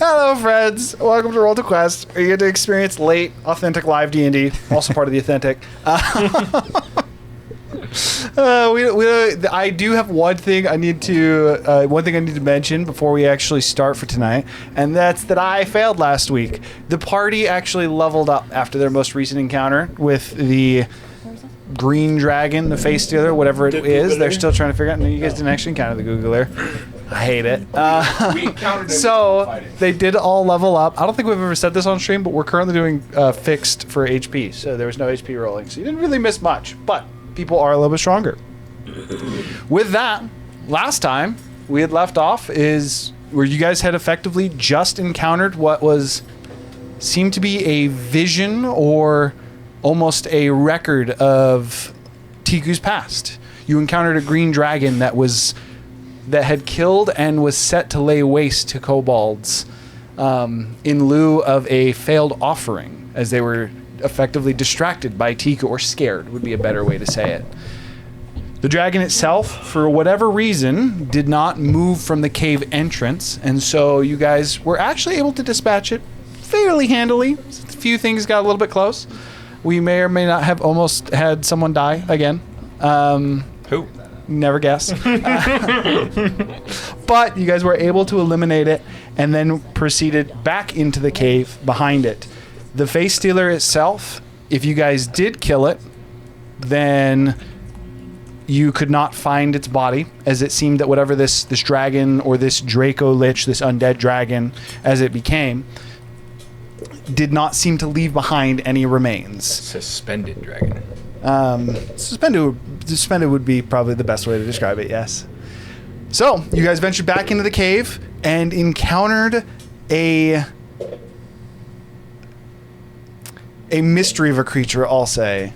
Hello, friends. Welcome to Roll to Quest. You get to experience late, authentic live D&D, also part of the authentic. I do have one thing I need to mention before we actually start for tonight, and that's that I failed last week. The party actually leveled up after their most recent encounter with the green dragon, the face stealer, whatever it is. They're still trying to figure out. No, you guys didn't actually encounter the Googler. I hate it. We encountered it. So they did all level up. I don't think we've ever said this on stream, but we're currently doing fixed for HP, so there was no HP rolling. So you didn't really miss much, but people are a little bit stronger. With that, last time we had left off is where you guys had effectively just encountered what seemed to be a vision or almost a record of Tiku's past. You encountered a green dragon that had killed and was set to lay waste to kobolds in lieu of a failed offering, as they were effectively distracted by Tiku, or scared would be a better way to say it. The dragon itself, for whatever reason, did not move from the cave entrance, and so you guys were actually able to dispatch it fairly handily. A few things got a little bit close. We may or may not have almost had someone die again. Who? Never guess. But you guys were able to eliminate it and then proceeded back into the cave behind it. The face stealer itself, if you guys did kill it, then you could not find its body, as it seemed that whatever this dragon or this Draco Lich, this undead dragon as it became, did not seem to leave behind any remains. Suspended dragon. Suspended would be probably the best way to describe it, yes. So, you guys ventured back into the cave and encountered a mystery of a creature, I'll say.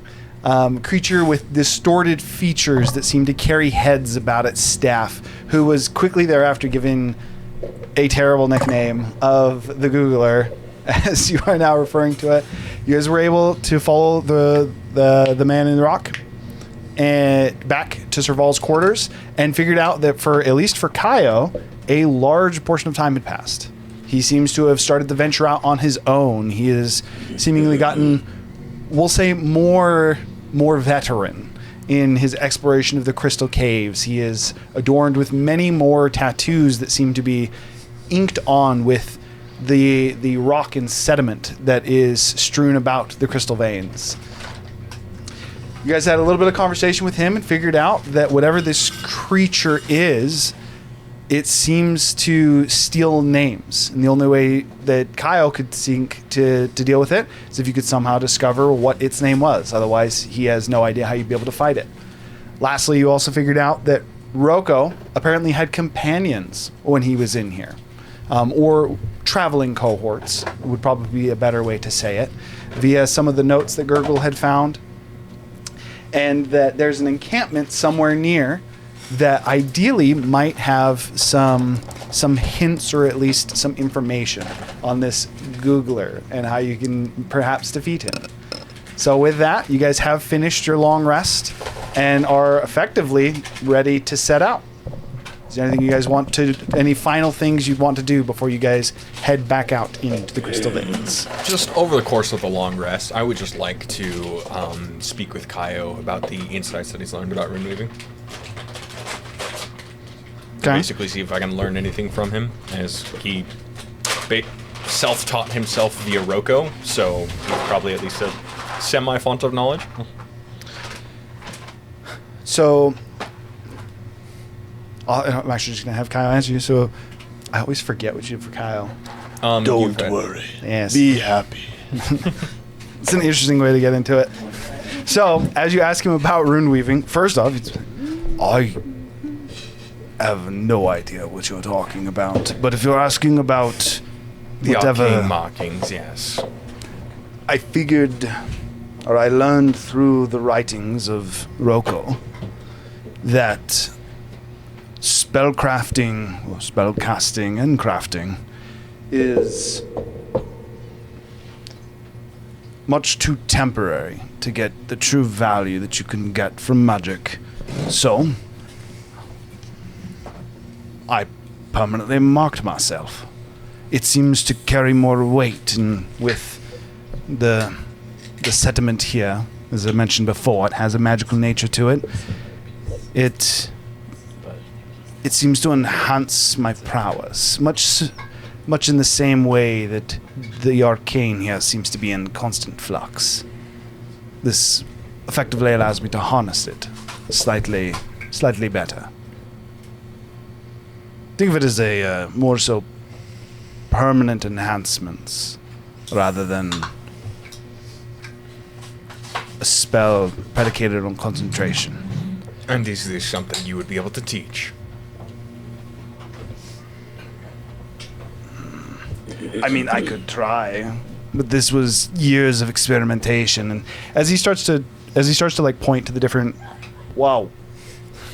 Creature with distorted features that seemed to carry heads about its staff, who was quickly thereafter given a terrible nickname of the Googler, as you are now referring to it. You guys were able to follow the man in the rock and back to Serval's quarters, and figured out that at least for Kaio, a large portion of time had passed. He seems to have started the venture out on his own. He has seemingly gotten, we'll say, more veteran in his exploration of the crystal caves. He is adorned with many more tattoos that seem to be inked on with the rock and sediment that is strewn about the crystal veins. You guys had a little bit of conversation with him and figured out that whatever this creature is, it seems to steal names. And the only way that Kyle could think to deal with it is if you could somehow discover what its name was. Otherwise, he has no idea how you'd be able to fight it. Lastly, you also figured out that Roko apparently had companions when he was in here. Or traveling cohorts would probably be a better way to say it, via some of the notes that Gurgle had found. And that there's an encampment somewhere near that ideally might have some hints, or at least some information on this Googler and how you can perhaps defeat him. So with that, you guys have finished your long rest and are effectively ready to set out. Is there anything you guys any final things you'd want to do before you guys head back out into the crystal veins? Just over the course of the long rest, I would just like to speak with Kaio about the insights that he's learned about rune weaving. Okay. Basically see if I can learn anything from him, as he self-taught himself via Roko, so he's probably at least a semi-font of knowledge. So, I'm actually just going to have Kyle answer you, so I always forget what you did for Kyle. Don't worry. Yes. Be happy. It's an interesting way to get into it. So, as you ask him about rune weaving, first off, I have no idea what you're talking about. But if you're asking about The whatever, arcane markings, yes. I figured, or I learned through the writings of Roko, that spellcrafting, or spellcasting and crafting, is much too temporary to get the true value that you can get from magic. So, I permanently marked myself it seems to carry more weight, and with the sediment here, as I mentioned before, it has a magical nature to it. It seems to enhance my prowess, much in the same way that the arcane here seems to be in constant flux. This effectively allows me to harness it slightly better. Think of it as a more so permanent enhancements rather than a spell predicated on concentration. And is this something you would be able to teach? I mean, I could try, but this was years of experimentation. And as he starts to like point to the different,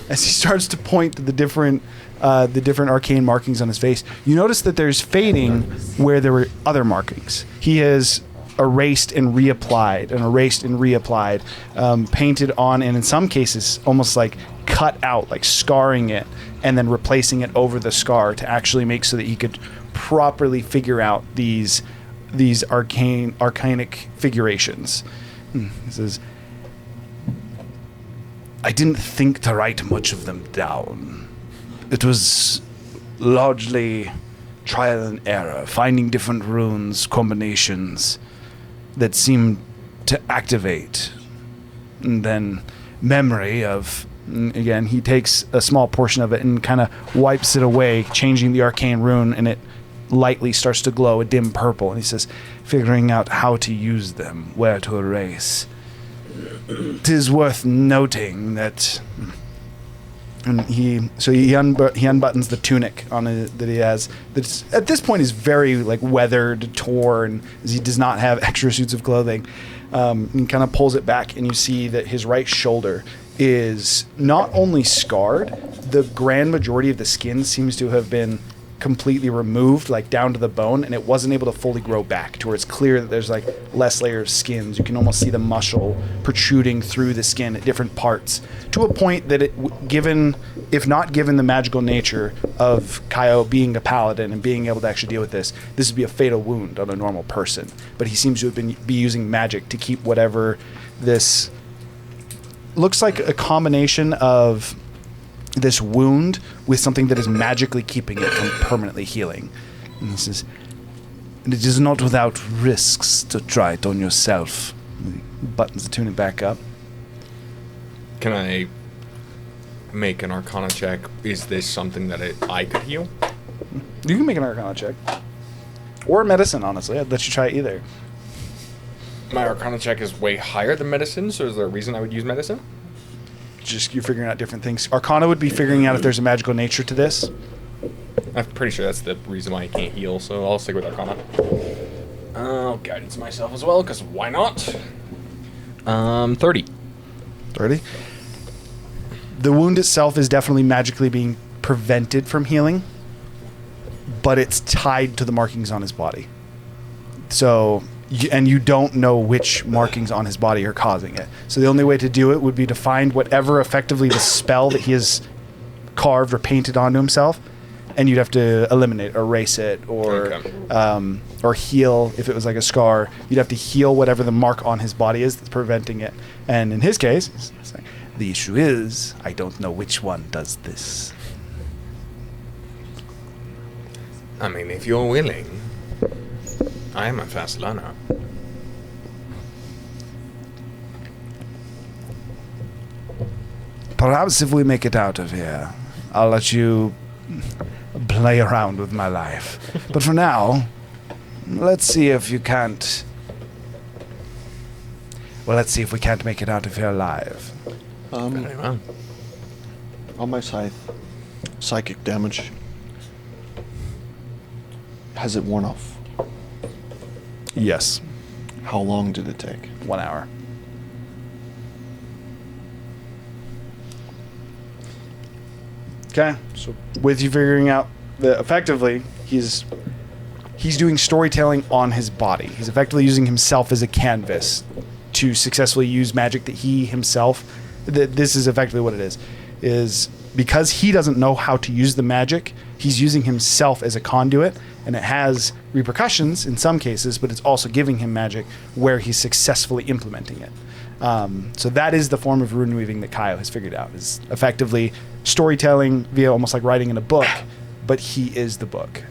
as he starts to point to the different arcane markings on his face, you notice that there's fading where there were other markings. He has erased and reapplied, painted on, and in some cases almost like cut out, like scarring it, and then replacing it over the scar to actually make so that he could properly figure out these arcanic figurations. He says, I didn't think to write much of them down. It was largely trial and error, finding different runes, combinations that seemed to activate. And then memory of, again, he takes a small portion of it and kind of wipes it away, changing the arcane rune, and it lightly starts to glow a dim purple. And he says, figuring out how to use them, where to erase. 'Tis worth noting that, and he unbuttons the tunic on it that he has. That at this point is very like weathered, torn, as he does not have extra suits of clothing. And kind of pulls it back, and you see that his right shoulder is not only scarred, the grand majority of the skin seems to have been completely removed, like down to the bone, and it wasn't able to fully grow back to where it's clear that there's like less layer of skins. You can almost see the muscle protruding through the skin at different parts, to a point that if not given the magical nature of Kaio being a paladin and being able to actually deal with this would be a fatal wound on a normal person. But he seems to be using magic to keep whatever this looks like a combination of this wound with something that is magically keeping it from permanently healing. And he says, and it is not without risks to try it on yourself. He buttons the tunic back up. Can I make an Arcana check? Is this something that I could heal? You can make an Arcana check. Or medicine, honestly. I'd let you try either. My Arcana check is way higher than medicine, so is there a reason I would use medicine? Just you're figuring out different things. Arcana would be figuring out if there's a magical nature to this. I'm pretty sure that's the reason why I can't heal, so I'll stick with Arcana. I'll guidance myself as well, because why not? 30. 30? The wound itself is definitely magically being prevented from healing, but it's tied to the markings on his body. So, and you don't know which markings on his body are causing it. So the only way to do it would be to find whatever effectively the spell that he has carved or painted onto himself, and you'd have to eliminate, erase it, or heal. If it was like a scar, you'd have to heal whatever the mark on his body is that's preventing it. And in his case, it's like, the issue is, I don't know which one does this. I mean, if you're willing, I am a fast learner. Perhaps if we make it out of here, I'll let you play around with my life. But for now, let's see if you can't... Well, let's see if we can't make it out of here alive. On my scythe, psychic damage. Has it worn off? Yes. How long did it take? 1 hour. Okay, so with you figuring out that effectively he's doing storytelling on his body. He's effectively using himself as a canvas to successfully use magic that he himself, this is effectively what it is because he doesn't know how to use the magic, He's using himself as a conduit, and it has repercussions in some cases, but it's also giving him magic where he's successfully implementing it. So that is the form of rune weaving that Kaio has figured out, is effectively storytelling via almost like writing in a book, but he is the book.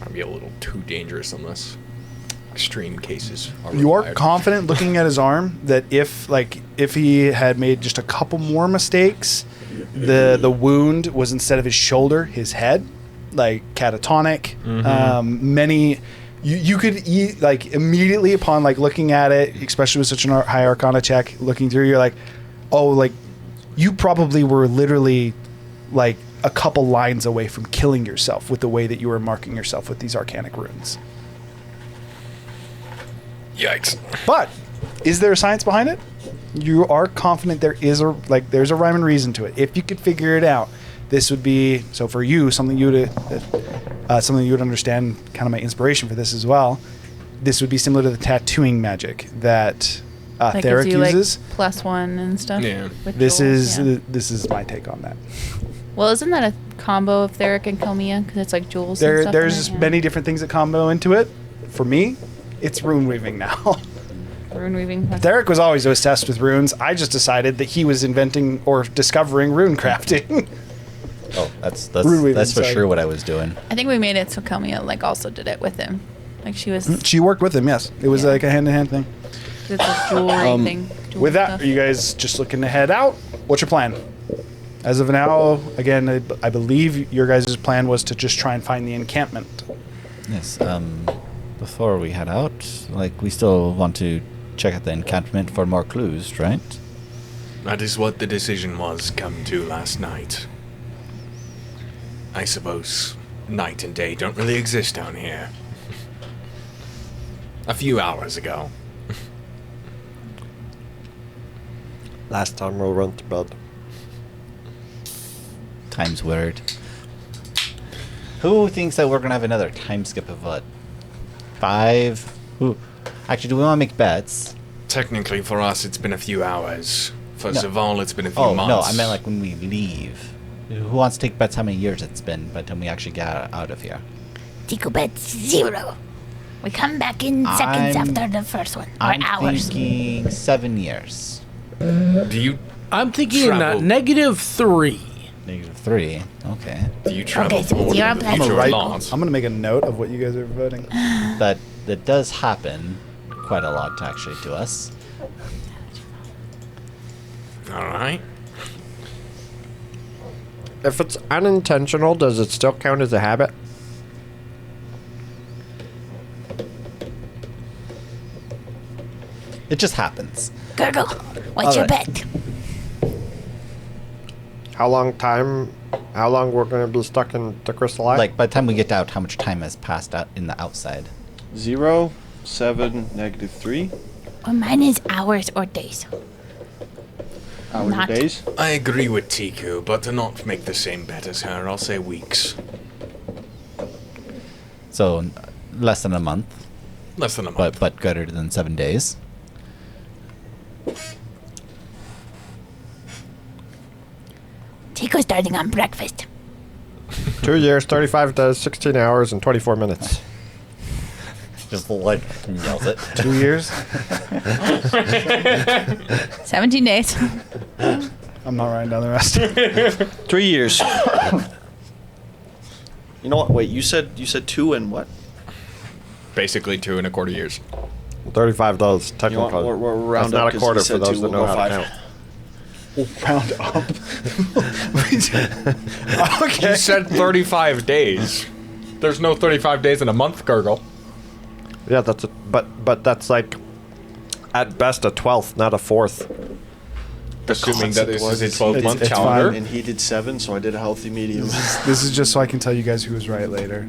Might be a little too dangerous unless extreme cases are You are required. confident looking at his arm that if he had made just a couple more mistakes, the wound was instead of his shoulder, his head, like catatonic. Many you could like immediately upon like looking at it, especially with such a high Arcana check, looking through, you're like, oh, like you probably were literally like a couple lines away from killing yourself with the way that you were marking yourself with these arcanic runes. Yikes. But is there a science behind it? You are confident there's a rhyme and reason to it. If you could figure it out, this would be, so for you, something you would understand, kind of my inspiration for this as well. This would be similar to the tattooing magic that Like Theric gives you, uses. like, +1 and stuff. Yeah. with This jewels, is yeah. this is my take on that. Well, isn't that a combo of Theric and Kelmia? Because it's like jewels and stuff. There's in it, many different things that combo into it. For me, it's rune weaving now. Rune weaving. Theric was always obsessed with runes. I just decided that he was inventing or discovering rune crafting. Oh, that's Rune weaving, that's for sorry. sure what I was doing. I think we made it so Kelmia like also did it with him. Like she was. She worked with him, yes. It was Yeah. like a hand-in-hand thing. It's a jewelry thing. Jewel With that, stuff. are you guys just looking to head out? What's your plan? As of now, again, I believe your guys' plan was to just try and find the encampment. Yes. Before we head out, like we still want to check out the encampment for more clues, right? That is what the decision was come to last night. I suppose night and day don't really exist down here. A few hours ago. Last time we went to bed. Time's weird. Who thinks that we're gonna have another time skip of what? 5? Who? Actually, do we want to make bets? Technically, for us, it's been a few hours. For No. Zaval, it's been a few Oh months. no, I meant like when we leave. Who wants to take bets how many years it's been by the time we actually get out of here? Tico bet 0. We come back in seconds I'm- after the first one. Or I'm hours. thinking 7 years. Do you I'm thinking Travel. -3. -3. Okay. travel so forward you're into the planning- future or Right. not? I'm gonna make a note of what you guys are voting. That does happen quite a lot actually to us. All right. If it's unintentional, does it still count as a habit? It just happens. Gurgle, what's your Alright. bet? How long we're gonna be stuck in the crystal eye? Like by the time we get out, how much time has passed out in the outside? 0, 7, -3. Well, mine is hours or days. Hours Not- or days. I agree with Tiku, but to not make the same bet as her, I'll say weeks. So less than a month, Less than a month. but greater than 7 days. Tico's starting on breakfast. 2 years, 35 days, 16 hours, and 24 minutes. Just like yells it. 2 years? 17 days. I'm not writing down the rest. 3 years. You know what? Wait, you said 2 and what? Basically 2.25 years. 35 days, You technically. know what? We're round That's up not a 'cause quarter he for said those 2, that know we'll go how to 5. count. Round up. Okay. You said 35 days. There's no 35 days in a month, Gurgle. Yeah, that's a, but that's like at best a 12th, not a 4th. Assuming that this is a It's- 12-month it's calendar. fine. And he did 7, so I did a healthy medium. This is just so I can tell you guys who was right later.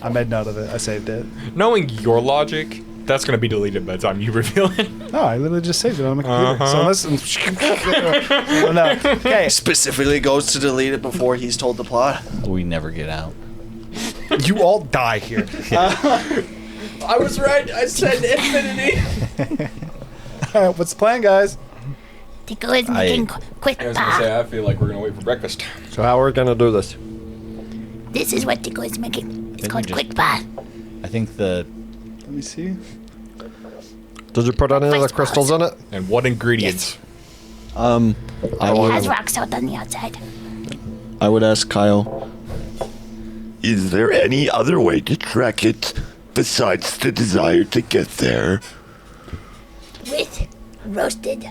I made note of it. I saved it. Knowing your logic, that's going to be deleted by the time you reveal it. No, I literally just saved it on my computer. So listen. Oh, no. Okay. Specifically goes to delete it before he's told the plot. We never get out. You all die here. I was right. I said infinity. All right, what's the plan, guys? Tico is making quick I was gonna say, pa. I feel like we're gonna wait for breakfast. So how are we gonna do this? This is what Tico is making. It's Maybe called just- quick pa. I think the Let me see. Did you put any of the First crystals in it? And what ingredients? I It would, has rock salt on the outside. I would ask Kyle. Is there any other way to track it besides the desire to get there? With roasted.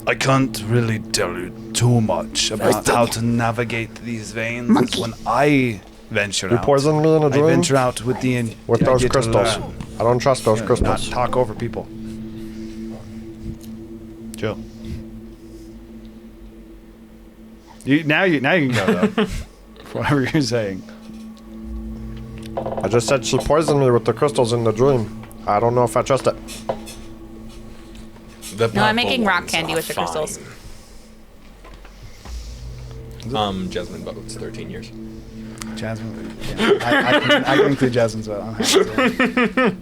I can't really tell you too much about how to navigate these veins. Monkey. When I venture You out, poisoned me in a I dream? venture out with the With those idea to crystals. learn. I don't trust those Not crystals. talk over people. Joe. Now you can go though. Whatever you're saying. I just said she poisoned me with the crystals in the dream. I don't know if I trust it. The No, I'm purple making rock ones candy are with the crystals. fine. Jasmine votes 13 years. Jasmine. Yeah, I can include Jasmine's vote. I'm happy to.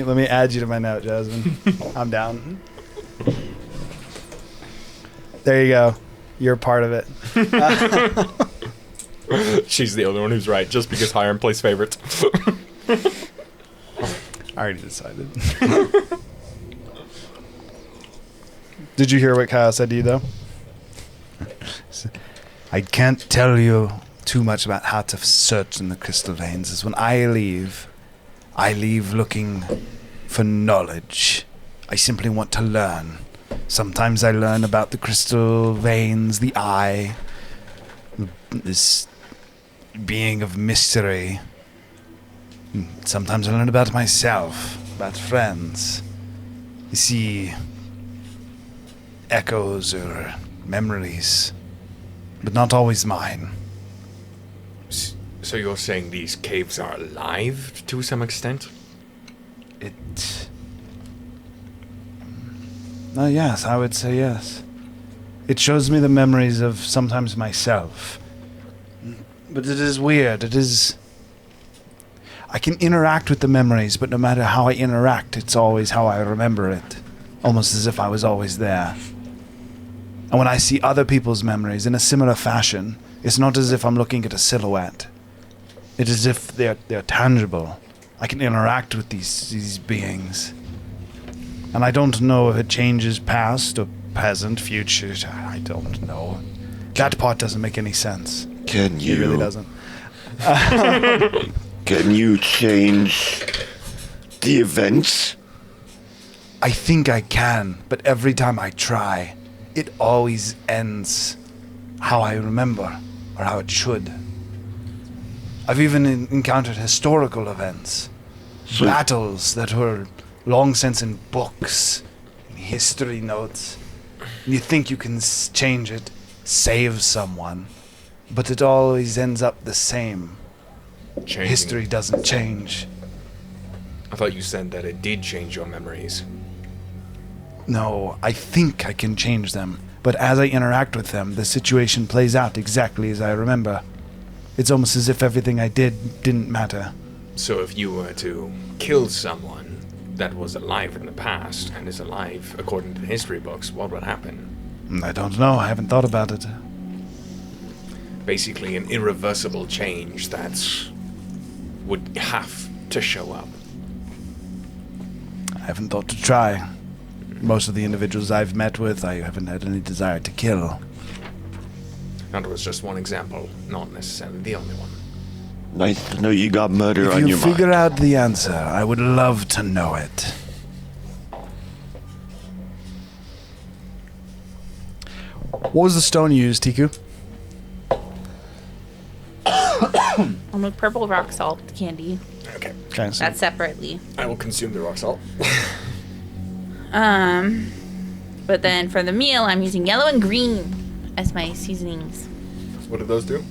Let me add you to my note, Jasmine. I'm down. There you go. You're part of it. She's the only one who's right, just because Hiram plays favorites. I already decided. Did you hear what Kyle said to you, though? I can't tell you too much about how to search in the crystal veins. Is when I leave looking for knowledge. I simply want to learn. Sometimes I learn about the crystal veins, the eye, this being of mystery. Sometimes I learn about myself, about friends. You see echoes or memories, but not always mine. So you're saying these caves are alive to some extent? Yes, I would say yes. It shows me the memories of sometimes myself. But it is weird. I can interact with the memories, but no matter how I interact, it's always how I remember it. Almost as if I was always there. And when I see other people's memories in a similar fashion, it's not as if I'm looking at a silhouette. It is as if they're tangible. I can interact with these beings. And I don't know if it changes past or present, future. I don't know. That part doesn't make any sense. Can you? It really doesn't. Can you change the events? I think I can, but every time I try, it always ends how I remember, or how it should. I've even encountered historical events, battles that were long since in books, in history notes. And you think you can change it, save someone, but it always ends up the same. Changing. History doesn't change. I thought you said that it did change your memories. No, I think I can change them, but as I interact with them, the situation plays out exactly as I remember. It's almost as if everything I did didn't matter. So if you were to kill someone that was alive in the past and is alive according to the history books, what would happen? I don't know, I haven't thought about it. Basically an irreversible change that would have to show up. I haven't thought to try. Most of the individuals I've met with, I haven't had any desire to kill. That was just one example, not necessarily the only one. Nice to know you got murder If on you your figure mind. out the answer, I would love to know it. What was the stone you used, Tiku? I'm with purple rock salt candy. Okay. Okay, so That's separately. I will consume the rock salt. But then for the meal, I'm using yellow and green as my seasonings. What do those do?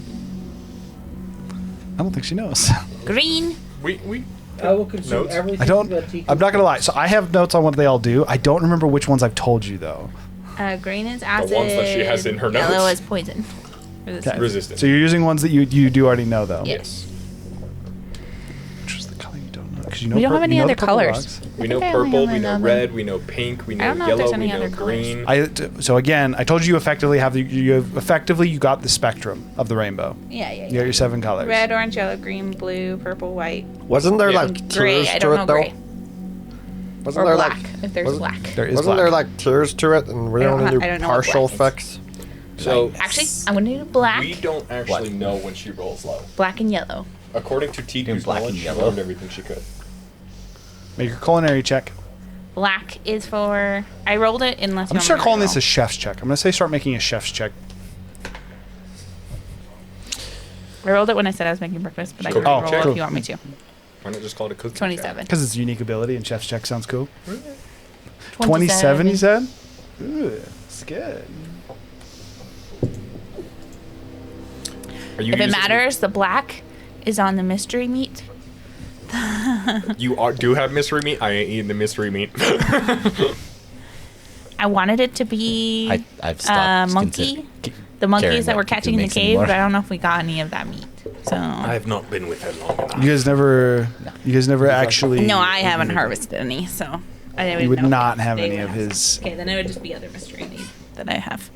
I don't think she knows. Green. We I will consume Notes? everything. I don't. that Tiki- I'm not gonna lie. So I have notes on what they all do. I don't remember which ones I've told you though. Green is acid. ones that she has in her Yellow notes. is poison. Okay. Resistant. So you're using ones that you do already know though. Yeah. Yes. Which was the color you don't know? 'cause you know We don't pur- have any you know other the purple colors. dogs. We know think I only purple, have we know another- red, we know pink, we know don't know if there's yellow, we any know other colors. green. So again, I told you effectively you got the spectrum of the rainbow. Yeah, yeah, You got your 7 colors. Red, orange, yellow, green, blue, purple, white, Wasn't there Yeah. like gray. tiers I to don't it know though? gray. Wasn't Or there black, like if there's wasn't- black. There is wasn't black. there like tiers to it, and we I don't only ha- do I don't know what partial black is. effects? So Actually, I'm going to do black, we don't actually know when she rolls low. black and yellow. According to Tiku's black and knowledge, she yellow. learned everything she could. Make your culinary check. Black is for... I rolled it unless I'm you gonna want start me to calling this roll. a chef's check. I'm gonna say start making a chef's check. I rolled it when I said I was making breakfast, but I can Oh, roll check. if you want me to. Why not just call it a cookie? 27. Because it's a unique ability and chef's check sounds cool. 27, you said? Ooh, it's good. Are you If it using- matters, the black is on the mystery meat. You do have mystery meat? I ain't eating the mystery meat. I wanted it to be I've stopped monkey. consi- The caring monkeys that what we're Tiku catching in the makes cave, anymore. but I don't know if we got any of that meat. So I have not been with her long enough. You guys never actually. no, I haven't harvested any, so I didn't You would know not if have they any would of have his. some. Okay, then it would just be other mystery meat that I have.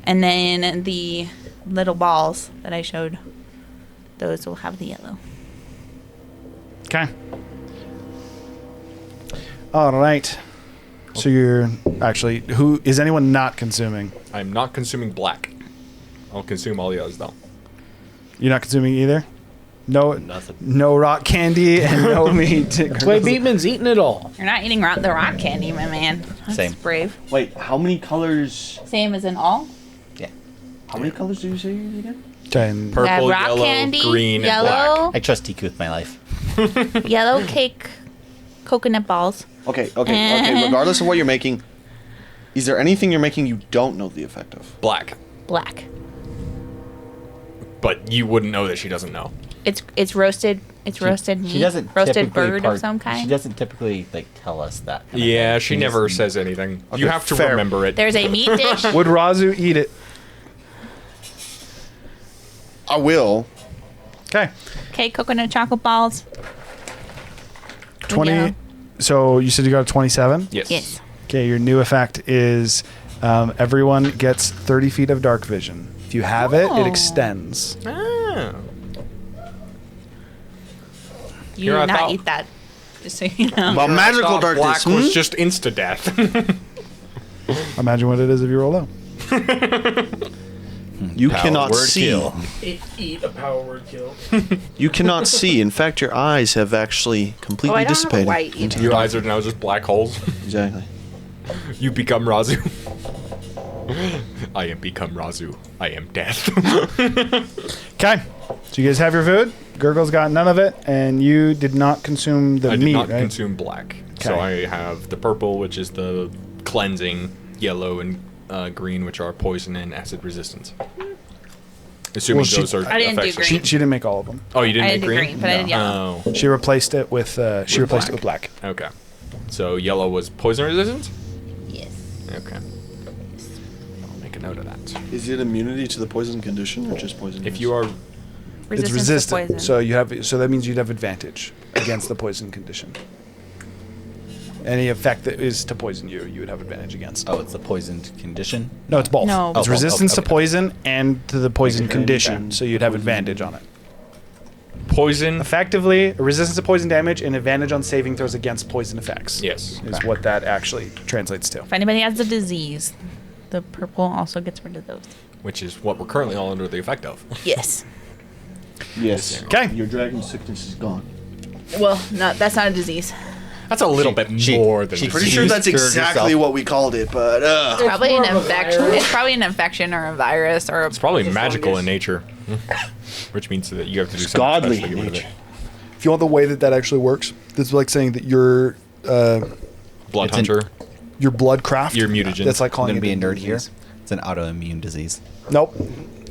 And then the little balls that I showed, those will have the yellow. Okay. All right. So you're actually who is anyone not consuming? I'm not consuming black. I'll consume all the others though. You're not consuming either. No, Nothing. no rock candy and no meat. Wait, Beatman's eating it all. You're not eating the rock candy, my man. That's Same. brave. Wait, how many colors? Same as in all. How many colors did you say you again? 10. We have Purple, rock yellow, candy, green, and yellow, I trust Tiku with my life. yellow cake, coconut balls. Okay, okay. Regardless of what you're making, is there anything you're making you don't know the effect of? Black. Black. But you wouldn't know that she doesn't know. It's roasted. It's roasted meat. She doesn't roasted typically bird of some kind. She doesn't typically like tell us that. kind of Yeah, thing. she just- never says anything. Okay, You have to fair. remember it. There's a meat dish. Would Razu eat it? I will. Okay. Okay, coconut chocolate balls. 20. Yeah. So you said you got a 27? Yes. Yes. Okay, your new effect is everyone gets 30 feet of dark vision. If you have it, Oh. it extends. Ah. You Here, do I not thought- eat that. Just so you know. Well, magical Thought darkness. Black was just insta death. Imagine what it is if you roll low. You Power cannot word see. kill. Eat a power word kill. You cannot see. In fact, your eyes have actually completely Oh, I don't have a dissipated. white either. Your eyes are now just black holes. Exactly. You become Razu. I am become Razu. I am death. Okay. So you guys have your food. Gurgle's got none of it, and you did not consume the I meat, did not right? consume black. So Okay. I have the purple, which is the cleansing, yellow and green, which are poison and acid resistance. Assuming Well, she- those are I didn't do effects. green. She didn't make all of them. Oh, you didn't I make didn't do green? green, but I did yellow. Oh, She replaced it with it with black. okay. So yellow was poison resistance? Yes. Okay. I'll make a note of that. Is it immunity to the poison condition or just poison? If you are It's Resistance resistant. to poison. So that means you'd have advantage against the poison condition. Any effect that is to poison you, you would have advantage against. Oh, it's the poisoned condition. No, it's both. No. It's Oh, both. resistance Okay. to poison and to the poison And condition, so you'd have poison- advantage on it. poison, Effectively, a resistance to poison damage and advantage on saving throws against poison effects. yes. Is what that actually translates to. If anybody has a disease, the purple also gets rid of those. Which is what we're currently all under the effect of. Yes. Yes. Okay. Your dragon sickness is gone. Well, no, that's not a disease. That's a little bit more than she- disease. Pretty sure that's cured exactly herself. what we called it, but It's probably more an of a infection. virus. It's probably an infection or a virus or a. It's probably Just magical fungus. in nature. Which means that you have to do it's something godly special to in get rid of nature. it. If you want the way that actually works, this is like saying that your Blood It's an- hunter. your blood craft. Your mutagen. That's like I'm calling gonna it be a nerd disease. here. It's an autoimmune disease. Nope.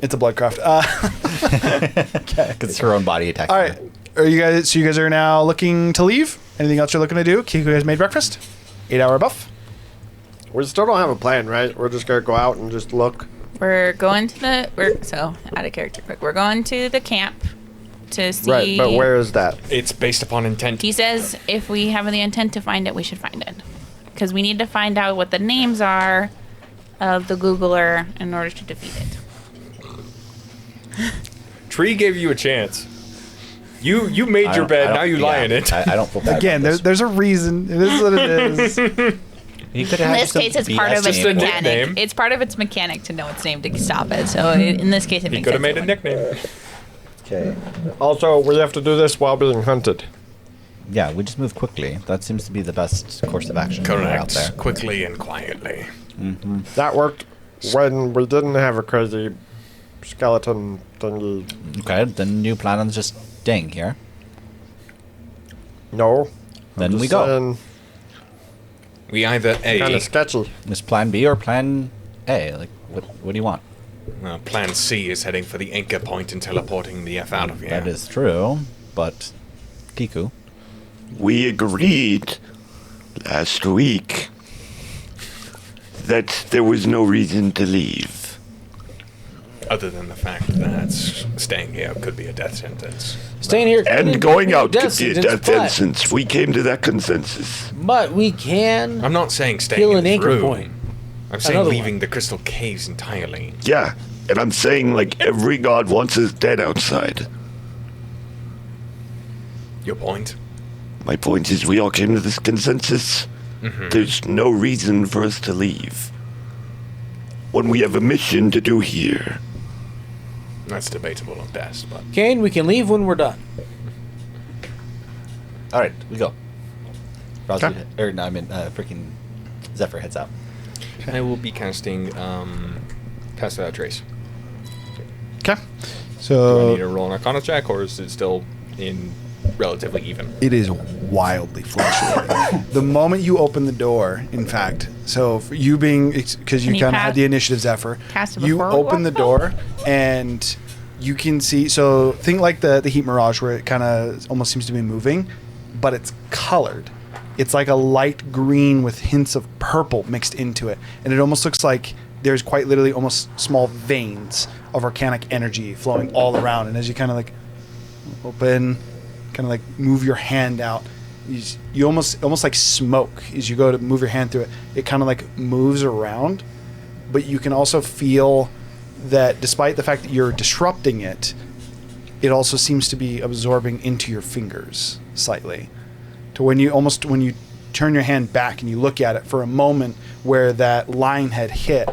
It's a blood craft. Because it's her own body attacking. All right. Are you guys? So you guys are now looking to leave? Anything else you're looking to do? Kiku has made breakfast. 8-hour buff. We still don't have a plan, right? We're just gonna go out and just look. We're going to the. So out of character quick. We're going to the camp to see. Right, but where is that? It's based upon intent. He says if we have the intent to find it, we should find it. Because we need to find out what the names are of the Googler in order to defeat it. Tree gave you a chance. You made your bed, now you lie in it. I don't feel bad Again, about this. there's a reason. It is what it is. You could In have this some case, it's BS part of its Just a name. nickname. mechanic. It's part of its mechanic to know its name to stop it. So in this case, it He makes could have sense. made a nickname. Okay. Also, we have to do this while being hunted. Yeah, we just move quickly. That seems to be the best course of action when we're out there. Correct. Quickly and quietly. That worked when we didn't have a crazy skeleton thingy. Okay, then you plan on just staying here. No. Then we go. We either Kind A, of sketchy. Is plan B or plan A? Like, what do you want? Plan C is heading for the anchor point and teleporting the F out of here. That is true, but Kiku. We agreed last week that there was no reason to leave. Other than the fact that staying here could be a death sentence. Staying here And going out could death be a sentence, death sentence. We came to that consensus. But we can I'm not saying staying kill in an anchor through. point. I'm saying Another leaving one. the crystal caves entirely. Yeah, and I'm saying like every god wants us dead outside. Your point? My point is we all came to this consensus. There's no reason for us to leave. When we have a mission to do here. That's debatable at best, but Kane, we can leave when we're done. All right, we go. Rossi, Okay. or no, I mean, freaking Zephyr heads out. I will be casting Cast Without Trace. Okay. Do I need So to roll an Arcana check, or is it still in relatively even? it is wildly fluctuating. The moment you open the door, in fact, so for you being, because you Can you kind of had pass- the initiative, Zephyr, cast it you before we open the walk door and you can see, so think like the heat mirage where it kind of almost seems to be moving, but it's colored. It's like a light green with hints of purple mixed into it. And it almost looks like there's quite literally almost small veins of arcanic energy flowing all around. And as you kind of like open, kind of like move your hand out, you almost like smoke as you go to move your hand through it. It kind of like moves around, but you can also feel that despite the fact that you're disrupting it, it also seems to be absorbing into your fingers slightly. To when you turn your hand back and you look at it for a moment where that line had hit,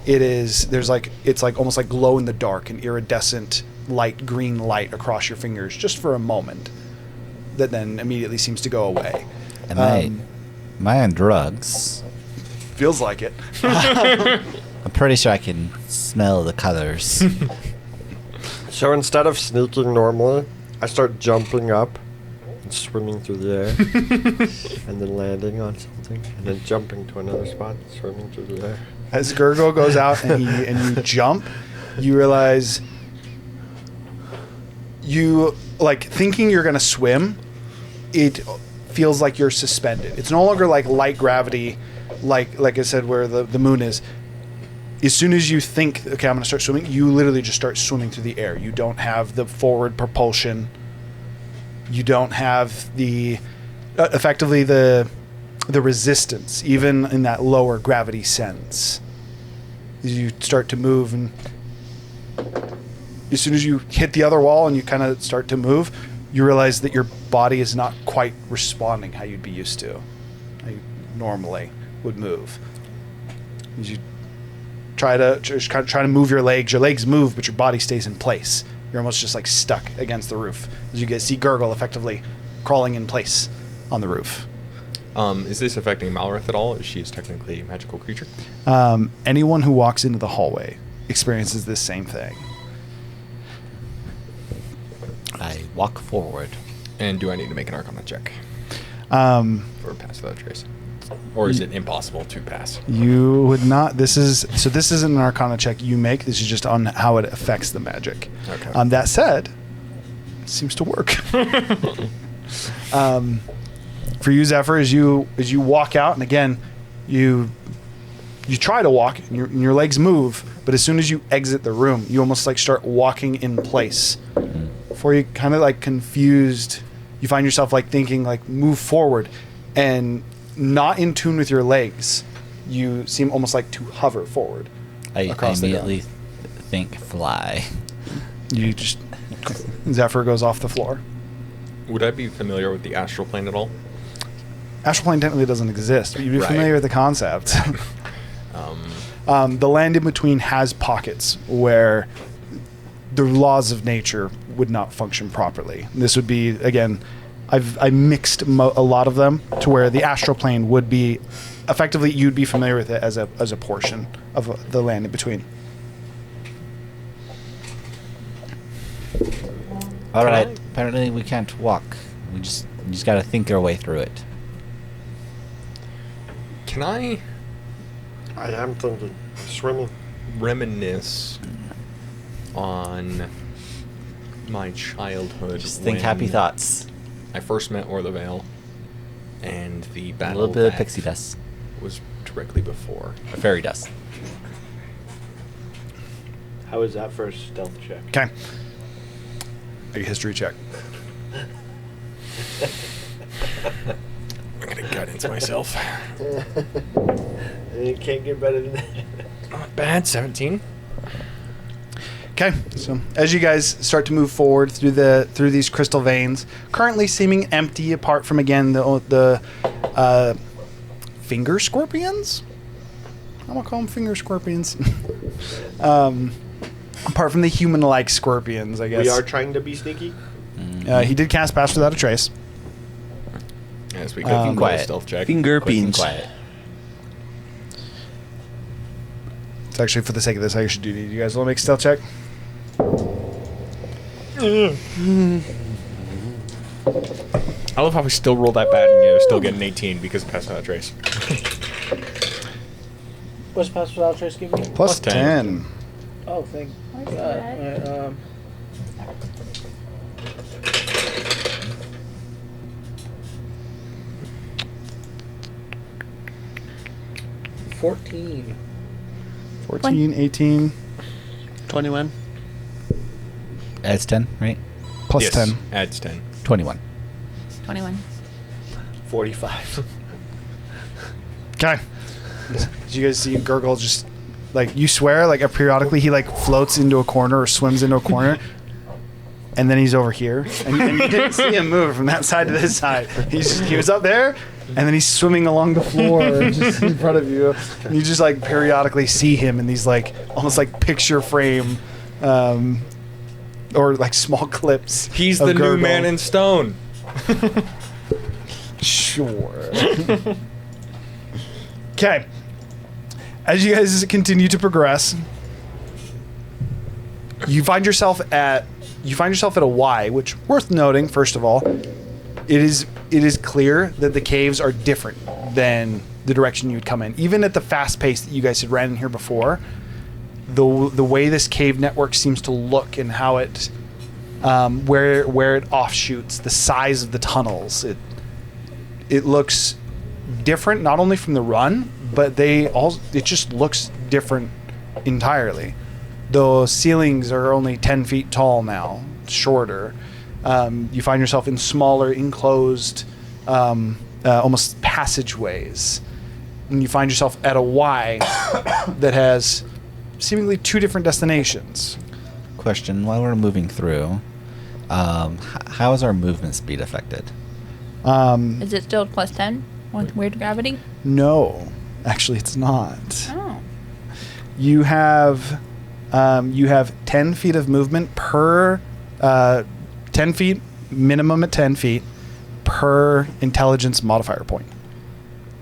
it's like almost like glow in the dark, an iridescent light green light across your fingers just for a moment that then immediately seems to go away. Am I on drugs? Feels like it. I'm pretty sure I can smell the colors. So instead of sneaking normally, I start jumping up and swimming through the air. And then landing on something. And then jumping to another spot, swimming through the air. As Gurgle goes out and you jump, you realize you, like, thinking you're going to swim, it feels like you're suspended. It's no longer like light gravity, like I said, where the moon is. As soon as you think, okay, I'm going to start swimming, you literally just start swimming through the air. You don't have the forward propulsion. You don't have the effectively the resistance, even in that lower gravity sense. As you start to move, and as soon as you hit the other wall and you kind of start to move, you realize that your body is not quite responding how you'd be used to, how you normally would move. As you try to move your legs move, but your body stays in place. You're almost just like stuck against the roof as you see Gurgle effectively crawling in place on the roof. Is this affecting Malrith at all? She is technically a magical creature. Anyone who walks into the hallway experiences this same thing. I walk forward. And do I need to make an Arcana check for Pass Without Trace? Or is it impossible to pass? You would not. This isn't an Arcana check you make. This is just on how it affects the magic. Okay. That said, it seems to work. For you, Zephyr, as you walk out, and again, you try to walk, and your legs move, but as soon as you exit the room, you almost like start walking in place, before you kind of like confused, you find yourself like thinking like move forward, and not in tune with your legs. You seem almost like to hover forward. I across the immediately think fly. You just Zephyr goes off the floor. Would I be familiar with the astral plane at all? Astral plane technically doesn't exist, but you'd be Right. familiar with the concept. The land in between has pockets where the laws of nature would not function properly. This would be, again, I mixed a lot of them to where the astral plane would be, effectively, you'd be familiar with it as a portion of the land in between. All right. Apparently we can't walk. We just got to think our way through it. Can I I am thinking swimming. reminisce on my childhood? Just think when happy thoughts. I first met Orlevale, and the A battle little bit of that pixie dust. was directly before. Or fairy dust. How is that for a stealth check? Okay. Make a history check. I'm gonna guidance myself. It can't get better than that. Not bad. 17. Okay, so as you guys start to move forward through these crystal veins, currently seeming empty, apart from again the finger scorpions. I'm gonna call them finger scorpions. Apart from the human-like scorpions, I guess. We are trying to be sneaky. He did cast Pass Without a Trace. As we go through the quiet. stealth check. Finger Quick and beans. quiet. It's actually for the sake of this, I should do. You guys want to make a stealth check? I love how we still roll that bad and yet still get an 18 because of Pass Without a Trace. What's pass without trace give me? Plus Plus 10. 10. Oh, thank What's God. that? 14. 14, 18, 21. Adds 10, right? plus Yes, 10. adds 10. 21. 21. 45. Okay. Did you guys see Gurgle just, like, you swear, like, periodically he, like, floats into a corner or swims into a corner, and then he's over here. And you didn't see him move from that side to this side. He was up there, and then he's swimming along the floor just in front of you. And you just, like, periodically see him in these, like, almost like picture frame, or, like, small clips. He's of the new Gurgle. man in stone. Sure. Okay. As you guys continue to progress, you find yourself at a Y, which worth noting. First of all, it is clear that the caves are different than the direction you would come in. Even at the fast pace that you guys had ran in here before, the way this cave network seems to look and how it where it offshoots, the size of the tunnels, it looks different, not only from the run, but it just looks different entirely. The ceilings are only 10 feet tall now, shorter. You find yourself in smaller, enclosed, almost passageways. And you find yourself at a Y that has seemingly two different destinations. Question, while we're moving through, how is our movement speed affected? Is it still plus 10 with weird gravity? No, actually it's not. Oh. You have 10 feet of movement per 10 feet, minimum at 10 feet per intelligence modifier point.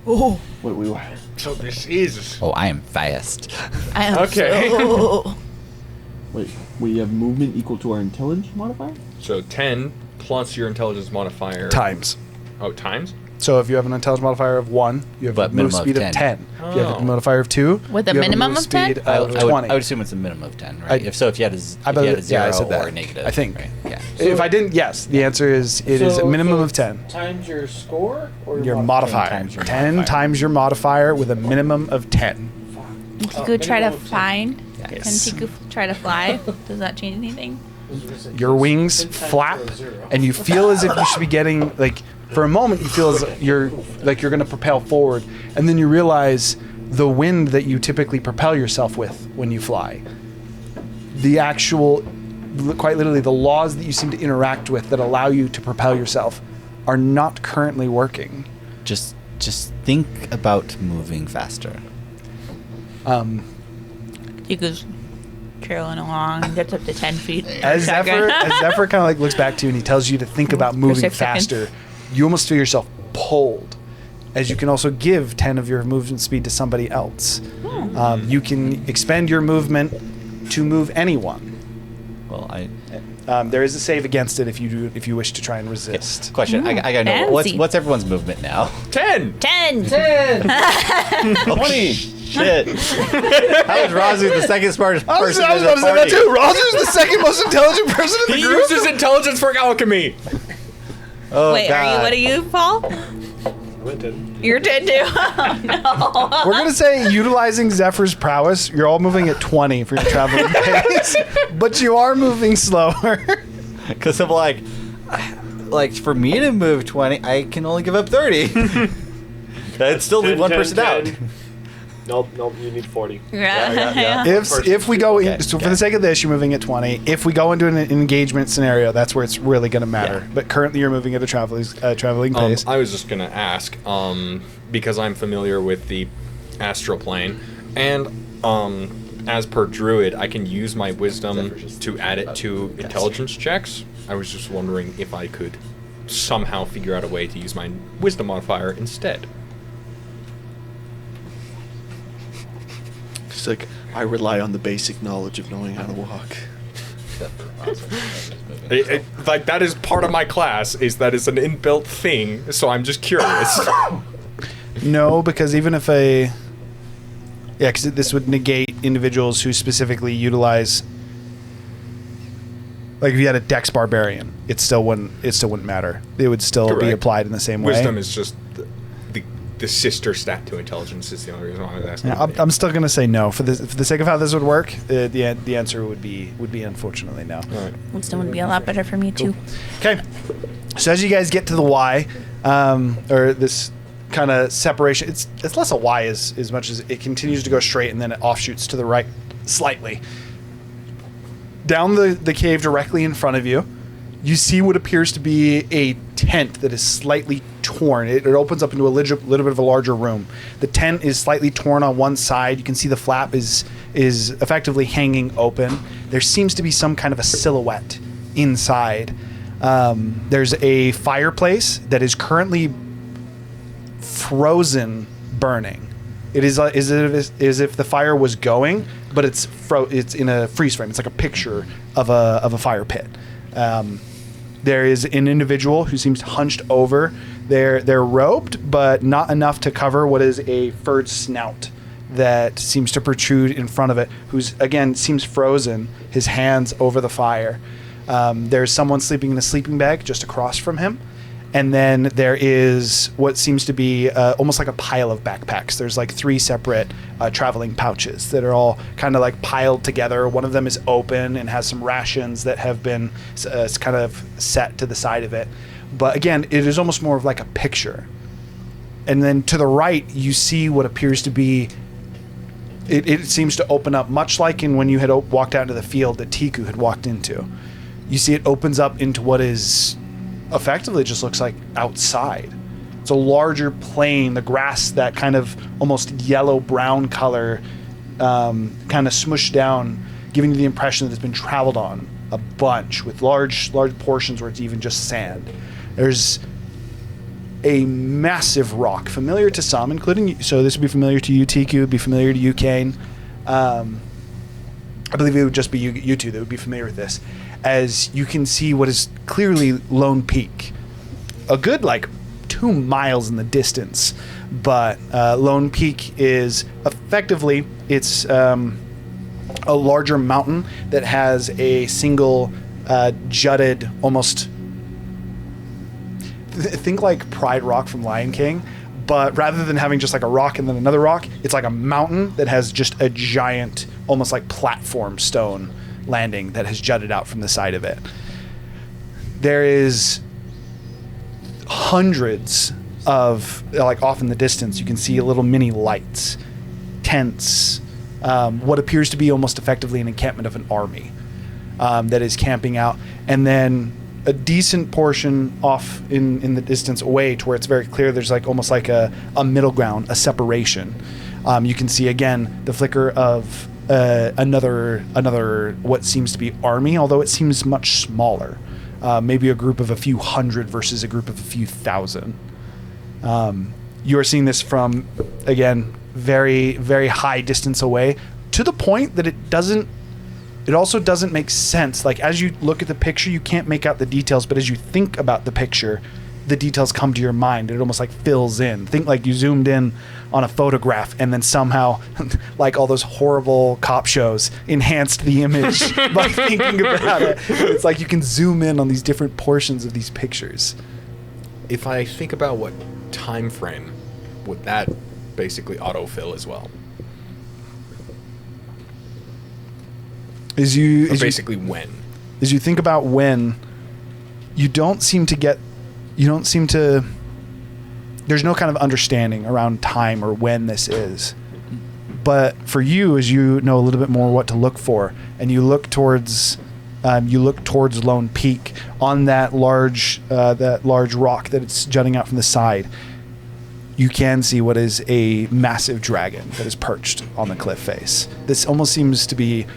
Oh. Wait, So this is... Oh, I am fast. I am Okay. so... wait, we have movement equal to our intelligence modifier? So 10 plus your intelligence modifier. Times. Oh, times? So if you have an intelligence modifier of 1, you have But a move minimum of speed 10. of 10. If you have Oh. a modifier of 2, With a you have minimum move of 10? speed I of would 20. assume it's a minimum of 10, right? I- if you had a, I if you had a believe- 0 yeah, I said that. or negative. I think. Right? Yeah. If I didn't, yes, the answer is it is a minimum of 10. Times your score or Your modifier. 10 times your modifier with a minimum of 10. Can Tiku try to minimum of 10. find? Yes. Can Tiku try to fly? Does that change anything? Your wings flap, and you feel as if you should be getting, like, for a moment you feel as you're going to propel forward, and then you realize the wind that you typically propel yourself with when you fly, the actual, quite literally, the laws that you seem to interact with that allow you to propel yourself are not currently working. Just think about moving faster. He goes trailing along and gets up to 10 feet. As Zephyr kind of like looks back to you and he tells you to think about moving 6 faster, seconds. you almost feel yourself pulled. As you can also give 10 of your movement speed to somebody else. You can expend your movement to move anyone. Well, There is a save against it if you wish to try and resist. question. I gotta know fancy. what's everyone's movement now? 10. 10! 20. Shit. How is Razu the second smartest person I was in about the to say that party? too. Roger's the second most intelligent person in the He group. uses intelligence for alchemy. Oh, Wait, God. what are you, Paul? Went in. You're 10 too. Oh, no. We're gonna say utilizing Zephyr's prowess, you're all moving at 20 for your traveling pace, but you are moving slower. Because I'm like for me to move 20, I can only give up 30. I'd still leave 10, one 10, person 10. out. Nope, you need 40. Yeah. If we go in, Okay, so for okay. the sake of this, you're moving at 20. If we go into an engagement scenario, that's where it's really going to matter. Yeah. But currently, you're moving at a traveling pace. I was just gonna ask, because I'm familiar with the astral plane, and as per Druid, I can use my wisdom to add it to intelligence checks. I was just wondering if I could somehow figure out a way to use my wisdom modifier instead. It's like, I rely on the basic knowledge of knowing how to walk. Like, that is part of my class, is that it's an inbuilt thing, so I'm just curious. No, because even if because this would negate individuals who specifically utilize. Like if you had a Dex Barbarian, it still wouldn't matter. It would still be Correct. applied in the same way. Wisdom is just the sister stat to intelligence is the only reason why I was asking. Yeah, I'm still gonna say no for the sake of how this would work. The answer would be unfortunately no. All right. Wisdom would be a lot better for me too. Okay, so as you guys get to the Y, or this kind of separation, it's less a Y as much as it continues to go straight and then it offshoots to the right slightly. Down the cave directly in front of you, you see what appears to be a tent that is slightly torn. It opens up into a little bit of a larger room. The tent is slightly torn on one side. You can see the flap is effectively hanging open. There seems to be some kind of a silhouette inside. There's a fireplace that is currently frozen, burning. It is as if the fire was going, but it's in a freeze frame. It's like a picture of a fire pit. There is an individual who seems hunched over. They're robed, but not enough to cover what is a furred snout that seems to protrude in front of it, who's, again, seems frozen, his hands over the fire. There's someone sleeping in a sleeping bag just across from him. And then there is what seems to be almost like a pile of backpacks. There's like 3 separate traveling pouches that are all kind of like piled together. One of them is open and has some rations that have been kind of set to the side of it. But again, it is almost more of like a picture. And then to the right, you see what appears to be, it seems to open up, much like in when you had walked out into the field that Tiku had walked into. You see it opens up into what is effectively just looks like outside. It's a larger plain, the grass, that kind of almost yellow-brown color, kind of smushed down, giving you the impression that it's been traveled on a bunch, with large portions where it's even just sand. There's a massive rock, familiar to some, including, so this would be familiar to you, Tiku, would be familiar to you, Kane. I believe it would just be you two that would be familiar with this. As you can see what is clearly Lone Peak. A good, 2 miles in the distance. But Lone Peak is effectively, it's a larger mountain that has a single jutted, almost, think like Pride Rock from Lion King. But rather than having just like a rock and then another rock, it's like a mountain that has just a giant, almost like platform stone landing that has jutted out from the side of it. There is hundreds of, like, off in the distance, you can see little mini lights, tents, what appears to be almost effectively an encampment of an army that is camping out, and then a decent portion off in the distance away to where it's very clear there's like almost like a middle ground, a separation. You can see again the flicker of another what seems to be army, although it seems much smaller. Maybe a group of a few hundred versus a group of a few thousand. You are seeing this from, again, very, very high distance away, to the point that it also doesn't make sense. Like, as you look at the picture, you can't make out the details, but as you think about the picture, the details come to your mind. It almost like fills in. Think like you zoomed in on a photograph and then somehow, like all those horrible cop shows, enhanced the image by thinking about it. It's like you can zoom in on these different portions of these pictures. If I think about what time frame, would that basically autofill as well? Basically when? As you think about when, you don't seem to, there's no kind of understanding around time or when this is. But for you, as you know a little bit more what to look for, and you look towards Lone Peak on that large rock that it's jutting out from the side, you can see what is a massive dragon that is perched on the cliff face. This almost seems to be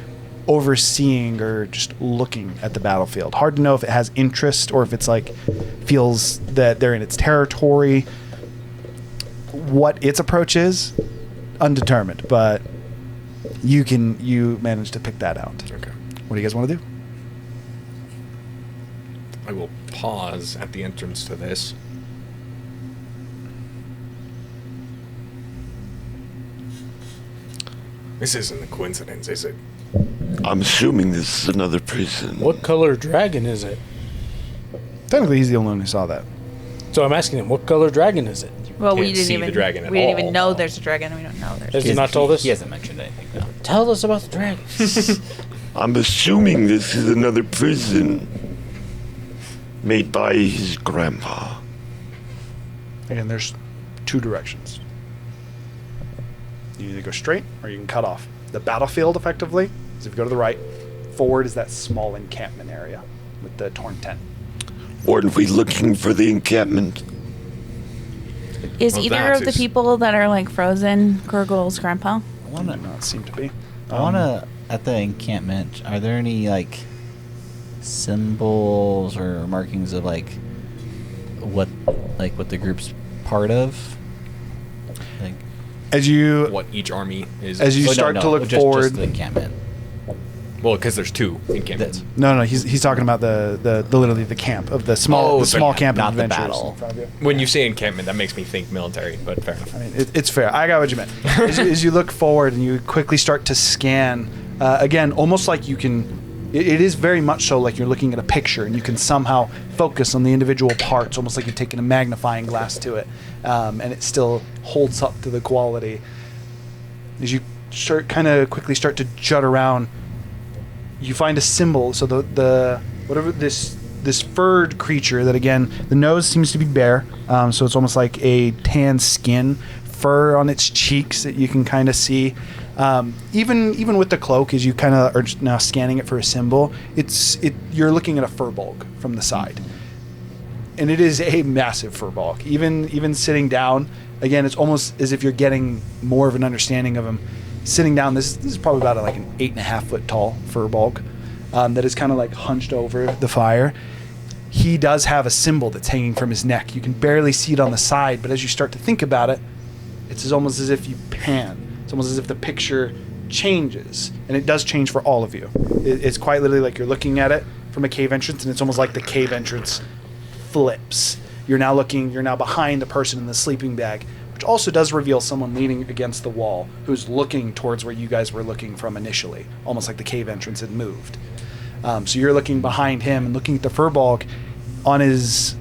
overseeing or just looking at the battlefield. Hard to know if it has interest or if it's like feels that they're in its territory. What its approach is, undetermined, but you managed to pick that out. Okay. What do you guys want to do? I will pause at the entrance to this. This isn't a coincidence, is it? I'm assuming this is another prison. What color dragon is it? Technically, he's the only one who saw that. So I'm asking him, what color dragon is it? Well, we Can't didn't see even the dragon at we didn't all. even know there's a dragon. We don't know there's. Has he not told us? He hasn't mentioned anything, no. Tell us about the dragon. I'm assuming this is another prison made by his grandpa. Again, there's two directions. You either go straight or you can cut off. The battlefield, effectively, is if you go to the right. Forward is that small encampment area with the torn tent. Weren't we looking for the encampment? Is Well, either that of the is- people that are like frozen Gurgle's grandpa? I want to. Not seem to be. At the encampment, are there any like symbols or markings of like what the group's part of? Like, As you What each army is. As you oh, no, start no, to look just forward. the encampment. Well, because there's two encampments. No, he's talking about the literally the camp of the small Oh, the small the- camp not of the adventurers battle. in front of you. When you say encampment, that makes me think military, but fair enough. I mean, it's fair. I got what you meant. As you look forward and you quickly start to scan, again, almost like you can. It is very much so like you're looking at a picture and you can somehow focus on the individual parts, almost like you're taking a magnifying glass to it, and it still holds up to the quality. As you quickly start to jut around, you find a symbol. So the whatever this furred creature that, again, the nose seems to be bare, so it's almost like a tan skin, fur on its cheeks that you can kind of see. Even with the cloak, as you kind of are just now scanning it for a symbol, you're looking at a fur bulk from the side, and it is a massive fur bulk. Even sitting down, again, it's almost as if you're getting more of an understanding of him. Sitting down, this is probably about like an 8.5 foot tall fur bulk that is kind of like hunched over the fire. He does have a symbol that's hanging from his neck. You can barely see it on the side, but as you start to think about it, it's almost as if you pan. It's almost as if the picture changes, and it does change for all of you. It's quite literally like you're looking at it from a cave entrance, and it's almost like the cave entrance flips. You're now behind the person in the sleeping bag, which also does reveal someone leaning against the wall who's looking towards where you guys were looking from initially, almost like the cave entrance had moved. So you're looking behind him and looking at the fur bulk. On his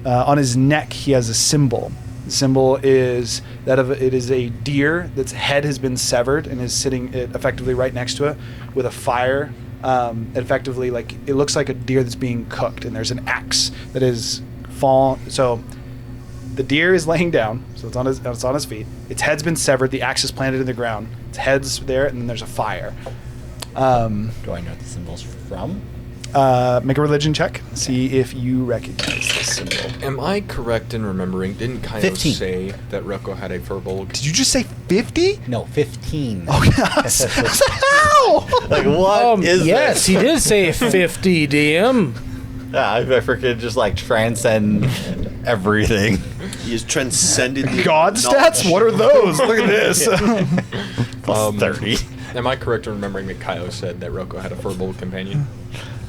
neck, he has a symbol. The symbol is it is a deer that's head has been severed and is sitting effectively right next to it with a fire Effectively, like it looks like a deer that's being cooked, and there's an axe that is fallen. So the deer is laying down, so it's on his feet. Its head's been severed. The axe is planted in the ground. Its head's there, and then there's a fire. Do I know what the symbol's from? Make a religion check. See if you recognize this symbol. Am I correct in remembering? Didn't Kaio 15. say that Rocco had a furbolg? Did you just say 50? No, 15. Oh, yes. How? Like, what is yes, this? he did say 50, DM. Yeah, I freaking just like transcend everything. He has transcended the God stats? What are those? Look at this. Plus 30. Am I correct in remembering that Kaio said that Rocco had a furbolg companion?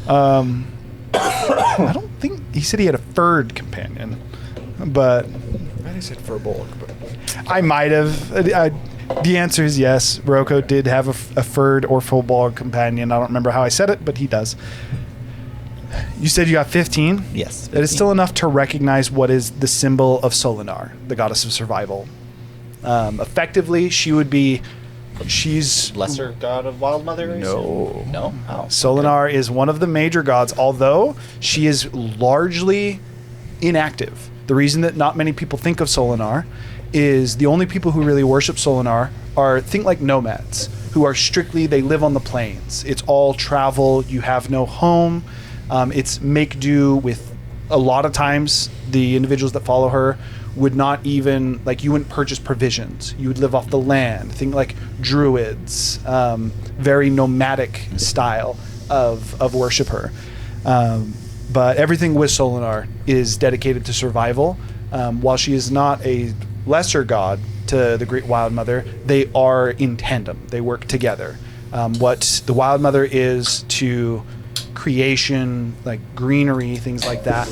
I don't think he said he had a furred companion, but I said furbolg, but I might have. The answer is yes. Rocco did have a furred or full-bog companion. I don't remember how I said it, but he does. You said you got 15? Yes. 15. That is still enough to recognize what is the symbol of Solinar, the goddess of survival. Effectively, she would be... She's... Lesser god of Wild Mother? No. No? Oh. Solinar is one of the major gods, although she is largely inactive. The reason that not many people think of Solinar is the only people who really worship Solinar are, think like nomads, who are strictly, they live on the plains. It's all travel, you have no home. It's make do with, a lot of times, the individuals that follow her would not even, like, you wouldn't purchase provisions. You would live off the land. Think like druids, very nomadic style of worship her. But everything with Solinar is dedicated to survival. While she is not a lesser god to the Great Wild Mother, they are in tandem. They work together. What the Wild Mother is to creation, like greenery, things like that,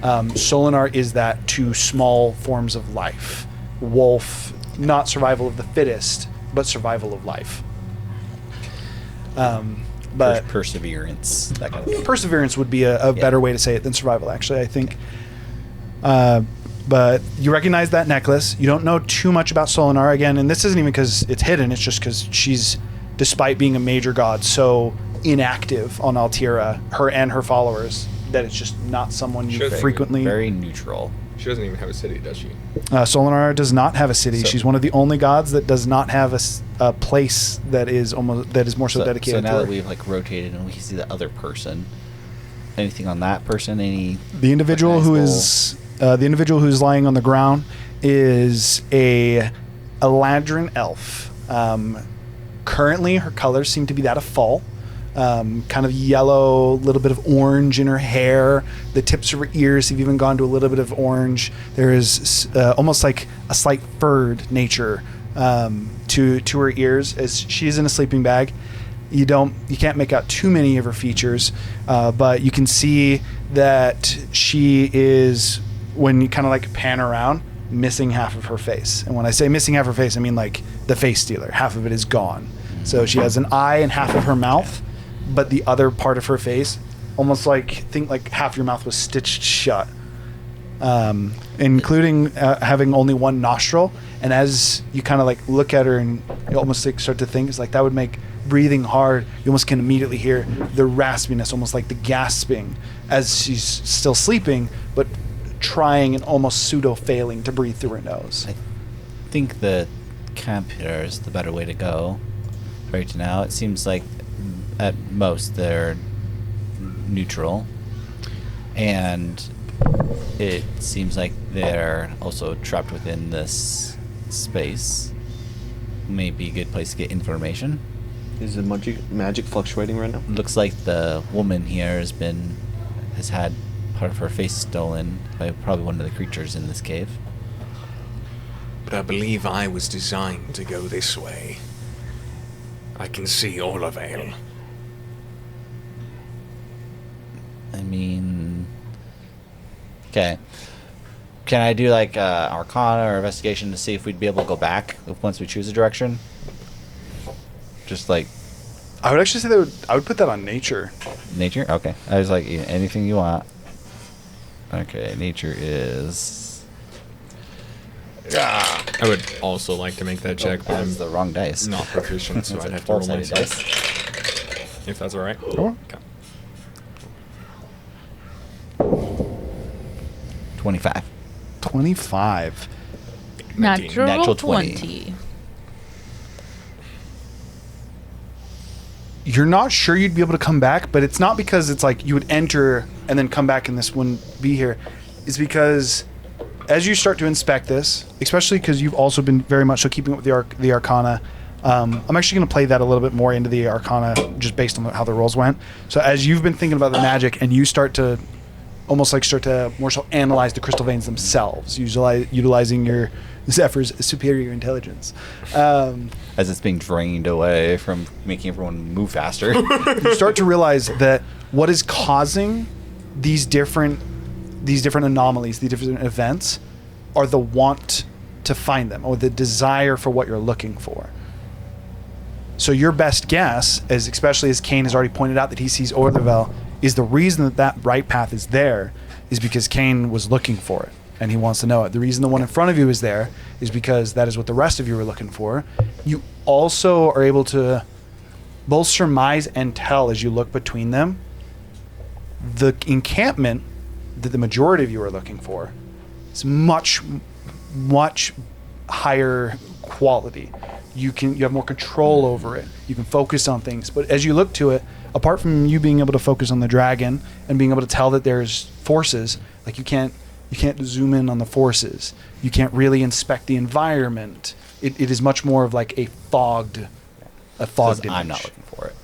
Solinar is that to small forms of life. Wolf, not survival of the fittest, but survival of life. But perseverance, that kind of thing. Perseverance would be a better way to say it than survival, actually, I think. But you recognize that necklace. You don't know too much about Solinar, again, and this isn't even because it's hidden, it's just because she's, despite being a major god, so inactive on Altira, her and her followers, that it's just not someone you frequently... Very neutral. She doesn't even have a city, does she? Solinar does not have a city. She's one of the only gods that does not have a place that is more so dedicated so to now her. that we've like rotated and we see the other person, anything on that person? The individual who's lying on the ground is a Eladrin elf. Currently, her colors seem to be that of fall. Kind of yellow, little bit of orange in her hair. The tips of her ears have even gone to a little bit of orange. There is almost like a slight furred nature to her ears, as she is in a sleeping bag. You can't make out too many of her features, but you can see that she is, when you kind of like pan around, missing half of her face. And when I say missing half of her face, I mean like the face stealer. Half of it is gone. So she has an eye and half of her mouth, but the other part of her face, almost like, think like half your mouth was stitched shut, including having only one nostril. And as you kind of like look at her and you almost like start to think, it's like that would make breathing hard. You almost can immediately hear the raspiness, almost like the gasping, as she's still sleeping, but trying and almost pseudo failing to breathe through her nose. I think the camp here is the better way to go. Right now, it seems like at most they're neutral, and it seems like they're also trapped within this space. Maybe a good place to get information. Is the magic fluctuating right now? Looks like the woman here has had part of her face stolen by probably one of the creatures in this cave. But I believe I was designed to go this way. I can see all of Ale. I mean, okay. Can I do like Arcana or investigation to see if we'd be able to go back once we choose a direction? Just like I would actually say I would put that on nature. Nature? Okay. I was like, anything you want. Okay, nature is... I would also like to make that check, but I'm the wrong dice. not proficient, so I'd have to Full roll sided myself. if that's all right. Sure. Okay. 25. 25. Natural 20. 20. You're not sure you'd be able to come back, but it's not because it's like you would enter and then come back and this wouldn't be here. It's because as you start to inspect this, especially because you've also been very much so keeping up with the Arcana, I'm actually going to play that a little bit more into the Arcana just based on how the rolls went. So as you've been thinking about the magic and you start to more so analyze the crystal veins themselves, utilizing your Zephyr's superior intelligence. As it's being drained away from making everyone move faster. You start to realize that what is causing these different anomalies, these different events, are the want to find them or the desire for what you're looking for. So your best guess, especially as Kane has already pointed out that he sees Orlevel, is the reason that right path is there is because Kane was looking for it and he wants to know it. The reason the one in front of you is there is because that is what the rest of you were looking for. You also are able to both surmise and tell as you look between them the encampment that the majority of you are looking for is much higher quality. You have more control over it. You can focus on things. But as you look to it, apart from you being able to focus on the dragon and being able to tell that there's forces, like you can't zoom in on the forces. You can't really inspect the environment. It is much more of like a fogged image. I'm not looking for it.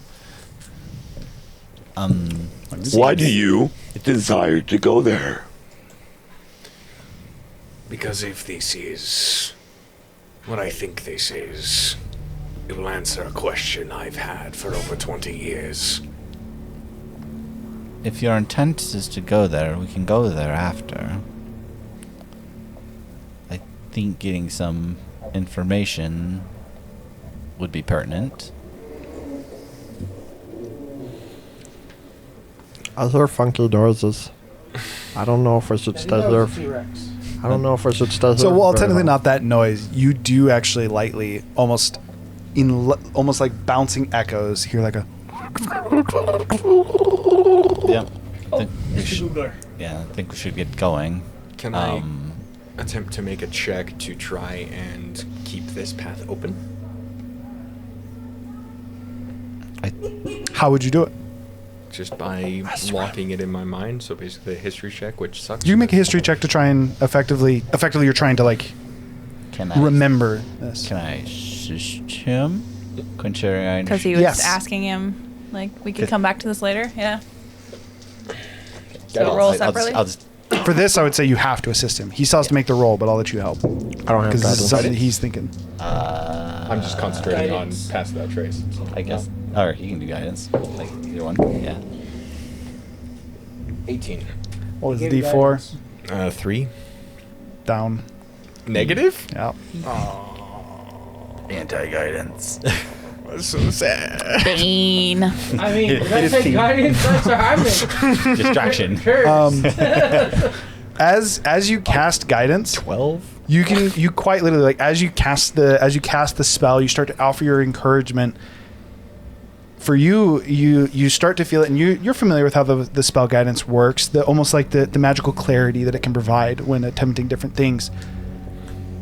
Why do you desire to go there? Because if this is what I think this is, it will answer a question I've had for over 20 years. If your intent is to go there, we can go there after. I think getting some information would be pertinent. Are there funky noises? I don't know if I should stay here. I don't know if I should stay here. So while very technically long. not that noise, you do actually lightly, almost like bouncing echoes, hear like a. Yeah. I think we should get going. Can I attempt to make a check to try and keep this path open? How would you do it? Just by locking it in my mind. So basically a history check, which sucks. You can make a history check to try and effectively you're trying to like remember this. Can I assist him? Considering Because he was Yes. asking him, like, we could come back to this later. Yeah. Yeah, So roll separately. I'll just For this, I would say you have to assist him. He still has to make the roll, but I'll let you help. I don't have Because this is that. something that he's thinking. I'm just concentrating on Pass Without Trace. I guess. Or you can do guidance. Like either one. Yeah. 18. What was the D4? 3. Down. Negative? Yeah. Anti-guidance. That's so sad. Bane. I mean, did I say guidance? That's what I meant. Distraction. As you cast guidance, 12. you quite literally, like, as you cast the spell, you start to offer your encouragement. For you start to feel it, and you're familiar with how the spell guidance works. Almost like the magical clarity that it can provide when attempting different things.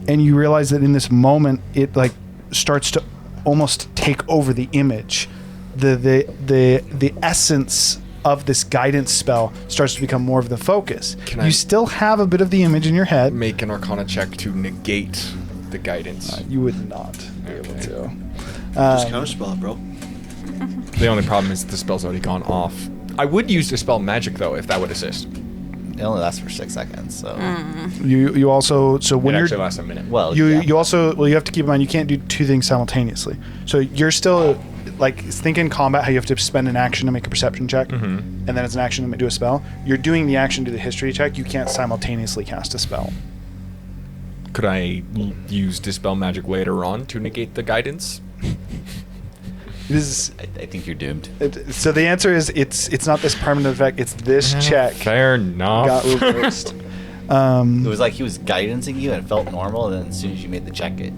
And you realize that in this moment, it like starts to almost take over the image. The essence of this guidance spell starts to become more of the focus. I still have a bit of the image in your head. make an Arcana check to negate the guidance? You would not be able to. Just counterspell it, bro. The only problem is the spell's already gone off. I would use Dispel Magic, though, if that would assist. It only lasts for 6 seconds, so. You also when It you're actually lasts a minute. Well, you yeah. you also you have to keep in mind you can't do two things simultaneously. So you're still like think in combat how you have to spend an action to make a perception check, and then it's an action to do a spell. You're doing the action to do the history check. You can't simultaneously cast a spell. Could I use Dispel Magic later on to negate the guidance? This is, I think you're doomed. so the answer is it's not this permanent effect. It's this check Fair enough. got reversed. It was like he was guidancing you and it felt normal, and then as soon as you made the check, it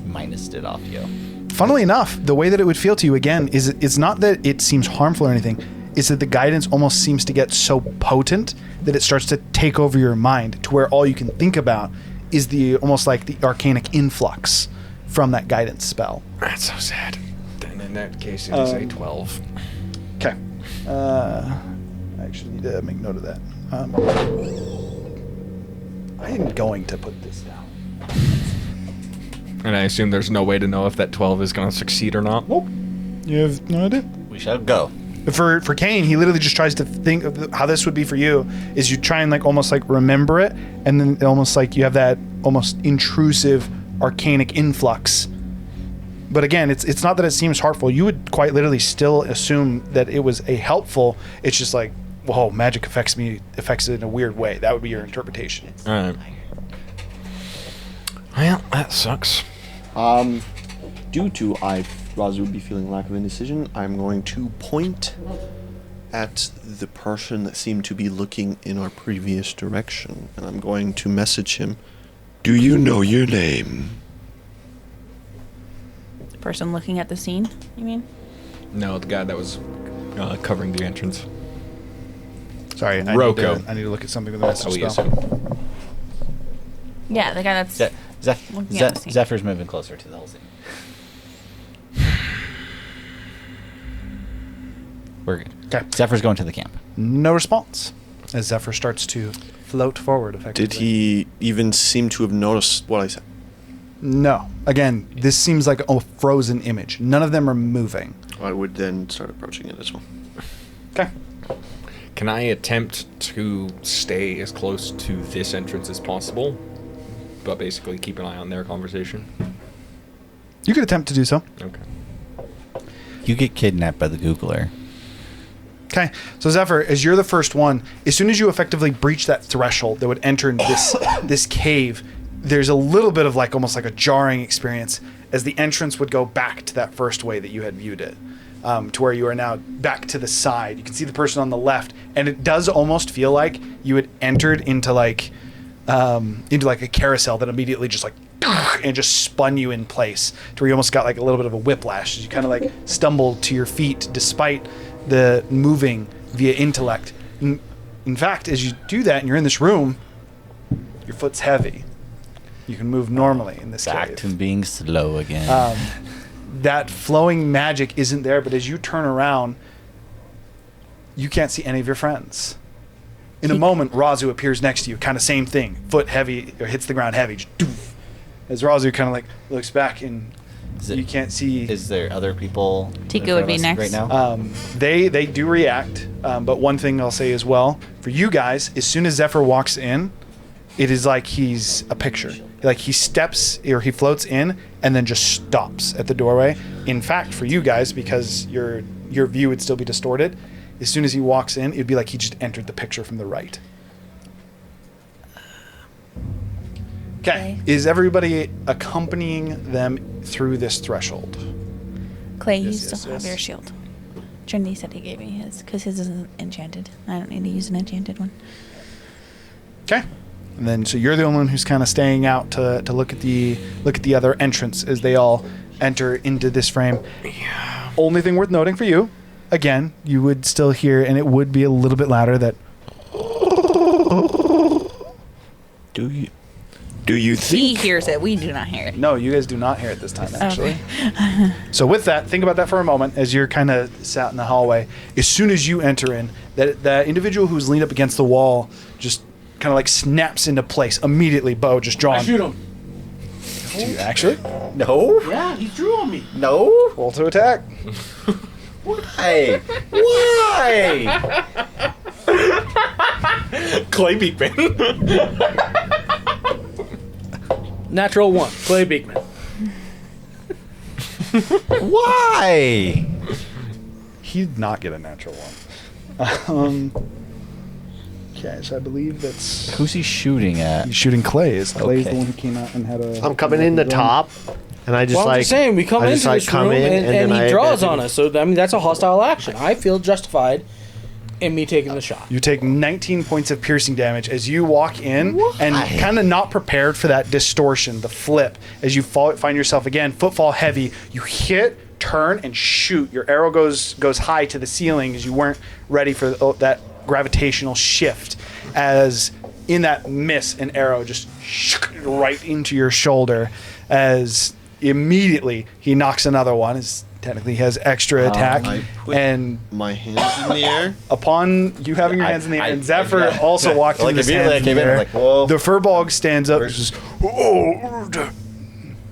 minused it off you. funnily enough, the way that it would feel to you again is it's not that it seems harmful or anything. It's that the guidance almost seems to get so potent that it starts to take over your mind to where all you can think about is the almost like the arcanic influx from that guidance spell. That's so sad. Then in that case, it is a 12. Okay. I actually need to make note of that. I am going to put this down. And I assume there's no way to know if that 12 is going to succeed or not. Nope. You have no idea. We shall go. For Kane, he literally just tries to think of how this would be for you. Is you try and like almost like remember it, and then almost like you have that almost intrusive arcanic influx. But again, it's not that it seems harmful. You would quite literally still assume that it was a helpful. It's just like, whoa, magic affects it in a weird way. That would be your interpretation. All right. Well, that sucks. Due to Razu would be feeling lack of indecision, I'm going to point at the person that seemed to be looking in our previous direction, and I'm going to message him. Do you know your name? Person looking at the scene, you mean? No, the guy that was covering the entrance. Sorry, I Roko. need to look at something with the message That's spell. how we assume. Yeah, the guy that's looking at the scene. Zephyr's moving closer to the whole scene. We're good. Okay. Zephyr's going to the camp. No response as Zephyr starts to float forward effectively. Did he even seem to have noticed what I said? No. Again, this seems like a frozen image. None of them are moving. I would then start approaching it as well. Okay. Can I attempt to stay as close to this entrance as possible, but basically keep an eye on their conversation? You could attempt to do so. Okay. You get kidnapped by the Googler. Okay, so Zephyr, as you're the first one, as soon as you effectively breach that threshold that would enter into this cave, there's a little bit of like almost like a jarring experience as the entrance would go back to that first way that you had viewed it, to where you are now back to the side. You can see the person on the left, and it does almost feel like you had entered into like a carousel that immediately just like and just spun you in place to where you almost got like a little bit of a whiplash as you kind of like stumbled to your feet despite the moving via intellect. In fact, as you do that and you're in this room, your foot's heavy. You can move normally in this Back cave. to being slow again. That flowing magic isn't there, but as you turn around, you can't see any of your friends. In a moment, Razu appears next to you, kind of same thing. Foot heavy, or hits the ground heavy. Just doof. As Razu kind of like looks back and you can't see. Is there other people? Tika would be next. right now. They do react, but one thing I'll say as well for you guys: as soon as Zephyr walks in, it is like he's a picture. Like he steps or he floats in and then just stops at the doorway. In fact, for you guys, because your view would still be distorted, as soon as he walks in, it'd be like he just entered the picture from the right. Okay. Is everybody accompanying them through this threshold? Clay, you Yes, still yes, have your shield. Trinity said he gave me his because his isn't enchanted. I don't need to use an enchanted one. Okay. And then so you're the only one who's kind of staying out to look at the other entrance as they all enter into this frame. Yeah. Only thing worth noting for you, again, you would still hear, and it would be a little bit louder, that Do you think? He hears it. We do not hear it. no, you guys do not hear it this time, actually. Okay. So with that, think about that for a moment as you're kind of sat in the hallway. As soon as you enter in, that individual who's leaned up against the wall just kind of like snaps into place immediately. Bow just drawn. I shoot him. Do you actually? No. Yeah, he drew on me. No. Roll to attack. Why? Why? Clay Beekman. Natural 1. Clay Beekman. Why? He did not get a natural one. Okay, so I believe that's... Who's he shooting at? He's shooting Clay. Clay's Okay. the one who came out and had a... I'm coming in the top, and I just Well, I'm like. just saying, we come I into just, like, this come room in, and then he I draws imagine- on us. So, I mean, that's a hostile action. I feel justified and me taking the shot. You take 19 points of piercing damage as you walk in and kind of not prepared for that distortion, the flip. As you find yourself again, footfall heavy, you hit, turn, and shoot. Your arrow goes high to the ceiling as you weren't ready for that gravitational shift. As in that miss, an arrow just right into your shoulder. As immediately he knocks another one. As technically he has extra attack. I put And my hands in the air. upon you having your hands in the air, and Zephyr also walked in Like, his immediately hands I in came the in, air. I'm like, whoa. The Furbolg stands up. Just,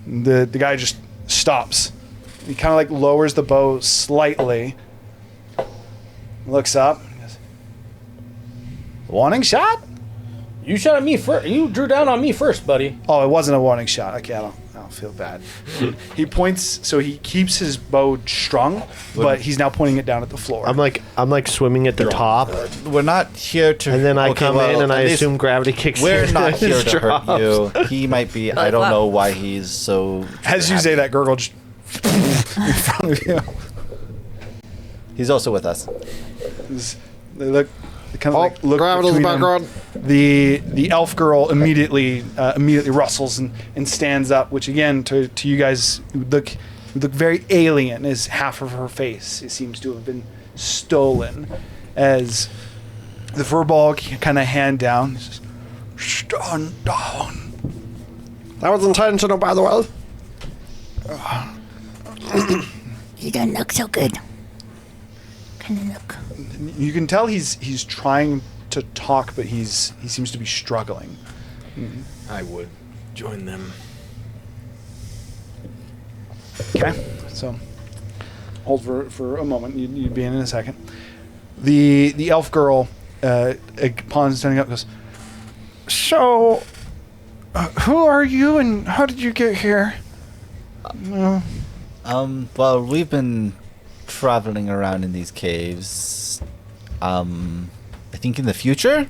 the guy just stops. He kind of like lowers the bow slightly. Looks up. Goes, warning shot? You shot at me first. You drew down on me first, buddy. Oh, it wasn't a warning shot. Okay, I don't feel bad. He points, so he keeps his bow strung, but he's now pointing it down at the floor. I'm like swimming at the top, We're not here to. and then I okay, come well, in and I at least assume gravity kicks in. We're not and here it to hurt drops. you. He might be. I don't know why he's so. As you say that, Gurgle just in front of you. He's also with us. They look. They kind of like look gravity's between back them. on. The elf girl immediately rustles and stands up, which again to you guys would look very alien, as half of her face seems to have been stolen. As the Furbolg kind of hand down, says, stand down. That was intentional, by the way. You don't look so good. Kind of look. You can tell he's trying to talk, but he seems to be struggling. I would join them. Okay, so hold for a moment. You'd be in a second. The elf girl, upon standing up, goes, "So, who are you, and how did you get here?" Well, we've been traveling around in these caves. I think in the future.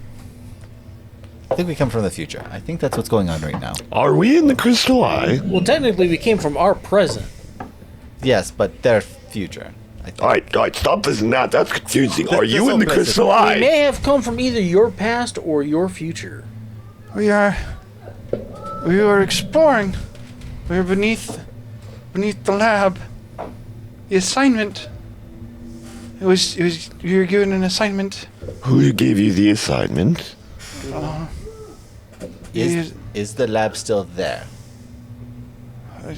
I think we come from the future. I think that's what's going on right now. Are we in the Crystal Eye? Well, technically, we came from our present. Yes, but their future. I think. All right, stop this and that. That's confusing. Are This you whole in the place is- Crystal We Eye? may have come from either your past or your future. We are exploring. We are beneath the lab. The assignment. It was you were given an assignment. Who gave you the assignment? Is the lab still there?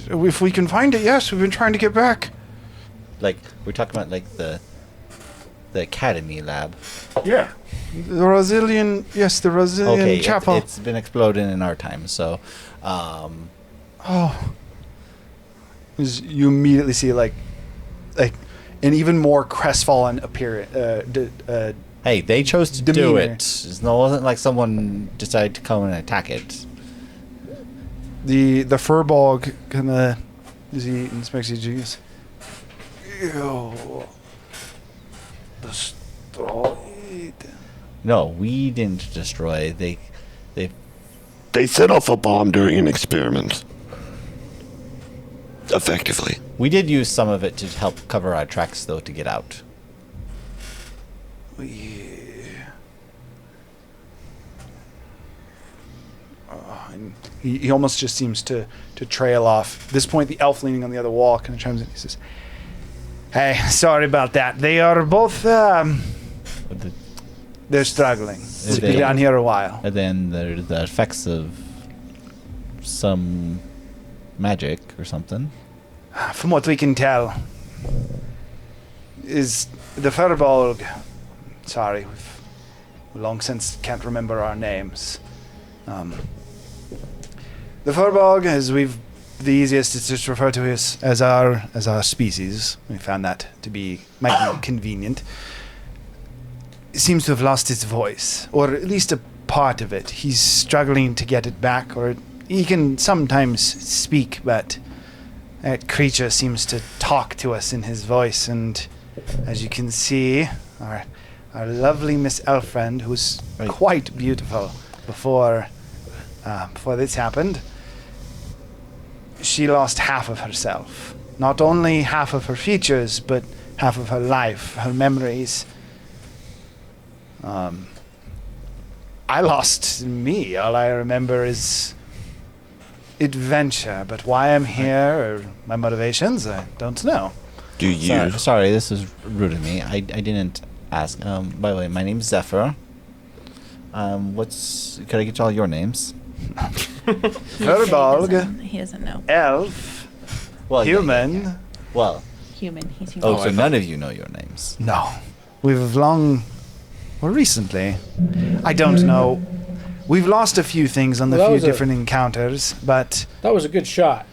If we can find it, yes. We've been trying to get back. Like we're talking about, like the academy lab. Yeah. The Rosilian Okay, chapel. it's been exploding in our time, so. You immediately see like an even more crestfallen appearance. Hey, they chose to do Demeanor. it. It wasn't like someone decided to come and attack it. The Furbolg kind of as he inspects you, he goes, "Ew, destroyed." No, we didn't destroy. They set off a bomb during an experiment. Effectively. We did use some of it to help cover our tracks, though, to get out. And he almost just seems to trail off. At this point, the elf leaning on the other wall kind of chimes in. He says, "Hey, sorry about that. They are both, they're struggling. They've been down here a while." And then there are the effects of some magic or something. From what we can tell, is the Furbolg. Sorry, we've long since can't remember our names. The Furbolg, the easiest is just refer to as our species. We found that to be might be convenient. It seems to have lost its voice, or at least a part of it. He's struggling to get it back, or he can sometimes speak, but that creature seems to talk to us in his voice. And as you can see, our lovely Miss Elfriend, who's quite beautiful before this happened, she lost half of herself. Not only half of her features, but half of her life, her memories. I lost me. All I remember is adventure, but why I'm here or my motivations, I don't know. Do you? Sorry, this is rude of me. I didn't ask. By the way, my name's Zephyr. Could I get all your names? Furbolg, He doesn't know. elf, Well, human. Well, Human. He's human. so none of you know your names. No. We've recently, I don't know. We've lost a few things on the Well, that few was a- different encounters, but That was a good shot.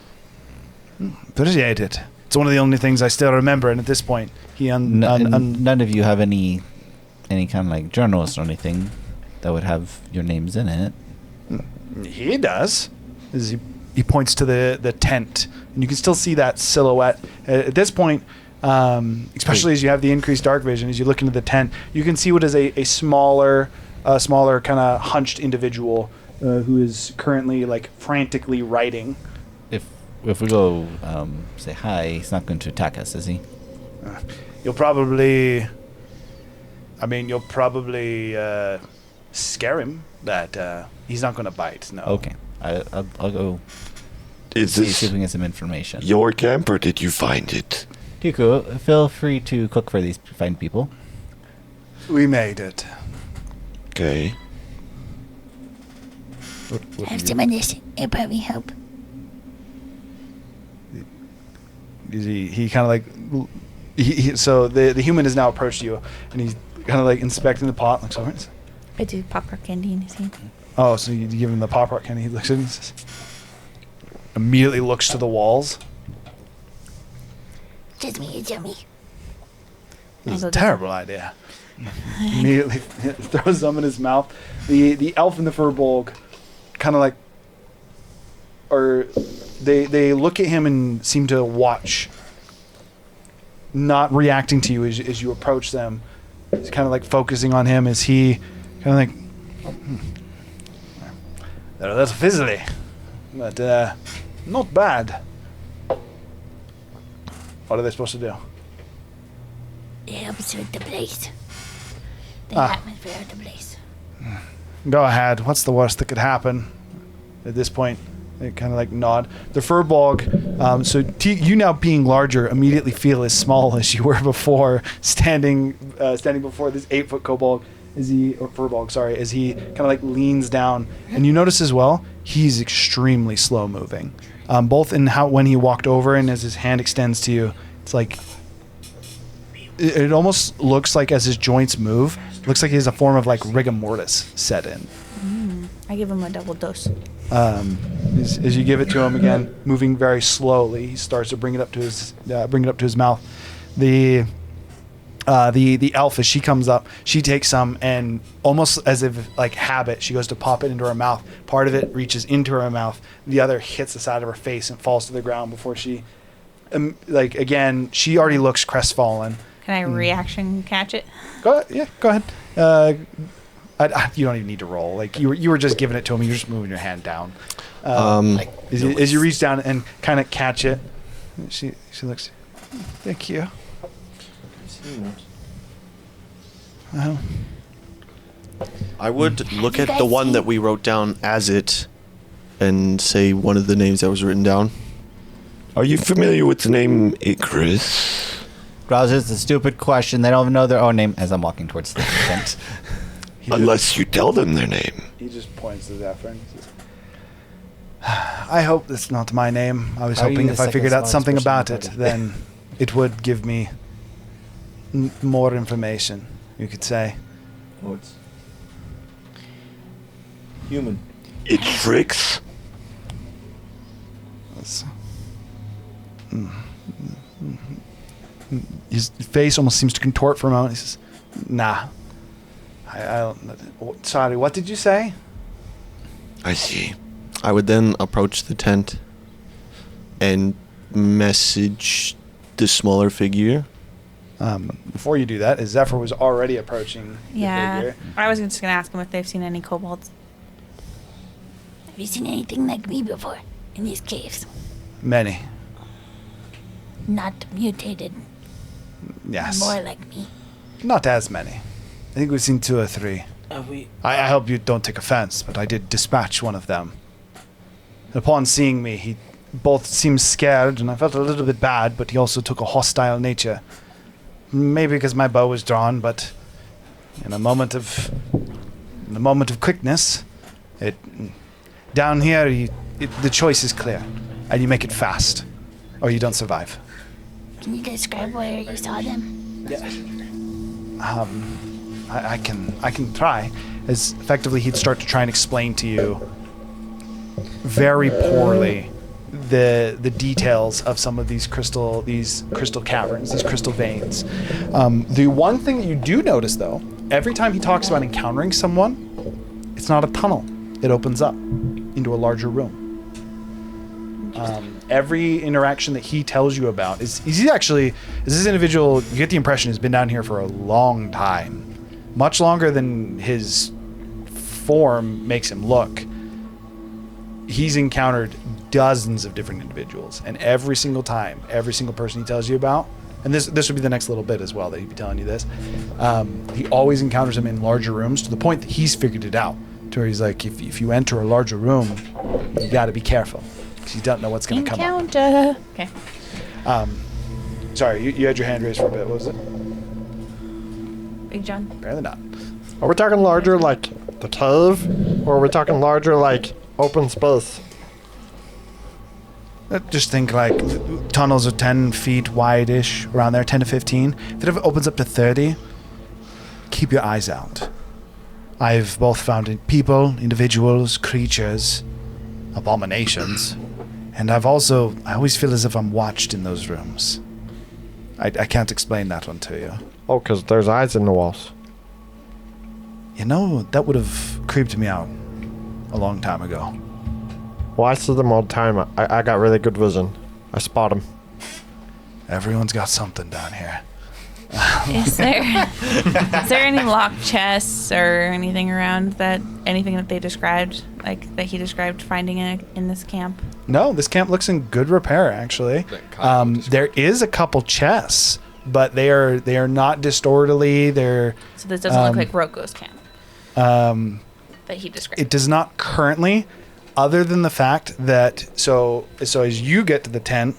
appreciate it. It's one of the only things I still remember, and at this point, None of you have any kind of like journals or anything that would have your names in it. he does. As he points to the tent, and you can still see that silhouette. At this point, especially as you have the increased dark vision, as you look into the tent, you can see what is a smaller kind of hunched individual who is currently like frantically writing. If we go say hi, he's not going to attack us, is he? You'll probably scare him, but he's not going to bite. No. Okay, I'll go Is see this if we can get some information. your camp, or did you find it? Tiku, feel free to cook for these fine people. We made it. Okay. Have some of this. It'll probably help. He kind of like so the human has now approached you, and he's kind of like inspecting the pot. Looks over. I do pop rock candy in his hand. Oh, so you give him the pop rock candy. He looks at it and says, immediately looks to the walls. Just me, it's yummy. This is a terrible idea. Immediately throws some in his mouth. The elf and the furbolg kind of like, or they look at him and seem to watch, not reacting to you as you approach them. He's kind of like focusing on him as he kind of like, they're a little fizzly, but not bad. What are they supposed to do? It helps with the place. The Ah. atmosphere of the place. Go ahead. What's the worst that could happen? At this point, they kind of like nod. The furbolg, you now being larger, immediately feel as small as you were before, standing before this 8-foot kobold, as he kind of like leans down, and you notice as well he's extremely slow moving, both in when he walked over and as his hand extends to you. It's like it almost looks like as his joints move, looks like he has a form of like rigor mortis set in. I give him a double dose. As you give it to him again, moving very slowly, he starts to bring it up to his mouth. The elf, as she comes up, she takes some, and almost as if like habit, she goes to pop it into her mouth. Part of it reaches into her mouth, the other hits the side of her face and falls to the ground before she, again, she already looks crestfallen. Can I reaction catch it? Go ahead. You don't even need to roll. Like you were just giving it to him. You're just moving your hand down. As you reach down and kind of catch it, she looks. Thank you. I would look at the one that we wrote down as it, and say one of the names that was written down. Are you familiar with the name Icarus? Grouse, it's a stupid question. They don't even know their own name. As I'm walking towards the tent. Unless you tell them their name. He just points to Zephyr and says, I hope that's not my name. I was Are you hoping the if I figured out second something smartest about person it, in the party? then it would give me more information, you could say. Oh, it's human. It tricks. His face almost seems to contort for a moment. He says, nah. I don't... Sorry, what did you say? I see. I would then approach the tent and message the smaller figure. Before you do that, as Zephyr was already approaching the Yeah. figure. I was just going to ask him if they've seen any kobolds. Have you seen anything like me before in these caves? Many. Not mutated. Yes. More like me. Not as many. think we've seen 2 or 3. I hope you don't take offense, but I did dispatch one of them. Upon seeing me, he both seemed scared, and I felt a little bit bad, but he also took a hostile nature. Maybe because my bow was drawn, but in a moment of quickness, down here, the choice is clear, and you make it fast, or you don't survive. Can you describe where you saw them? I can try. As effectively, he'd start to try and explain to you very poorly the details of some of these crystal caverns, these crystal veins. The one thing that you do notice, though, every time he talks about encountering someone, it's not a tunnel. It opens up into a larger room. Every interaction that he tells you about is this individual, you get the impression, has been down here for a long time. Much longer than his form makes him look. He's encountered dozens of different individuals, and every single time, every single person he tells you about, and this would be the next little bit as well that he'd be telling you this, he always encounters them in larger rooms to the point that he's figured it out, to where he's like, if you enter a larger room, you got to be careful, because you don't know what's going to come up. Encounter. Okay. Sorry, you had your hand raised for a bit. What was it? Big John. Apparently not. Are we talking larger like the cave, or are we talking larger like open space? Just think like tunnels are 10 feet wide-ish, around there, 10 to 15. If it ever opens up to 30, keep your eyes out. I've both found people, individuals, creatures, abominations, and I always feel as if I'm watched in those rooms. I can't explain that one to you. Oh, because there's eyes in the walls. You know, that would have creeped me out a long time ago. Well, I see them all the time. I got really good vision. I spot them. Everyone's got something down here. Is there any locked chests or anything around anything that they described, like that he described finding in this camp? No, this camp looks in good repair, actually. There is a couple chests, but they are not disorderly. So this doesn't look like Roko's camp that he described. It does not currently, other than the fact that so as you get to the tent,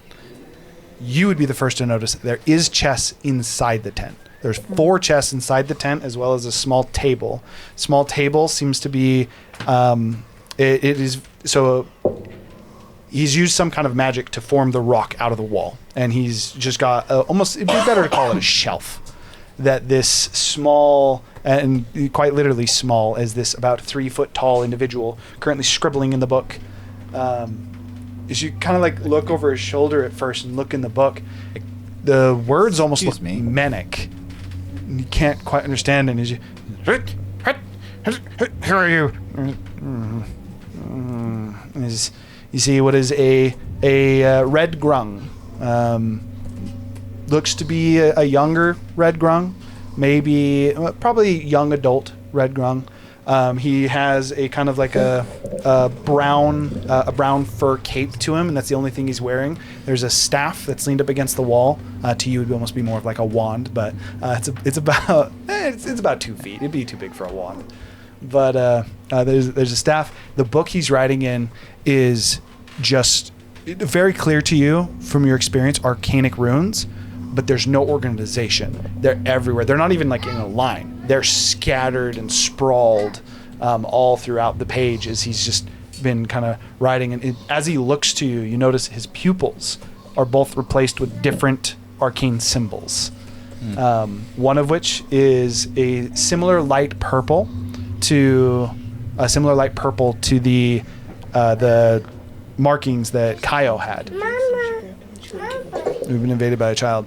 you would be the first to notice there is chests inside the tent. There's 4 chests inside the tent, as well as a small table. Small table seems to be it is so. He's used some kind of magic to form the rock out of the wall, and he's just got almost, it'd be better to call it a shelf, that this small, and quite literally small, as this about 3 foot tall individual currently scribbling in the book. As you kind of like look over his shoulder at first and look in the book, the words almost look manic. You can't quite understand, and as you, who are you? As you see what is a red grung. Looks to be a younger red grung, probably young adult red grung. He has a kind of like a brown fur cape to him, and that's the only thing he's wearing. There's a staff that's leaned up against the wall. To you, it would almost be more of like a wand, but it's about 2 feet. It'd be too big for a wand. But there's a staff. The book he's writing in is just very clear to you from your experience, arcanic runes, but there's no organization. They're everywhere. They're not even like in a line. They're scattered and sprawled all throughout the page as he's just been kind of writing. And as he looks to you, you notice his pupils are both replaced with different arcane symbols. One of which is a similar light purple to the markings that Kaio had. We've been invaded by a child.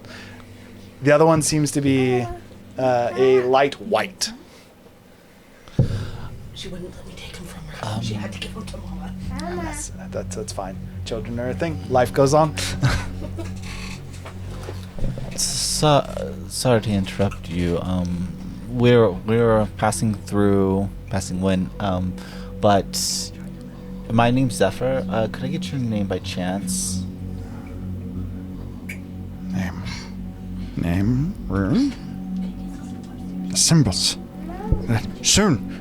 The other one seems to be a light white. She wouldn't let me take him from her. She had to give him to Mama. That's fine. Children are a thing. Life goes on. Sorry to interrupt you. We're passing when. But my name's Zephyr. Could I get your name by chance? Name, rune, symbols. Soon.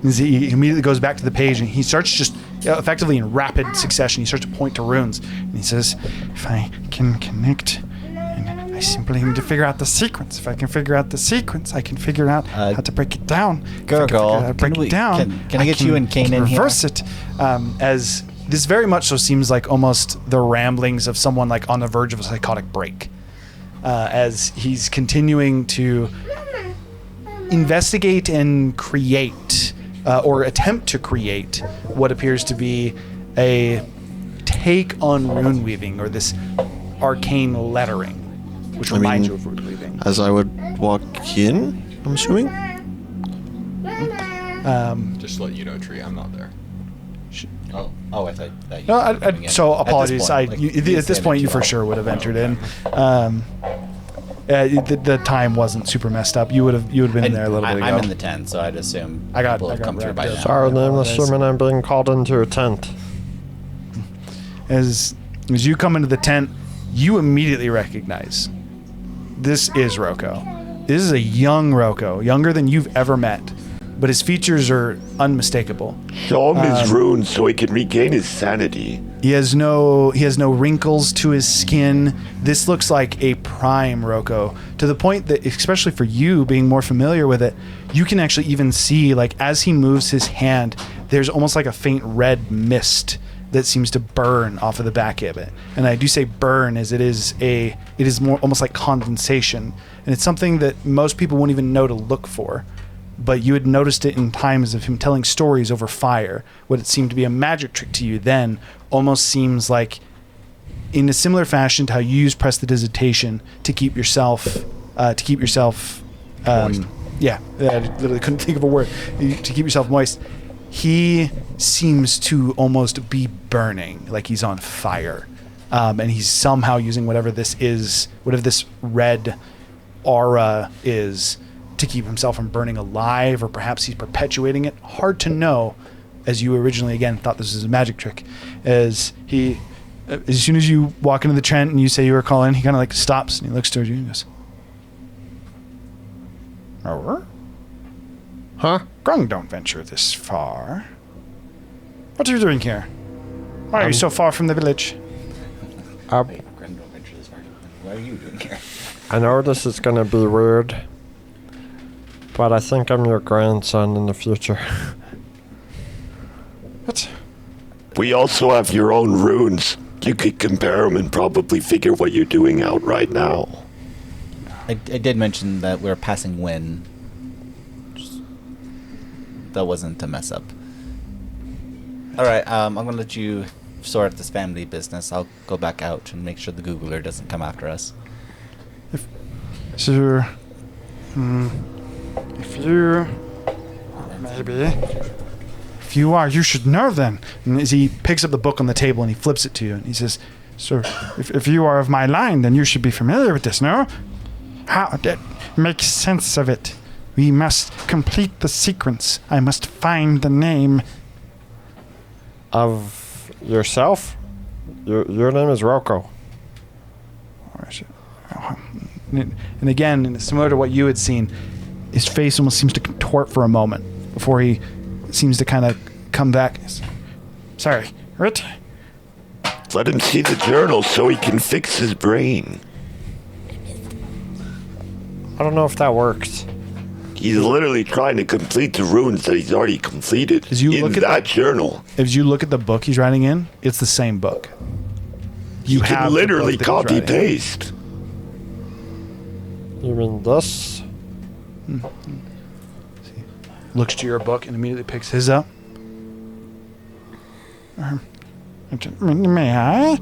And he immediately goes back to the page and he starts just effectively in rapid succession. He starts to point to runes and he says, if I can connect, and I simply need to figure out the sequence. If I can figure out the sequence, I can figure out how to break it down. Gurgle, Can I get you and Kane in here? Reverse it. As this very much so seems like almost the ramblings of someone like on the verge of a psychotic break. As he's continuing to investigate and create, or attempt to create, what appears to be a take on rune weaving, or this arcane lettering, which reminds you of rune weaving. As I would walk in, I'm assuming? Just to let you know, Tree, I'm not there. Oh, I thought that you. No, so apologies. At This point, you for sure would have entered in. The time wasn't super messed up. You would have been in there a little bit ago. I'm in the 10, so I'd assume I got come through by wrapped now. up. Sorry, nameless human, I'm being called into a tent. As you come into the tent, you immediately recognize this is Rocco. This is a young Rocco, younger than you've ever met, but his features are unmistakable. Show him his runes so he can regain his sanity. He has no wrinkles to his skin. This looks like a prime Rocco, to the point that, especially for you being more familiar with it, you can actually even see, like, as he moves his hand, there's almost like a faint red mist that seems to burn off of the back of it. And I do say burn as it is more almost like condensation, and it's something that most people won't even know to look for. But you had noticed it in times of him telling stories over fire. What it seemed to be a magic trick to you then almost seems like, in a similar fashion to how you use prestidigitation to keep yourself moist. I literally couldn't think of a word. To keep yourself moist. He seems to almost be burning, like he's on fire. And he's somehow using whatever this red aura is, to keep himself from burning alive, or perhaps he's perpetuating it. Hard to know, as you originally again thought this was a magic trick. As soon as you walk into the tent and you say you were calling, he kind of like stops and he looks towards you and goes, "Oh, Huh? Grung don't venture this far. What are you doing here? Why are you so far from the village?" Why are you doing here? I know this is gonna be weird, but I think I'm your grandson in the future. What? We also have your own runes. You could compare them and probably figure what you're doing out right now. I did mention that we're passing Win. That wasn't a mess up. Alright, I'm gonna let you sort this family business. I'll go back out and make sure the Googler doesn't come after us. If you are, you should know then. And as he picks up the book on the table and he flips it to you and he says, "Sir, if you are of my line, then you should be familiar with this, no? How? Make sense of it. We must complete the sequence. I must find the name." Of yourself? Your name is Rocco. And again, similar to what you had seen, his face almost seems to contort for a moment before he seems to kind of come back. "Sorry, what?" Let him see the journal so he can fix his brain. I don't know if that works. He's literally trying to complete the runes that he's already completed As you in look at that journal. As you look at the book he's writing in, it's the same book. You You have can the literally book that he's copy writing. paste. You mean this? Looks to your book and immediately picks his up. May I?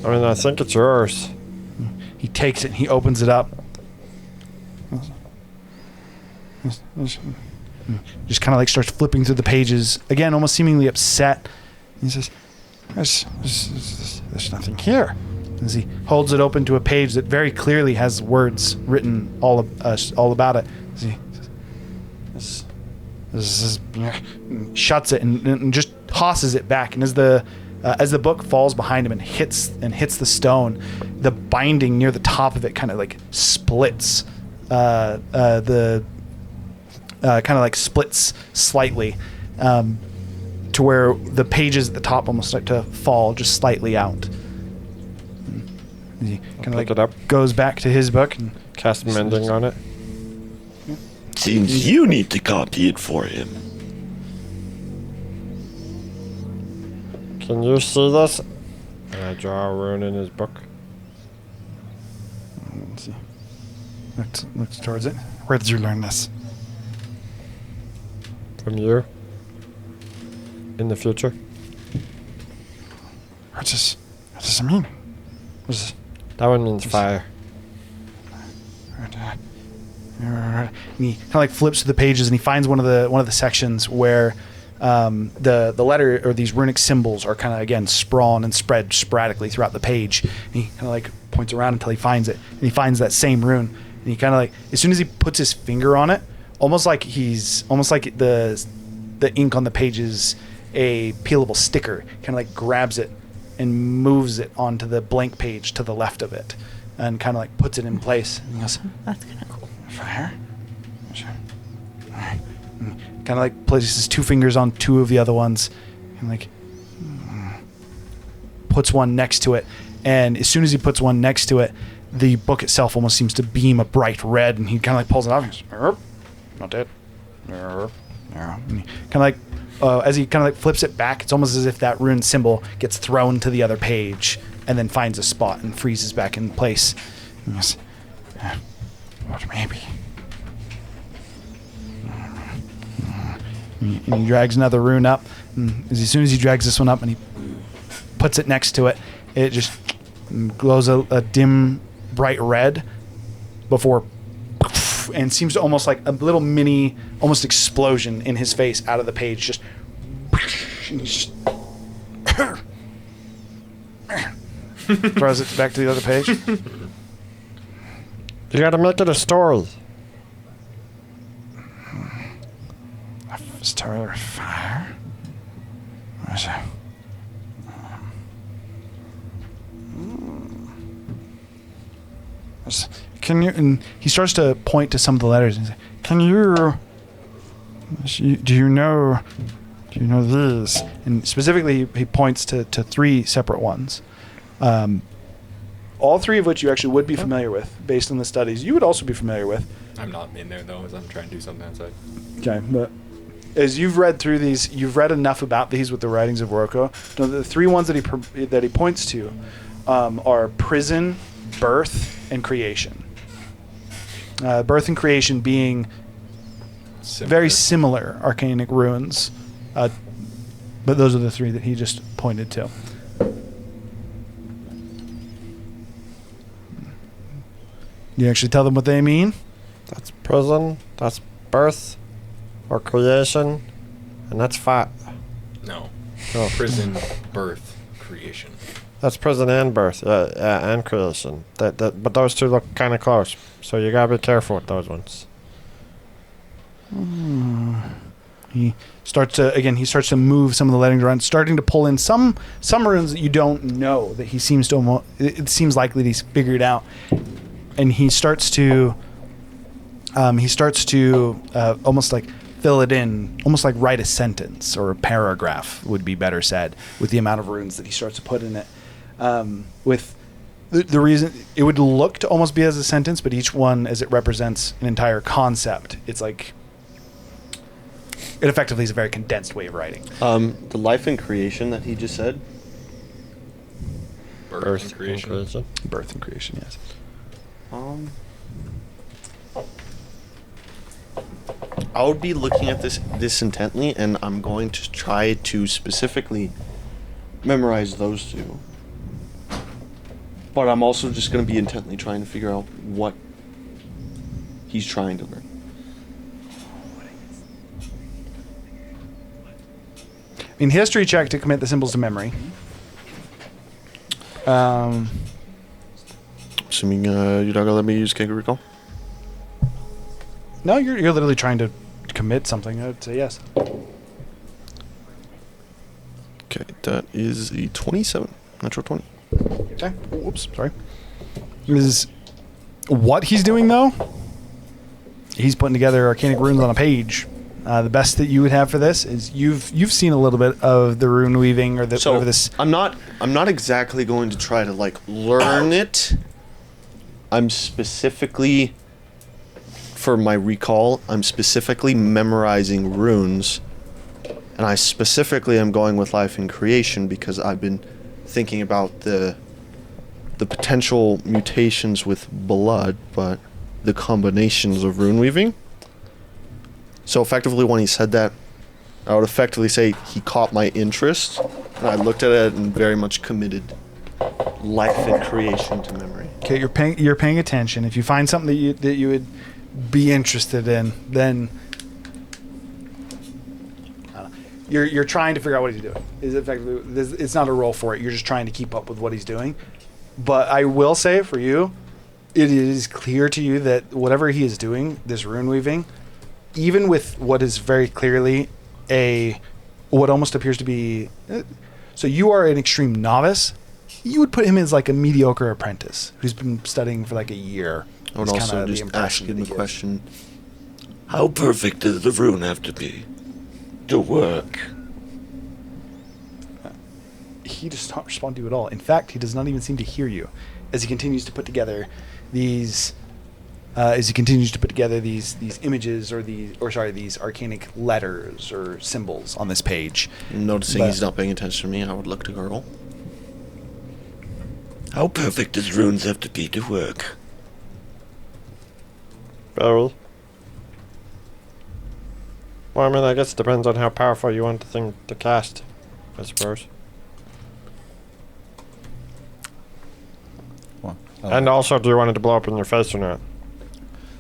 I mean, I think it's yours. He takes it and he opens it up. Just kind of like starts flipping through the pages. Again, almost seemingly upset. He says, there's nothing here. As he holds it open to a page that very clearly has words written all about it. As he shuts it and just tosses it back. And as the book falls behind him and hits the stone, the binding near the top of it kind of like splits the kind of like splits slightly to where the pages at the top almost start to fall just slightly out. He kind of like it up. goes back to his book and Cast mending on it. Seems you need to copy it for him. Can you see this? And I draw a rune in his book. Let's see. Looks towards it. Where did you learn this? From you. In the future. What does it mean? What is this? That one means fire. And he kind of like flips through the pages and he finds one of the sections where the letter or these runic symbols are kind of again sprawn and spread sporadically throughout the page. And he kind of like points around until he finds it, and he finds that same rune. And he kind of like, as soon as he puts his finger on it, almost like the ink on the page is a peelable sticker, kind of like grabs it and moves it onto the blank page to the left of it, and kind of like puts it in place. And he goes, That's kind of cool. fire? Sure. Kind of like places his two fingers on two of the other ones and like puts one next to it. And as soon as he puts one next to it, the book itself almost seems to beam a bright red, and he kind of like pulls it off and goes, not dead. And he kind of like, as he kind of like flips it back, it's almost as if that rune symbol gets thrown to the other page and then finds a spot and freezes back in place. And he goes, what maybe? And he drags another rune up. And as soon as he drags this one up and he puts it next to it, it just glows a dim, bright red before, and seems to almost like a little mini, almost explosion in his face out of the page. Just, and he just throws it back to the other page. You gotta make it a story. A story of fire? What is it? Can you? And he starts to point to some of the letters. And say, "Can you? Do you know these?" And specifically, he points to three separate ones. All three of which you actually would be familiar with, based on the studies. You would also be familiar with. I'm not in there though, as I'm trying to do something outside. Okay, but as you've read through these, you've read enough about these with the writings of Rocco. No, the three ones that he points to are prison, birth, and creation. Birth and creation being very similar arcanic runes, but those are the three that he just pointed to. You actually tell them what they mean? That's prison, that's birth, or creation, and that's fire. No. Oh. Prison, birth, creation. That's prison and birth, and creation. But those two look kind of close, so you gotta be careful with those ones. He starts to move some of the letters around, starting to pull in some runes that you don't know that he seems to it seems likely that he's figured out, and he starts to almost like fill it in, almost like write a sentence or a paragraph would be better said, with the amount of runes that he starts to put in it. With the reason it would look to almost be as a sentence, but each one, as it represents an entire concept, it's like it effectively is a very condensed way of writing. The life and creation that he just said. Birth and creation. Birth and creation, yes. I would be looking at this intently, and I'm going to try to specifically memorize those two. But I'm also just going to be intently trying to figure out what he's trying to learn. In history check to commit the symbols to memory. Assuming you're not going to let me use Kangaroo Recall? No, you're literally trying to commit something. I'd say yes. Okay, that is a 27. Natural 20. Okay. Whoops, sorry. Is what he's doing though? He's putting together arcanic runes on a page. The best that you would have for this is you've seen a little bit of the rune weaving or whatever this. I'm not exactly going to try to like learn it. I'm specifically, for my recall, I'm specifically memorizing runes, and I specifically am going with life in creation because I've been thinking about the potential mutations with blood, but the combinations of rune weaving. So effectively, when he said that, I would effectively say he caught my interest, and I looked at it and very much committed life and creation to memory. Okay, you're paying attention. If you find something that you would be interested in, then you're trying to figure out what he's doing. Is effectively it's not a roll for it. You're just trying to keep up with what he's doing. But I will say for you, it is clear to you that whatever he is doing, this rune weaving, even with what is very clearly what almost appears to be, so you are an extreme novice. You would put him as like a mediocre apprentice who's been studying for like a year. I would also just ask him the question: how perfect does the rune have to be to work? He does not respond to you at all. In fact, he does not even seem to hear you as he continues to put together these images or these arcanic letters or symbols on this page. Noticing he's not paying attention to me, I would look to Gurgle. How perfect does runes have to be to work? Very. Well, I mean, I guess it depends on how powerful you want the thing to cast, I suppose. Well, And also, do you want it to blow up in your face or not?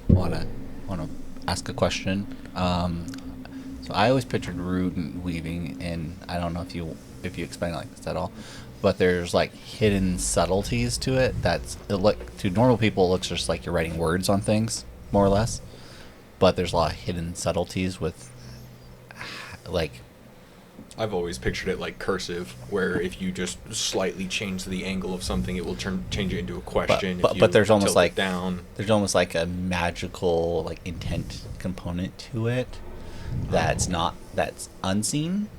want to ask a question. So I always pictured rune weaving, and I don't know if you explain it like this at all, but there's like hidden subtleties to it. To normal people, it looks just like you're writing words on things, more or less. But there's a lot of hidden subtleties with, like. I've always pictured it like cursive, where if you just slightly change the angle of something, it will change it into a question. But there's almost like down. There's almost like a magical like intent component to it that's unseen,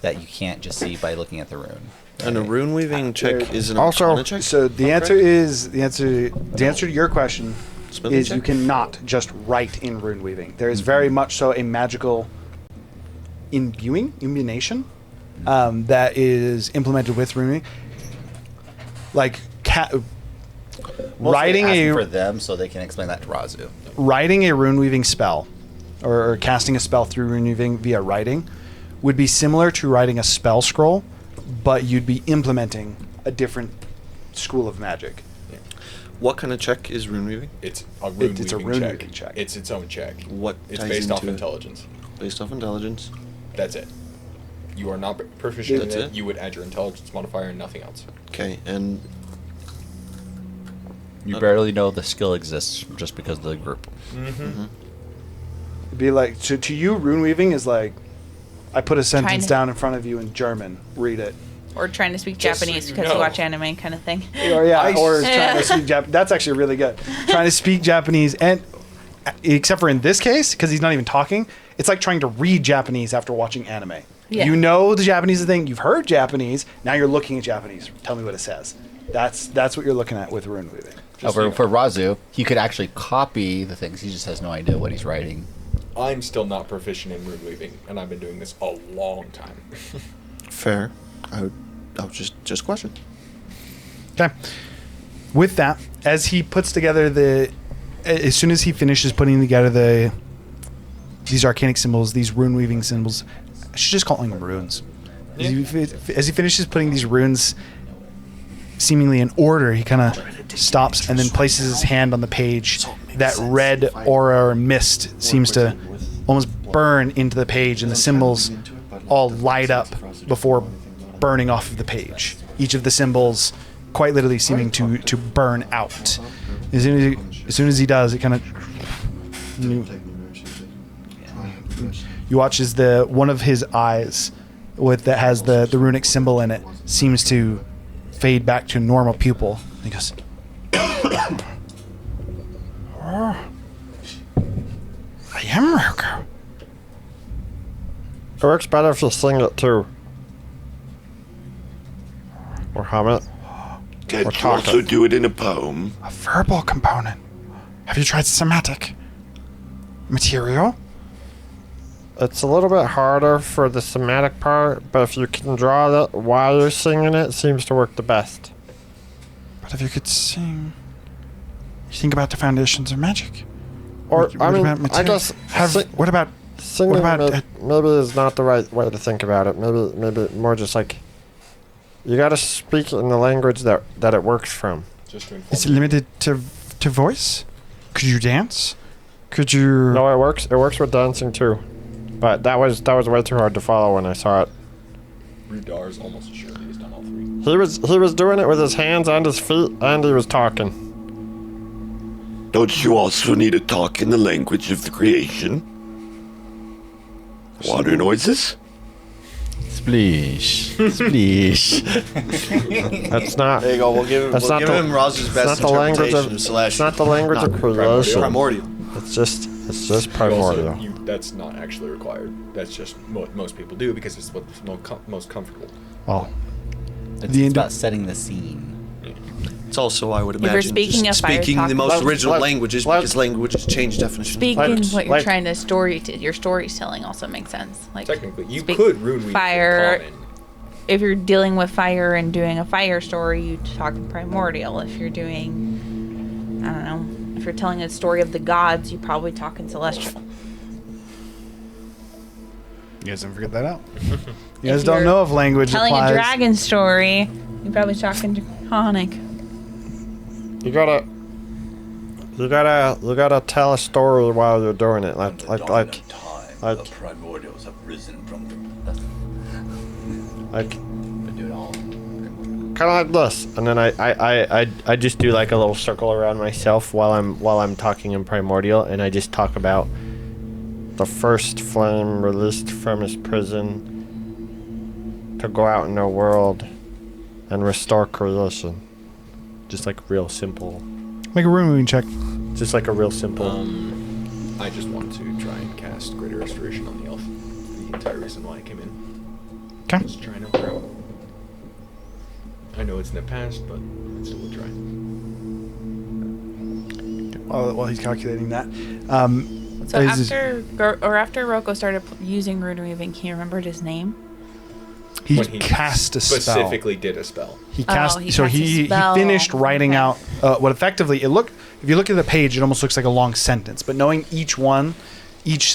that you can't just see by looking at the rune. And a rune weaving check is an also Arcana check? So the answer to your question Spelling is check? you cannot just write in rune weaving. There is very much so a magical imbuing that is implemented with rune weaving. Like writing for them so they can explain that to Razu. Writing a rune weaving spell or casting a spell through rune weaving via writing would be similar to writing a spell scroll, but you'd be implementing a different school of magic. What kind of check is rune weaving? It's a rune It's a weaving rune check. weaving check. It's its own check. What It's ties based off into it? intelligence. Based off intelligence. That's it. You are not proficient in That's it. it? You would add your intelligence modifier and nothing else. Okay, and You barely know the skill exists just because of the group. It'd be like to you, rune weaving is like I put a sentence to- down in front of you in German. Read it. Or trying to speak Just so Japanese you because know. you watch anime kind of thing. Or trying to speak Japanese. That's actually really good. Trying to speak Japanese, and except for in this case, because he's not even talking, it's like trying to read Japanese after watching anime. Yeah. You know the Japanese thing. You've heard Japanese. Now you're looking at Japanese. Tell me what it says. That's what you're looking at with rune weaving. For Razu, he could actually copy the things. He just has no idea what he's writing. I'm still not proficient in rune weaving, and I've been doing this a long time. fair. I would just question. Okay. With that, as he puts together as soon as he finishes putting together these arcanic symbols, these rune weaving symbols, I should just call them runes. As he finishes putting these runes seemingly in order, he kind of stops and then places his hand on the page. That red aura or mist seems to almost burn into the page, and the symbols all light up before burning off of the page. Each of the symbols quite literally seeming to burn out. As soon as he does, it kind of you watch as one of his eyes that has the runic symbol in it seems to fade back to normal pupil. He goes, Yamroku. It works better if you sing it too. Or hum it. Can't Or you talk also it. do it in a poem? A verbal component. Have you tried somatic material? It's a little bit harder for the somatic part, but if you can draw that while you're singing it, it seems to work the best. But if you could sing, you think about the foundations of magic. Or, What I mean, about I material? guess What about singing what about maybe is not the right way to think about it. Maybe more just like, you gotta speak in the language that it works from. Just to inform is it limited to voice? Could you dance? Could you? No, it works. It works with dancing too. But that was way too hard to follow when I saw it. Rudar's almost sure he's done all three. He was doing it with his hands and his feet, and he was talking. Don't you also need to talk in the language of the creation? Water noises? Spleesh. Spleesh. That's not. There you go. We'll give him, That's not the- him Roz's It's best not the language interpretation of. slash. It's not the language of creation. primordial. It's just You primordial. also, that's not actually required. That's just what most people do because it's what's most comfortable. Well, It's The about setting the scene. It's also, I would If you're imagine, speaking just a fire speaking the talk- most Let- original let- languages let- because languages change definitions. Speaking what you're like- trying to your storytelling also makes sense. Like Technically, you speak could rune weave fire. common. If you're dealing with fire and doing a fire story, you talk in primordial. If you're doing, I don't know, if you're telling a story of the gods, you probably talk in celestial. you guys don't forget that out. You If guys don't you're know if language Telling applies. a dragon story, you probably talk in draconic. You gotta tell a story while you're doing it, like primordials have risen from the. like Do it all. kind of like this, and then I just do like a little circle around myself while I'm talking in primordial, and I just talk about the first flame released from his prison to go out in the world and restore creation. Just like real simple. Make a room moving check. Just like a real simple. I just want to try and cast Greater Restoration on the elf. The entire reason why I came in. Okay. Just trying to help her out. I know it's in the past, but it's still a try. While he's calculating that, So is- after Rocco started using rune weaving, he remembered his name. he When he cast a spell. Specifically did a spell. He cast. he So cast a he spell. finished writing Okay. out what effectively it looked. If you look at the page, it almost looks like a long sentence. But knowing each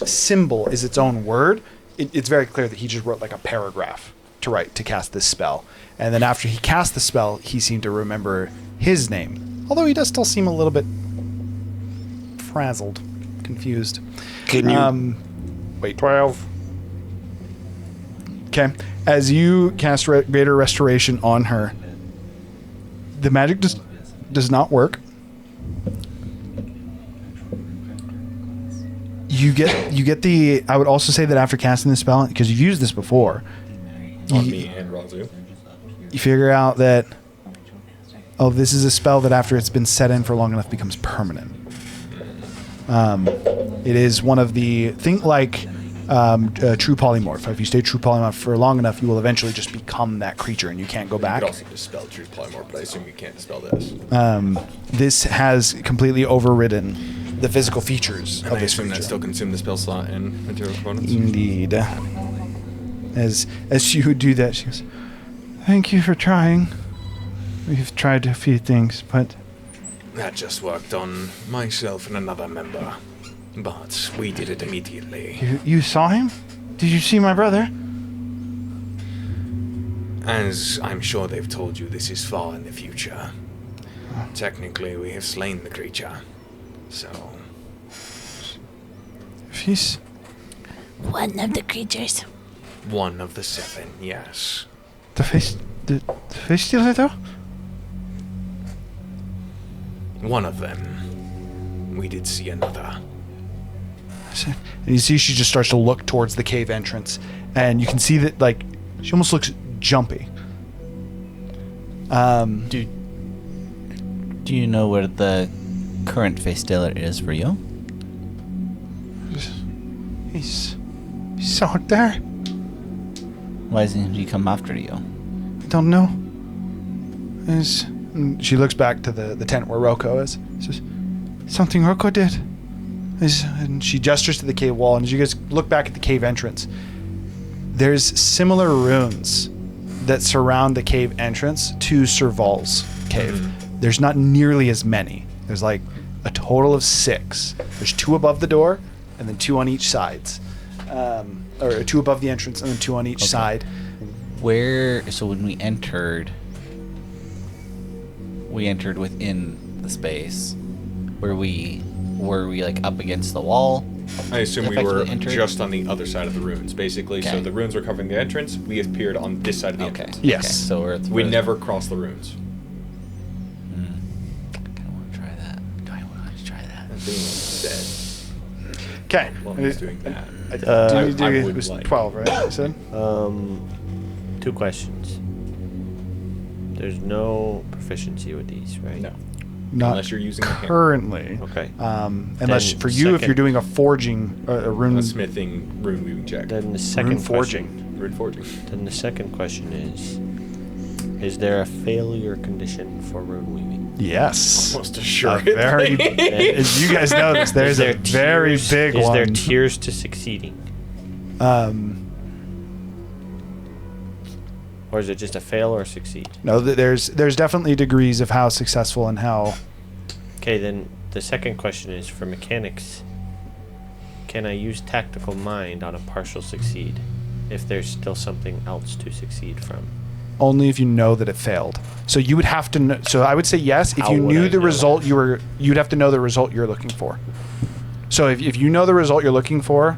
symbol is its own word, it's very clear that he just wrote like a paragraph to cast this spell. And then after he cast the spell, he seemed to remember his name. Although he does still seem a little bit frazzled, confused. Can you? Wait. 12. Okay. As you cast Greater Restoration on her, the magic does not work. You get the. I would also say that after casting the spell, because you've used this before, On me and Razu. you figure out that this is a spell that after it's been set in for long enough becomes permanent. It is one of the true polymorph. If you stay true polymorph for long enough, you will eventually just become that creature, and you can't go You back. could also dispel True Polymorph, but I assume you can't dispel this. This has completely overridden the physical features And of I this assume creature. that still consume the spell slot and material components. Indeed. As you do that, she goes, "Thank you for trying. We've tried a few things, but That just worked on myself and another member. But we did it immediately. you saw him? Did you see my brother?" As I'm sure they've told you, this is far in the future. Technically, we have slain the creature. So, If he's One of the creatures. one of the 7, yes. the face stealer, though. One of them. We did see another. And you see she just starts to look towards the cave entrance, and you can see that she almost looks jumpy. Do you know where the current face stealer is for you? He's out there. Why doesn't he come after you? I don't know. And she looks back to the tent where Roko is. Says, something Roko did. And she gestures to the cave wall, and as you guys look back at the cave entrance, there's similar runes that surround the cave entrance to Serval's cave. There's not nearly as many. There's like a total of 6. There's 2 above the door, and then 2 on each sides. Or 2 above the entrance, and then 2 on each side. So when we entered within the space. Were we like up against the wall? I assume we were entered? just on the other side of the ruins, basically. Okay. So the ruins were covering the entrance. We appeared on this side of the entrance. Yes. Okay, so We never crossed the ruins. I kind of want to try that. That's being said. Okay. Well, he's doing that. It would was like- 12, right? You said? 2 questions. There's no proficiency with these, right? No. Not Unless you're using a hammer. currently. Okay. Unless Then for you, if second- you're doing a forging, a rune, A smithing, rune weaving check. Then the rune second forging. question. Rune forging. Then the second question is there a failure condition for rune weaving? Yes. Almost A assuredly. very, as you guys know this, there's a very big Is one. there tiers to succeeding? Or is it just a fail or a succeed? No, there's definitely degrees of how successful and how. Okay, then the second question is for mechanics. Can I use tactical mind on a partial succeed if there's still something else to succeed from? Only if you know that it failed. So you would have to know. So I would say yes if How you would knew I the know result that? you'd have to know the result you're looking for. So if you know the result you're looking for,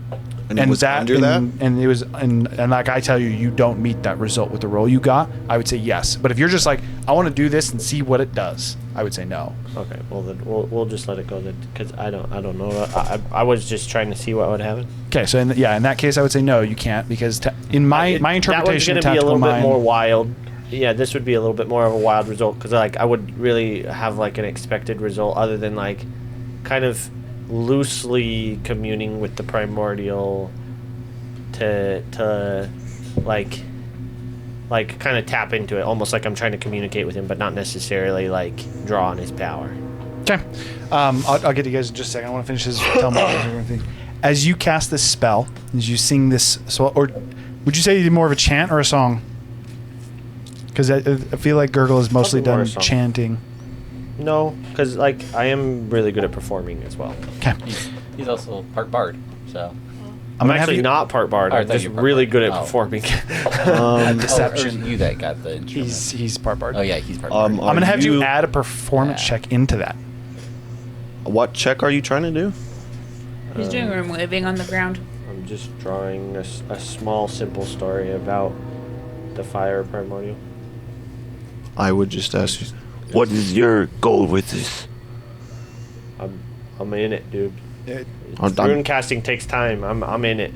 And it was under that? and it was and like I tell you, you don't meet that result with the roll you got, I would say yes. But if you're just like, I want to do this and see what it does, I would say no. Okay, well then we'll just let it go then, because I don't know. I was just trying to see what would happen. Okay, so in that case, I would say no, you can't, because in my interpretation, that one's of gonna be a tactical little mind, bit more wild. Yeah, this would be a little bit more of a wild result, because like I would really have like an expected result other than like kind of loosely communing with the primordial to like kind of tap into it, almost like I'm trying to communicate with him, but not necessarily like draw on his power. Okay. I'll get to you guys in just a second. I want to finish this. Tell me everything. As you cast this spell, as you sing this, or would you say you did more of a chant or a song? Because I feel like Gurgle is mostly Probably more done a song. chanting. No, because like I am really good at performing as well. Okay. He's also part bard, so. I'm I'm gonna have actually you- not part bard. Oh, I I'm thought just you were part really bard. good at Oh. performing. Deception. Or you that got the instrument. He's part bard. Oh yeah, he's part bard. I'm gonna have you add a performance check into that. What check are you trying to do? He's doing room waving on the ground. I'm just drawing a small, simple story about the fire primordial. I would just ask you. What is your goal with this? I'm in it, dude. I'm Rune casting takes time. I'm in it.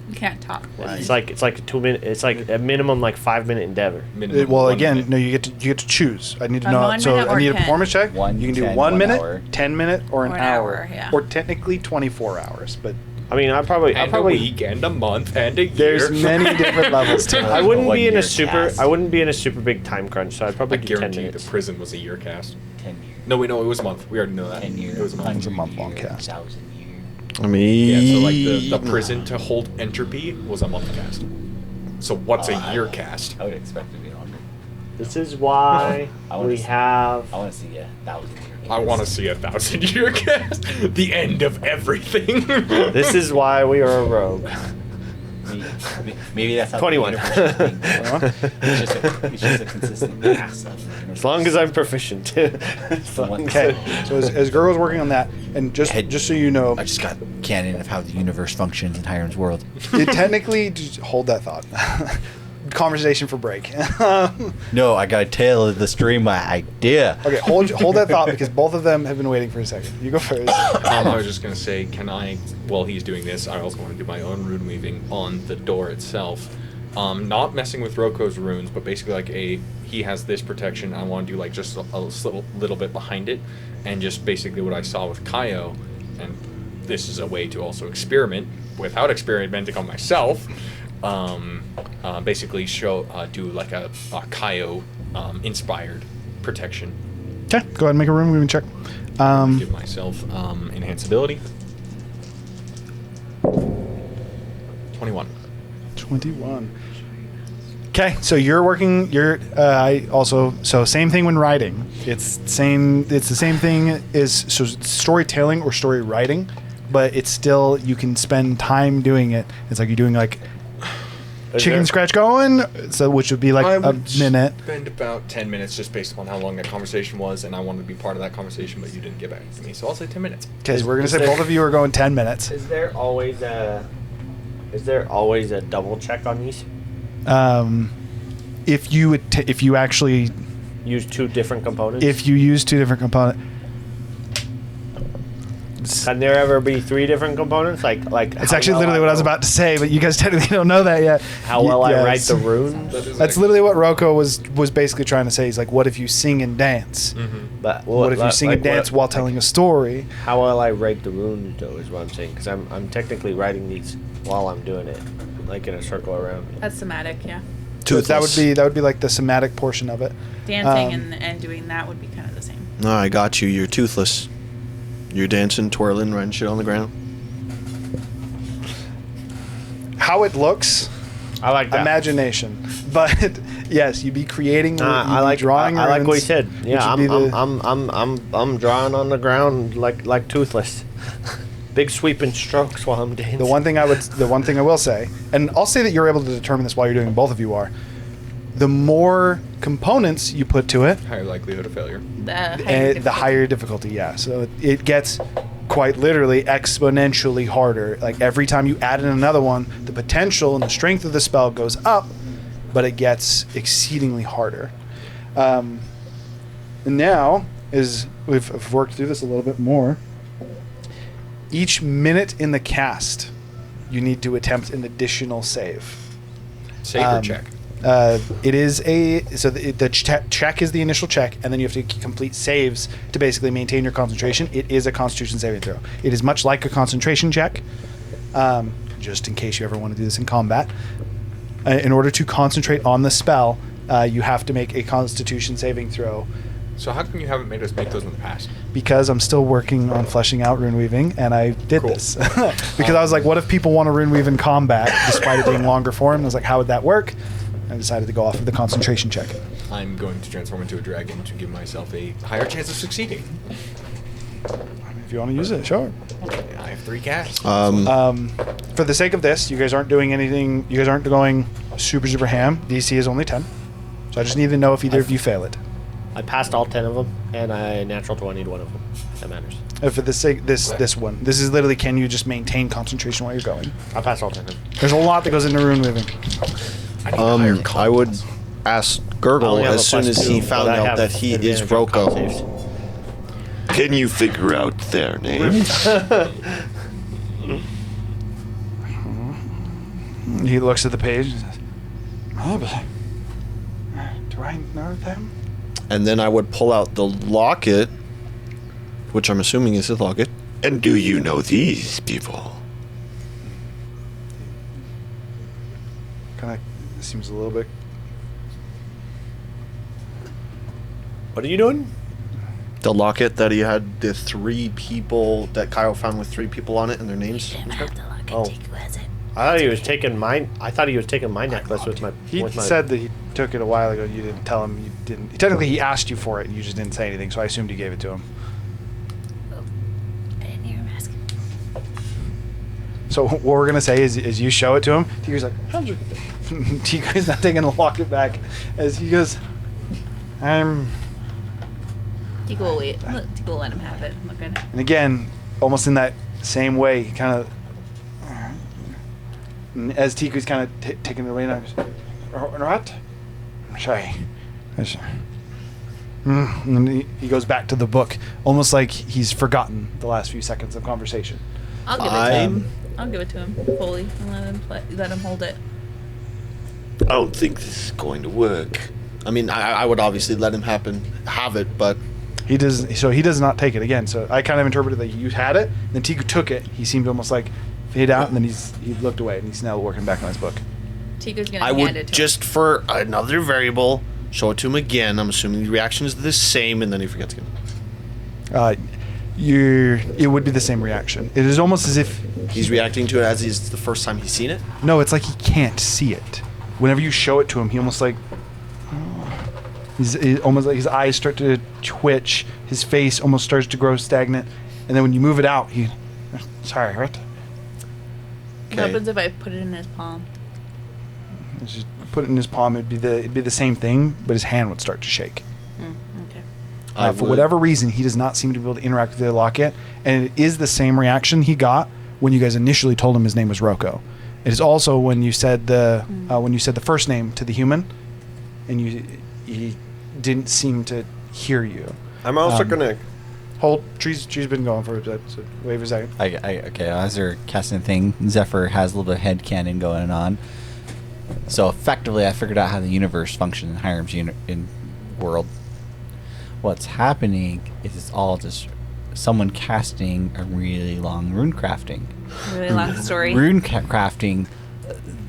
You can't talk. It's like a 2 minute. It's like a minimum like 5 minute endeavor. Minimum Well, 1 again, minute. no, you get to choose. I need to A know. 1 So minute I or need a 10? performance check. 1, You can do 10, 1 1 minute, hour. 10 minute, or an hour, yeah. or technically 24 hours. But I mean, I probably And a week, and a month, and a year. there's many different levels to it. I wouldn't One be in a year super. cast. I wouldn't be in a super big time crunch, so I'd I probably do 10 guarantee you the minutes. prison was a year cast. 10 years. No, we know it was a month. We already know that. 10 years. It was a month. It's a month-long cast. 1,000 years. I mean, Yeah, so like the prison to hold entropy was a month cast. So what's a year cast? I would expect it to be longer. This is why I wanna we see- have. I want to see 1,000 years. I want to see 1,000-year cast. The end of everything. This is why we are a rogue. Maybe that's how 21. the universe is being built. It's just a consistent pass of the universe. As long as I'm proficient. As long as Okay, so as Gurgle's working on that, and just so you know, I just got canon of how the universe functions in Hiram's world. it technically just hold that thought. Conversation for break. No, I got to tell the stream my idea. Okay, hold that thought because both of them have been waiting for a second. You go first. I was just gonna say, can I? While he's doing this, I also want to do my own rune weaving on the door itself. Not messing with Roko's runes, but basically like he has this protection. I want to do like just a little bit behind it, and just basically what I saw with Kaio, and this is a way to also experiment without experimenting on myself. Basically do like a Kaio inspired protection. Okay, go ahead and make a room moving check. Give myself enhance ability. 21. 21. Okay, so you're working. So same thing when writing. It's the same thing as storytelling or story writing, but it's still you can spend time doing it. It's like you're doing like chicken scratch going, so which would be like a minute. Spend about 10 minutes just based upon how long that conversation was, and I wanted to be part of that conversation, but you didn't get back to me, so I'll say 10 minutes. Okay, so we're gonna say both of you are going 10 minutes. Is there always a double check on these? If you actually Use two different components? if you use two different components. Can there ever be three different components? Like It's actually literally what I was about to say, but you guys technically don't know that yet. How well I Yes. write the runes? That's literally what Rocco was basically trying to say. He's like, what if you sing and dance? But What if you sing and dance while telling a story? How will I write the runes, though, is what I'm saying. Because I'm technically writing these while I'm doing it, like in a circle around me. That's somatic, yeah. So that would be like the somatic portion of it. Dancing and doing that would be kind of the same. No, I got you. You're toothless. You're dancing, twirling, writing shit on the ground. How it looks, I like that. imagination. But yes, you'd be creating. I like drawing. I like what he runes, said. Yeah, which would be I'm drawing on the ground like toothless. Big sweeping strokes while I'm dancing. The one thing I will say, and I'll say that you're able to determine this while you're doing. Both of you are. The more components you put to it, Higher likelihood of failure. the higher difficulty. Yeah, so it gets quite literally exponentially harder. Like every time you add in another one, the potential and the strength of the spell goes up, but it gets exceedingly harder. And now, as we've worked through this a little bit more, each minute in the cast, you need to attempt an additional save. Save or check? It is the check is the initial check, and then you have to complete saves to basically maintain your concentration. It is a Constitution saving throw. It is much like a concentration check, just in case you ever want to do this in combat. In order to concentrate on the spell, you have to make a Constitution saving throw. So how come you haven't made us make those in the past? Because I'm still working on fleshing out rune weaving, and I did this because I was like, what if people want to rune weave in combat despite it being longer form? I was like, how would that work? I decided to go off of the concentration check. I'm going to transform into a dragon to give myself a higher chance of succeeding. If you want to use it, sure. I have 3 casts. For the sake of this, you guys aren't doing anything. You guys aren't going super ham. DC is only 10, so I just need to know if either of you fail it. I passed all 10 of them, and I natural 20'd one of them. That matters. For the sake this one, this is literally can you just maintain concentration while you're going? I passed all 10 of them. There's a lot that goes into rune weaving. I would ask Gurgle as soon as he found out that he is Rocco. Can you figure out their names? He looks at the page and says, "Oh, but do I know them?" And then I would pull out the locket, which I'm assuming is his locket. And do you know these people? Kind of seems a little bit. What are you doing? The locket that he had the 3 people that Kyle found with 3 people on it and their names. Oh. I thought he was taking mine. I thought he was taking my necklace with my. He with my said that he took it a while ago. You didn't tell him. You didn't. Technically, he asked you for it, and you just didn't say anything. So I assumed you gave it to him. I didn't hear him ask. So what we're gonna say is you show it to him. Tiger's like, how'd you? Tiger's not taking the locket back, as he goes, I'm. Tico will wait. Tico will let him have it. Look good. And again, almost in that same way, he kind of. As Tiku's kind of taking it away now, he goes, "What? I'm sorry." And he goes back to the book, almost like he's forgotten the last few seconds of conversation. I'll give it to him. I'll give it to him fully and let him hold it. I don't think this is going to work. I mean, I would obviously let him have it, but He does. So he does not take it again. So I kind of interpreted that you had it. Then Tiku took it. He seemed almost like fade out, and then he looked away, and he's now working back on his book. Tiku's gonna I hand would it to just for another variable show it to him again. I'm assuming the reaction is the same, and then he forgets again. It would be the same reaction. It is almost as if He's reacting to it as is the first time he's seen it. no, it's like he can't see it. Whenever you show it to him, he almost like he's almost like his eyes start to twitch. His face almost starts to grow stagnant, and then when you move it out, sorry, what? What happens if I put it in his palm? Just put it in his palm. It'd be the same thing, but his hand would start to shake. Okay. For whatever reason, he does not seem to be able to interact with the lock yet, and it is the same reaction he got when you guys initially told him his name was Roko. It is also when you said the first name to the human, and he didn't seem to hear you. I'm also gonna hold. Tree's been going for a bit. So wave a second. Okay, as they're casting the thing, Zephyr has a little bit of headcanon going on. So effectively, I figured out how the universe functions in Hiram's world. What's happening is it's all just someone casting a really long rune crafting. Really long story. Rune crafting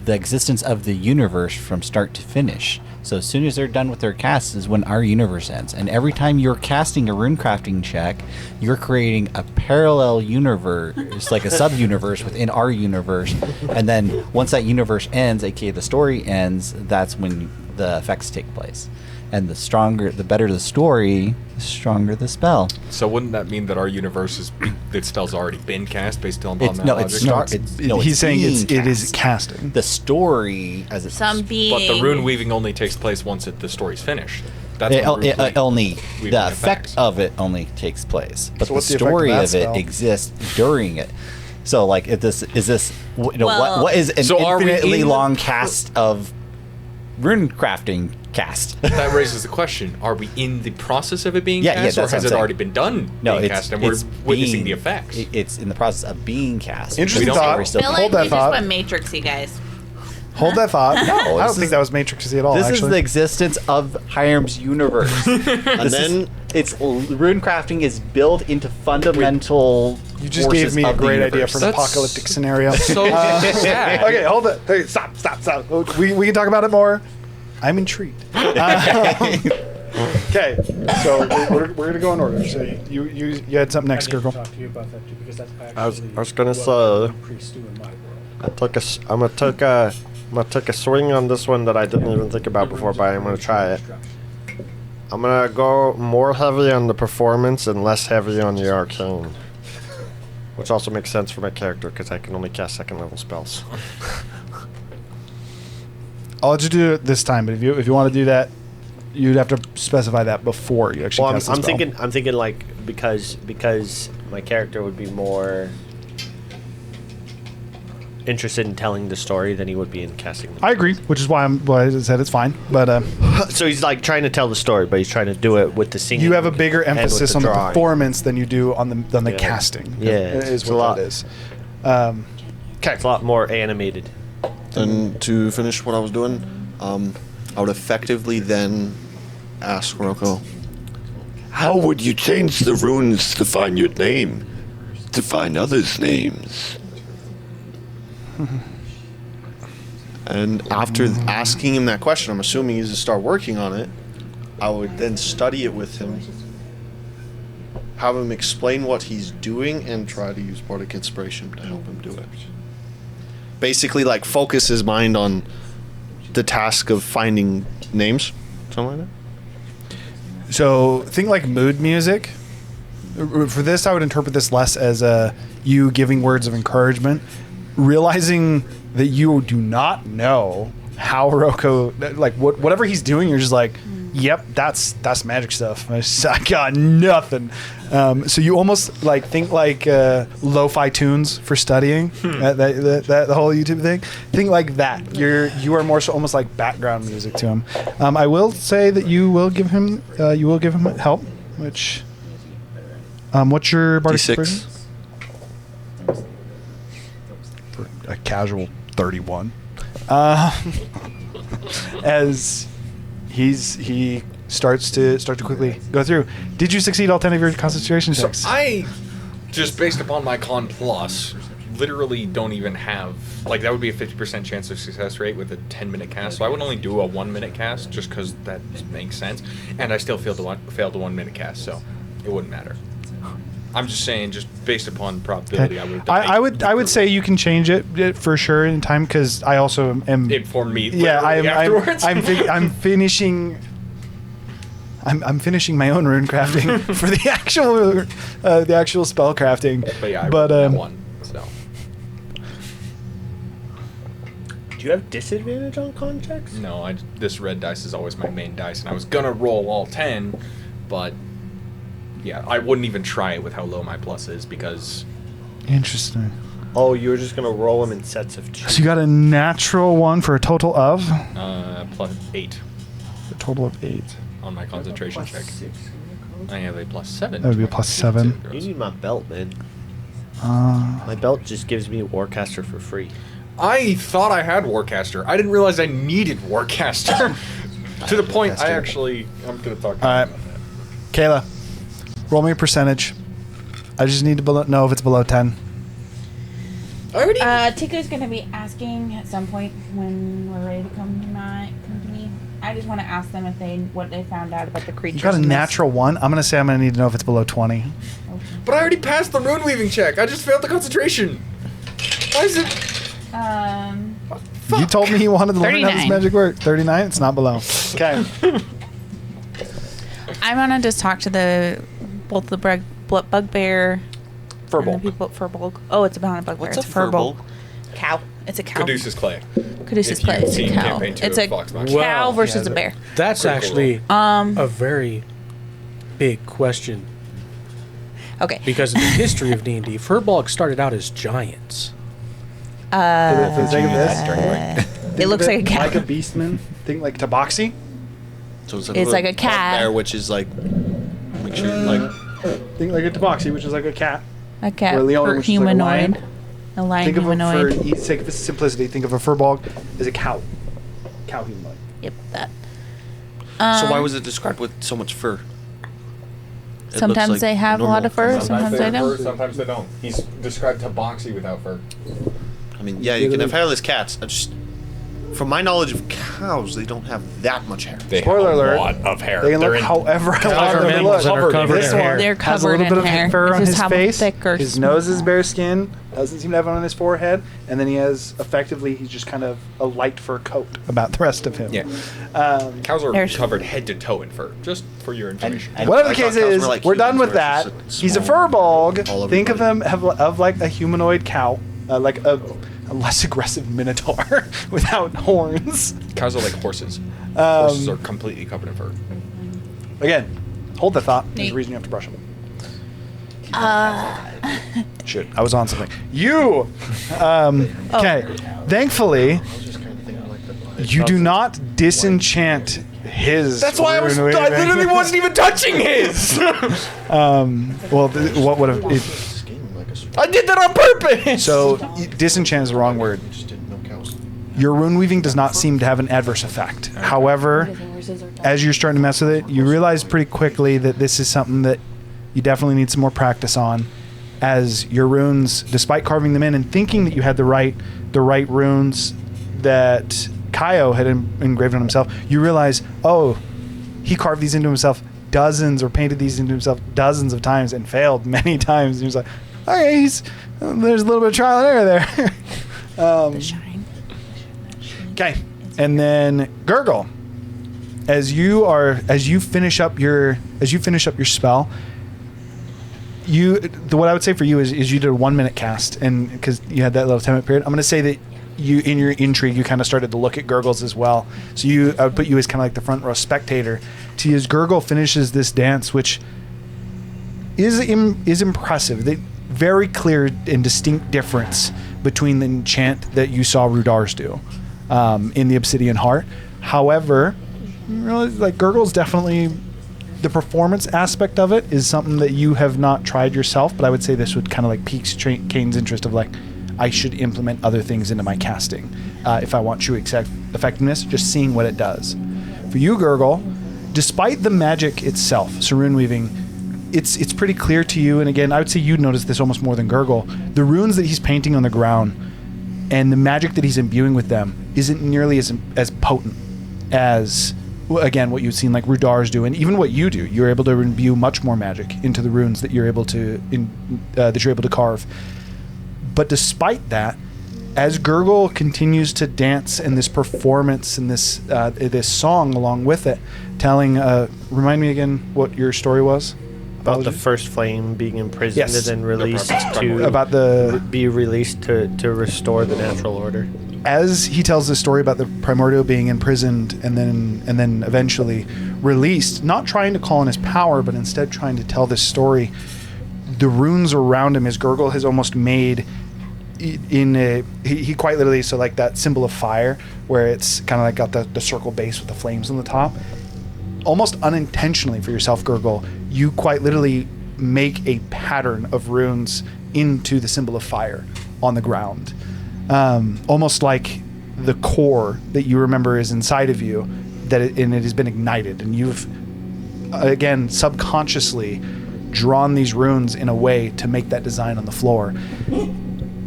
the existence of the universe from start to finish. So as soon as they're done with their cast is when our universe ends. And every time you're casting a rune crafting check, you're creating a parallel universe. It's like a sub-universe within our universe. And then once that universe ends, aka the story ends, that's when the effects take place. And the better the story, the stronger the spell. So wouldn't that mean that our universe the spell's already been cast based on that logic? He's saying it is cast. casting. The story as it's Some being. But the rune weaving only takes place once the story's finished. That's when rune only weaving the effect affects. of it only takes place, but So the what's the effect of story that of spell? it exists during it. So like, if this is this, Well- what is an So are we infinitely in- long cast of rune crafting cast? That raises the question: are we in the process of it being Yeah, cast, that's or what has I'm it saying. already been done No, being it's cast, and we're witnessing being- the effects? It's in the process of being cast. Interesting We don't- thought. we're still- I feel Hold like that we thought. just went Matrixy, guys. Hold that thought. No, I don't this think is- that was Matrixy at all. This actually. is the existence of Hiram's universe. And then rune crafting is built into fundamental. You just gave forces me a of the great idea universe. for an That's apocalyptic scenario. So sad. Okay, hold it. Hey, stop. We can talk about it more. I'm intrigued. Okay, so we're gonna go in order. So you had something next, Gurgle. talk to you about that too, because that's I was actually gonna what say- priests do in my world. I'm gonna take a swing on this one that I didn't even think about before, but I'm gonna try it. I'm gonna go more heavy on the performance and less heavy on the arcane, which also makes sense for my character because I can only cast second level spells. I'll let you do it this time, but if you want to do that, you'd have to specify that before you actually Well, cast the I'm spell. thinking like because my character would be more interested in telling the story than he would be in casting them. I agree, which is why I said it's fine. But So he's like trying to tell the story, but he's trying to do it with the singing. you have a bigger and with emphasis on the drawing. performance than you do on the Yeah. casting. Yeah, is it's a what lot. that is. It's a lot more animated. And to finish what I was doing, I would effectively then ask Roko, How would you change the runes to find your name? To find others' names? and after asking him that question, I'm assuming he's to start working on it, I would then study it with him, have him explain what he's doing, and try to use Bardic Inspiration to help him do it. Basically, like, focus his mind on the task of finding names, something like that. So think like mood music. For this, I would interpret this less as you giving words of encouragement, realizing that you do not know how Roko, like whatever he's doing, you're just like, yep, that's magic stuff. I got nothing. So you almost like think like lo-fi tunes for studying. That the whole YouTube thing. Think like that. You are more so almost like background music to him. I will say that you will give him help. Which what's your bardic D6. inspiration? For a casual 31. As he starts to quickly go through. Did you succeed all 10 of your concentration So checks? I, just based upon my con plus, literally don't even have, like, that would be a 50% chance of success rate with a 10-minute cast. So I would only do a 1-minute cast just because that makes sense. And I still failed the 1-minute cast, so it wouldn't matter. I'm just saying, just based upon probability, I would have done I would say you can change it for sure in time because I also am. inform me Yeah, afterwards. I'm finishing. I'm finishing my own rune crafting for the actual spell crafting. But yeah, I rolled that one. So Do you have disadvantage on con checks? no, this red dice is always my main dice, and I was gonna roll all 10, but yeah, I wouldn't even try it with how low my plus is because Interesting. Oh, you were just gonna roll them in sets of 2. So you got a natural one for a total of plus 8 a total of 8. on my concentration check. I have a plus 7. That would be a plus 7. You need my belt, man. Uh, My belt just gives me Warcaster for free. I thought I had Warcaster. I didn't realize I needed Warcaster. To the point, I'm gonna talk All right. about that. Kayla, roll me a percentage. I just need to know if it's below 10. Already? Tiko's gonna be asking at some point when we're ready to come to me. I just want to ask them what they found out about the creatures. You got a in this. natural 1. I'm going to say I'm going to need to know if it's below 20. But I already passed the rune weaving check. I just failed the concentration. Why is it? You told me you wanted to learn how this 39. magic worked. 39? It's not below. Okay. I want to just talk to both the bugbear. Furbolg. And the people, Furbolg. Oh, it's about a bugbear. What's It's a Furbolg. furbolg? Cow. It's a cow. Caduceus Clay. Caduceus If Clay. you've It's a seen cow. Campaign 2 It's of a Foxbox. cow Well, versus yeah, a bear. That's Pretty actually cool. a very big question Okay. because of the history of D&D. Furbolg started out as giants. For the sake of this, It looks like a cat. Like a beastman. Think like Tabaxi. So It's like a cat. There, which is like, make sure like Think like a Tabaxi, which is like a cat. A cat. Or Leona, Or which is like a lion. humanoid. A lion Think of humanoid. it, for the sake of its simplicity, think of a Furbolg as a cow. Cow humanoid. Yep, that. so why was it described with so much fur? It Sometimes looks like they have a lot normal of fur, cow. sometimes they don't. Sometimes they don't. He's described Tabaxi without fur. I mean, yeah, you can have hairless cats. I just, from my knowledge of cows, they don't have that much hair. They Spoiler have alert. a lot of hair. They can They're look in- however I Cows want are them to mammals look. that are covered This in one hair. They're has a covered little bit in of hair. fur It's on just his how face. thick or His small. nose is bare skin. Doesn't seem to have it on his forehead. And then he has, effectively, he's just kind of a light fur coat about the rest of him. Yeah. Cows are There's- covered head to toe in fur, just for your information. Whatever the I thought case cows is, were like we're done humans, with where that. it's just, like, He's a small, Furbolg. all over Think of the him of like a humanoid cow, like a less aggressive minotaur without horns. Cows are like horses. Horses are completely covered in fur. Again, hold the thought. There's a Nate. reason you have to brush them. Shit, I was on something. You! Okay. Thankfully, you do not disenchant his. That's why I rune literally weaving. wasn't even touching his. Well, what would have. I did that on purpose. So, disenchant is the wrong word. Your rune weaving does not seem to have an adverse effect. However, as you're starting to mess with it, you realize pretty quickly that this is something that you definitely need some more practice on. As your runes, despite carving them in and thinking that you had the right runes that Kaio had engraved on himself, you realize, oh, he carved these into himself dozens or painted these into himself dozens of times and failed many times. And he was like, okay, there's a little bit of trial and error there. The shine. Okay, and then Gurgle, as you finish up your spell, what I would say for you is you did a 1 minute cast, and because you had that little 10-minute period, I'm going to say that you, in your intrigue, you kind of started to look at Gurgles as well. So I would put you as kind of like the front row spectator. To as Gurgle finishes this dance, which is impressive. The very clear and distinct difference between the enchant that you saw Rudars do in the Obsidian Heart. However, you realize, like, Gurgle's definitely, the performance aspect of it is something that you have not tried yourself, but I would say this would kind of like pique Kane's interest of like, I should implement other things into my casting if I want true effectiveness, just seeing what it does. For you, Gurgle, despite the magic itself, so rune weaving, it's pretty clear to you, and again, I would say you'd notice this almost more than Gurgle. The runes that he's painting on the ground and the magic that he's imbuing with them isn't nearly as potent as, again, what you've seen like Rudars do, and even what you do. You're able to imbue much more magic into the runes that you're able to carve. But despite that, as Gurgle continues to dance in this performance and this song along with it, telling, remind me again what your story was? About the first flame being imprisoned Yes. and then released be released to restore the natural order. As he tells the story about the Primordial being imprisoned and then eventually released, not trying to call in his power, but instead trying to tell this story, the runes around him, as Gurgle has almost made he quite literally, so like that symbol of fire where it's kind of like got the circle base with the flames on the top, almost unintentionally for yourself, Gurgle, you quite literally make a pattern of runes into the symbol of fire on the ground, almost like the core that you remember is inside of you, and it has been ignited, and you've again subconsciously drawn these runes in a way to make that design on the floor.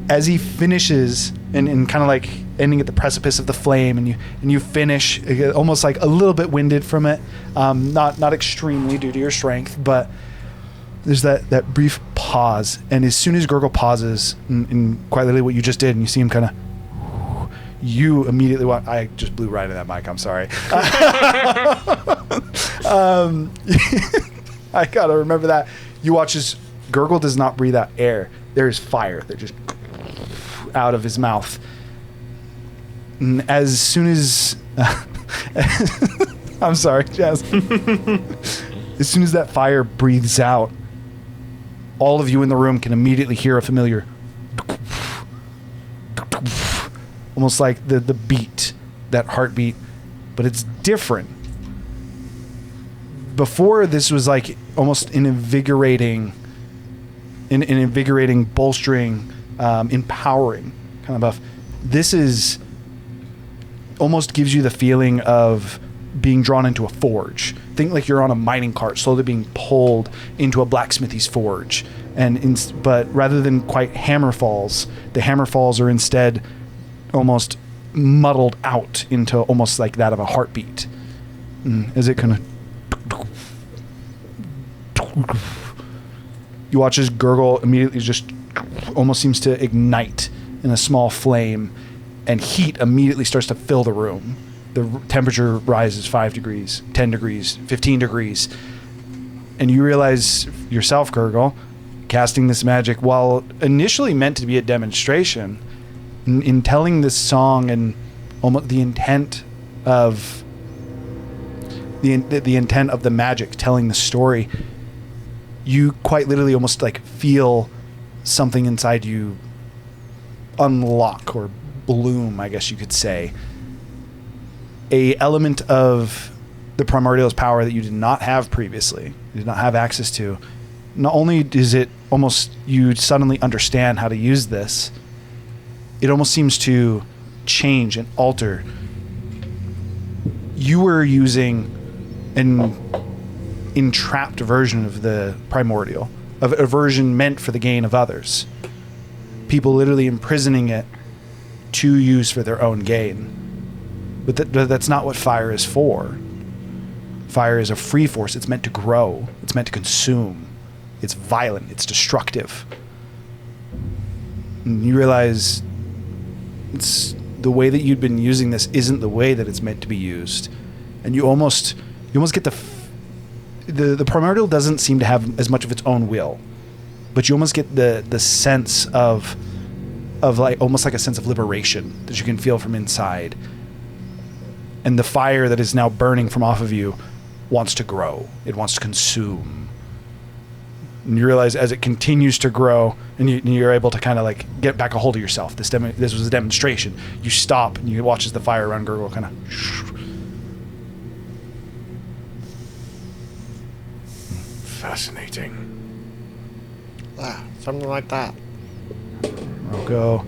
As he finishes and kind of like ending at the precipice of the flame, and you finish almost like a little bit winded from it, not extremely due to your strength, but there's that brief pause, and as soon as Gurgle pauses, and quite literally what you just did, and you see him kind of, you immediately want, I just blew right in that mic, I'm sorry. I gotta remember that. You watch as Gurgle does not breathe out air. There is fire that just out of his mouth. And as soon as I'm sorry, Jazz. As soon as that fire breathes out, all of you in the room can immediately hear a familiar almost like the beat, that heartbeat, but it's different. Before, this was like almost an invigorating, bolstering, empowering kind of buff. This is almost gives you the feeling of being drawn into a forge. Think like you're on a mining cart, slowly being pulled into a blacksmithy's forge. But rather than quite hammer falls, the hammer falls are instead almost muddled out into almost like that of a heartbeat. As it kind of, you watch as Gurgle immediately just almost seems to ignite in a small flame, and heat immediately starts to fill the room. The temperature rises 5 degrees, 10 degrees, 15 degrees. And you realize yourself, Gurgle, casting this magic, while initially meant to be a demonstration, in telling this song and almost the intent of the intent of the magic, telling the story, you quite literally almost like feel something inside you unlock or bloom, I guess you could say. A element of the Primordial's power that you did not have previously, you did not have access to. Not only is it almost you suddenly understand how to use this, it almost seems to change and alter. You were using an entrapped version of the Primordial, of a version meant for the gain of others. People literally imprisoning it to use for their own gain. But that's not what fire is for. Fire is a free force. It's meant to grow. It's meant to consume. It's violent. It's destructive. And you realize it's the way that you'd been using this isn't the way that it's meant to be used. And you almost get the Primordial doesn't seem to have as much of its own will, but you almost get the sense of like almost like a sense of liberation that you can feel from inside. And the fire that is now burning from off of you wants to grow. It wants to consume. And you realize as it continues to grow, and you're able to kind of like get back a hold of yourself. This was a demonstration. You stop and you watch as the fire around Gurgle kind of. Fascinating. Something like that. I'll go.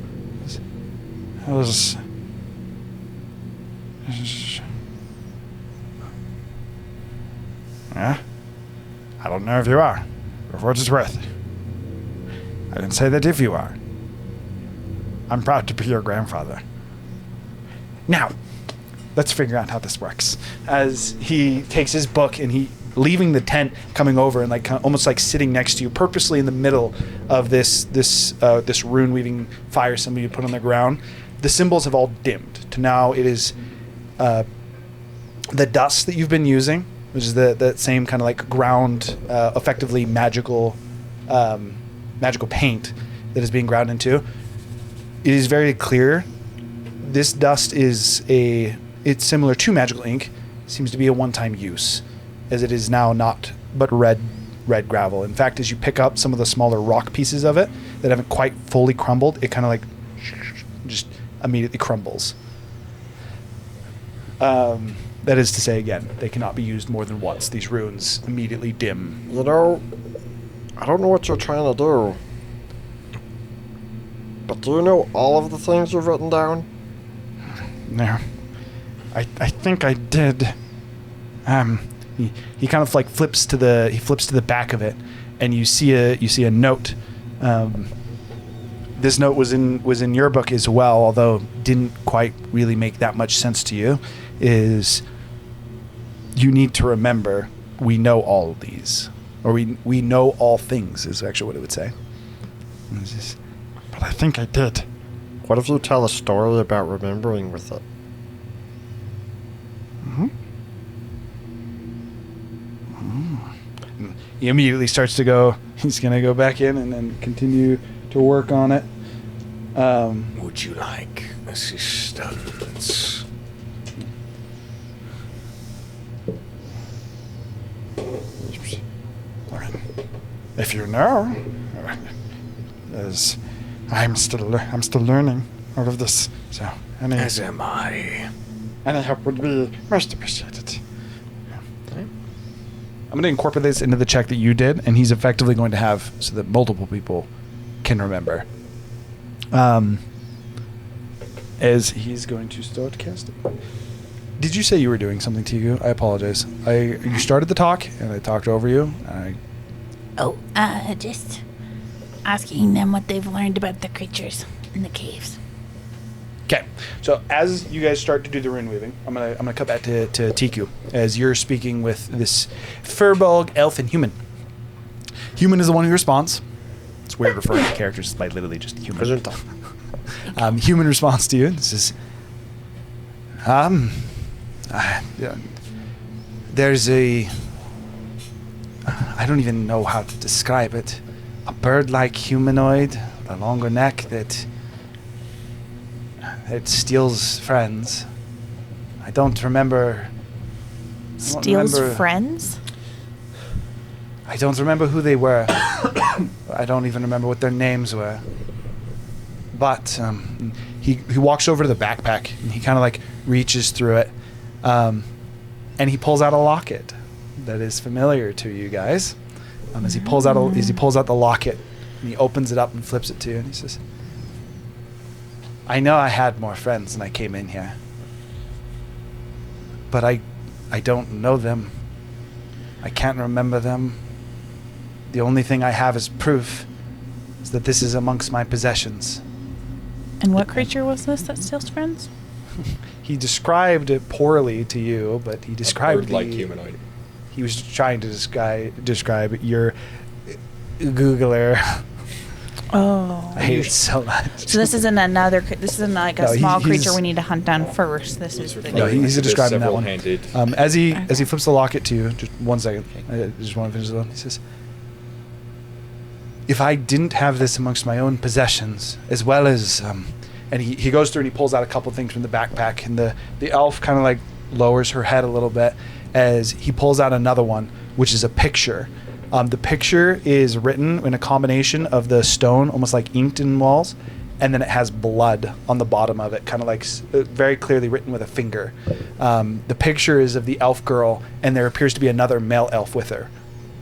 That was. Yeah? I don't know if you are, or for what it's worth. I can say that if you are, I'm proud to be your grandfather. Now, let's figure out how this works. As he takes his book and he, leaving the tent, coming over and like almost like sitting next to you, purposely in the middle of this rune weaving fire symbol you put on the ground. The symbols have all dimmed to now it is the dust that you've been using, which is that same kind of like ground, effectively magical paint that is being ground into. It is very clear. This dust it's similar to magical ink. It seems to be a one-time use, as it is now not but red gravel. In fact, as you pick up some of the smaller rock pieces of it that haven't quite fully crumbled, it kind of like just immediately crumbles. That is to say, again, they cannot be used more than once. These runes immediately dim. You know, I don't know what you're trying to do. But do you know all of the things you've written down? No. I think I did. He kind of like flips to the back of it, and you see a note. This note was in your book as well, although didn't quite really make that much sense to you. Is you need to remember we know all of these, or we know all things is actually what it would say. But I think I did. What if you tell a story about remembering with it? He immediately starts to go. He's going to go back in and then continue to work on it. Would you like assistance? If you know, as I'm still learning all of this, so as am I. Any help would be most appreciated. I'm going to incorporate this into the check that you did, and he's effectively going to have so that multiple people can remember. As he's going to start casting. Did you say you were doing something to you? I apologize. You started the talk, and I talked over you. Just asking them what they've learned about the creatures in the caves. Okay, so as you guys start to do the rune weaving, I'm gonna cut back to Tiku as you're speaking with this Furbolg, elf, and human. Human is the one who responds. It's weird referring to characters by literally just human. Human responds to you. This is there's I don't even know how to describe it. A bird-like humanoid with a longer neck that steals friends. I don't remember. Steals friends? I don't remember who they were. I don't even remember what their names were. But he walks over to the backpack and he kind of like reaches through it, and he pulls out a locket that is familiar to you guys. As he pulls out the locket, and he opens it up and flips it to you, and he says, "I know I had more friends when I came in here, but I don't know them. I can't remember them. The only thing I have as proof is that this is amongst my possessions." And what creature was this that steals friends? He described it poorly to you, but he described bird-like humanoid. He was trying to describe your Googler. Oh. I hate it so much. So this isn't like a small creature we need to hunt down first. This is the he's describing that one. Several-handed. As he flips the locket to you, just 1 second. I just want to finish the one. He says, "If I didn't have this amongst my own possessions, as well as and he goes through and he pulls out a couple things from the backpack, and the elf kind of like lowers her head a little bit as he pulls out another one, which is a picture. The picture is written in a combination of the stone, almost like inked in walls, and then it has blood on the bottom of it, kind of like very clearly written with a finger. The picture is of the elf girl, and there appears to be another male elf with her,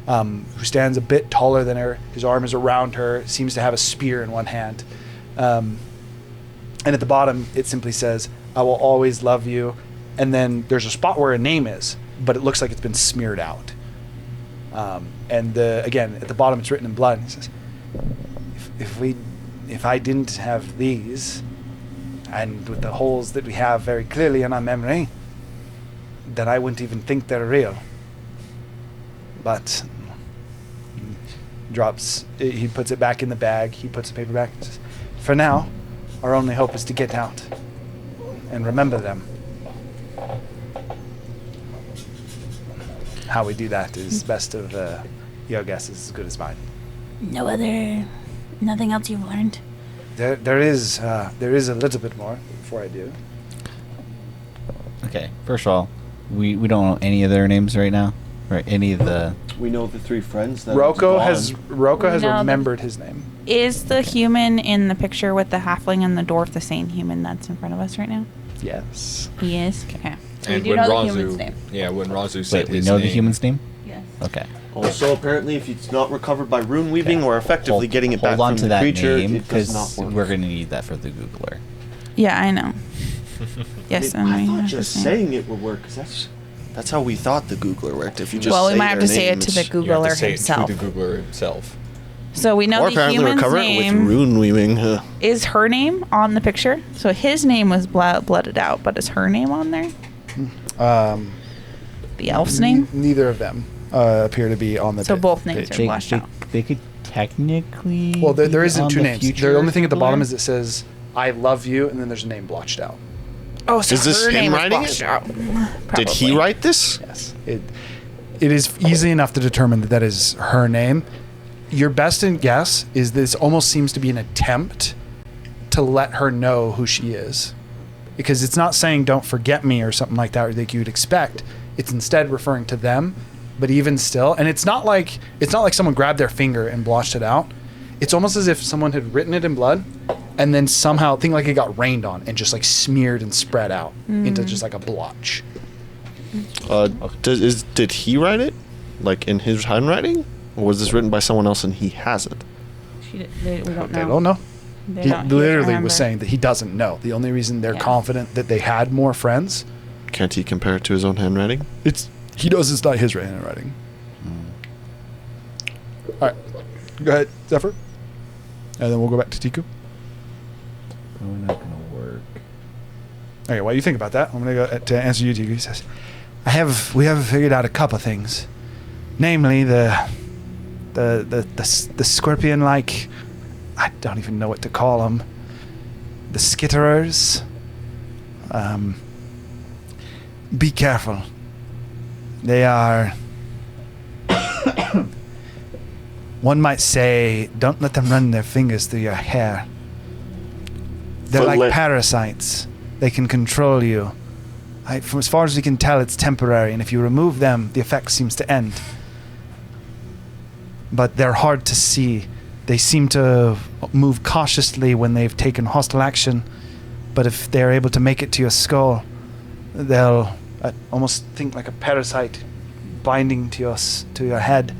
who stands a bit taller than her. His arm is around her, seems to have a spear in one hand. And at the bottom, it simply says, "I will always love you." And then there's a spot where a name is, but it looks like it's been smeared out. And again, at the bottom, it's written in blood. He says, if I didn't have these, and with the holes that we have very clearly in our memory, then I wouldn't even think they're real. But he puts it back in the bag. He puts the paper back. And says, for now, our only hope is to get out and remember them. How we do that is best of your guess is as good as mine. Nothing else you've learned? There is a little bit more before I do. Okay, first of all, we don't know any of their names right now, right? Any of the... We know the 3 friends that Rocco has No, remembered his name. Is the human in the picture with the halfling and the dwarf the same human that's in front of us right now? Yes. He is? Okay. So And we do when know the human's name. Yeah, when Razu said Wait, we his know name, the human's name? Yes. Okay. Also, apparently, if it's not recovered by rune weaving or effectively getting it back Hold on from to the that creature, name, it does not because work. we're going to need that for the Googler. Yeah, I know. Yes, I we thought have just the same. saying it would work, because that's how we thought the Googler worked. If you just Well, we say might have their to say name, it to the it's- you have to Googler say himself. it to the Googler himself. So we know Or the apparently human's recover it with name rune weaving. is her name on the picture. So his name was blooded out, but is her name on there? The elf's name? Neither of them appear to be on the So page. both names are blashed out. They could technically... Well, there be isn't on 2 the names. future The only thing at the bottom Googler? is it says, I love you, and then there's a name blotched out. Oh, so Is this her him name was writing blotched it? out. Did he Probably. write this? Yes. It is easy enough to determine that is her name. Your best guess is this almost seems to be an attempt to let her know who she is. Because it's not saying don't forget me or something like that or that you'd expect. It's instead referring to them. But even still, and it's not like someone grabbed their finger and blotched it out. It's almost as if someone had written it in blood and then somehow think like it got rained on and just like smeared and spread out into just like a blotch. Did he write it? Like in his handwriting? Or was this written by someone else and he has it? We don't know. They don't know. They He don't- literally remember. was saying that he doesn't know. The only reason they're Yeah. confident that they had more friends, Can't he compare it to his own handwriting? he knows it's not his handwriting. All right, go ahead, Zephyr, and then we'll go back to Tiku. Probably not going to work. Okay, while you think about that, I'm gonna go to answer you, Tiku. He says, "We have figured out a couple things, namely the scorpion-like, I don't even know what to call them, the skitterers. Be careful. They are." One might say, don't let them run their fingers through your hair. They're But like parasites. They can control you. From as far as we can tell, it's temporary, and if you remove them, the effect seems to end. But they're hard to see. They seem to move cautiously when they've taken hostile action, but if they're able to make it to your skull, they'll almost think like a parasite binding to your head.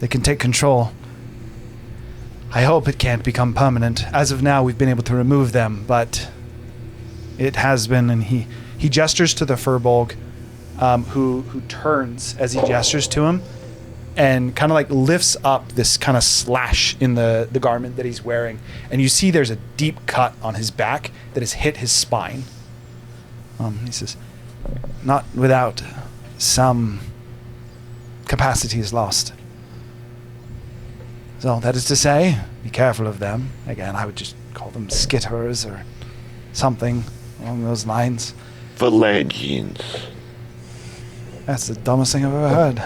They can take control. I hope it can't become permanent. As of now, we've been able to remove them, but it has been, and he gestures to the Furbolg, who turns as he gestures to him, and kind of like lifts up this kind of slash in the garment that he's wearing, and you see there's a deep cut on his back that has hit his spine. He says, not without some capacity is lost. So that is to say, be careful of them. Again, I would just call them skitterers or something along those lines. Phalangians. That's the dumbest thing I've ever heard.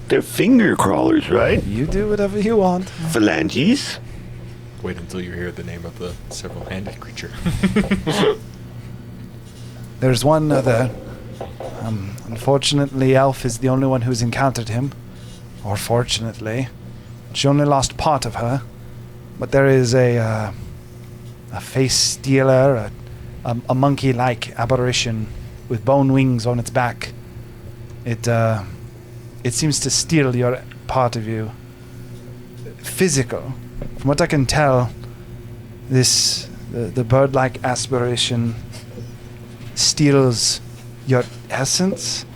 They're finger crawlers, right? You do whatever you want. Phalanges? Wait until you hear the name of the several-handed creature. There's one other. Unfortunately, Elf is the only one who's encountered him. Or fortunately. She only lost part of her. But there is a face stealer, a monkey-like apparition with bone wings on its back. It seems to steal your part of you. Physical. From what I can tell, the bird-like aspiration steals your essence,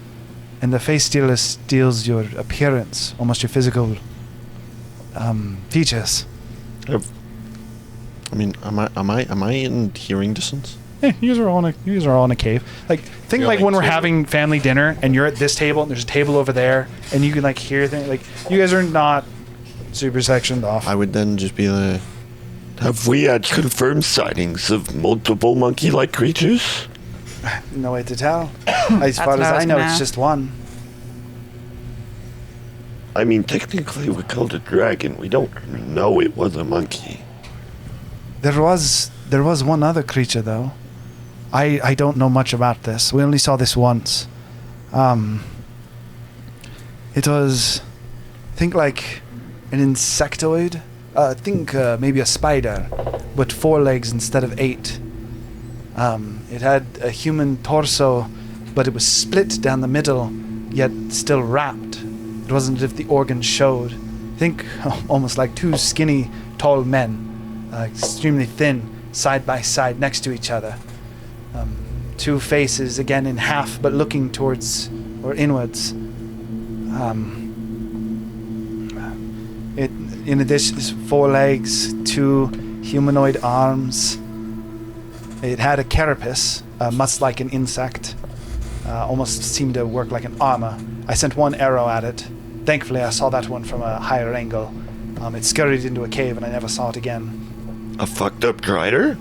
And the face steals your appearance, almost your physical features. I mean, am I in hearing distance? Yeah, you guys are all in a cave. Like, think You're like like when we're two. having family dinner and you're at this table and there's a table over there and you can like hear things. Like, you guys are not super sectioned off. I would then just be the. Have we had confirmed sightings of multiple monkey-like creatures? No way to tell. As far what as I was I know, gonna it's ask. just one. I mean, technically we called it dragon. We don't know it was a monkey. There was one other creature though. I don't know much about this. We only saw this once. It was, think like an insectoid. Think maybe a spider, but 4 legs instead of 8. It had a human torso, but it was split down the middle, yet still wrapped. It wasn't as if the organs showed. Think almost like 2 skinny, tall men, extremely thin, side by side next to each other. 2 faces, again in half, but looking towards or inwards. In addition, 4 legs, 2 humanoid arms. It had a carapace, much like an insect. Almost seemed to work like an armor. I sent 1 arrow at it. Thankfully, I saw that one from a higher angle. It scurried into a cave, and I never saw it again. A fucked up drider?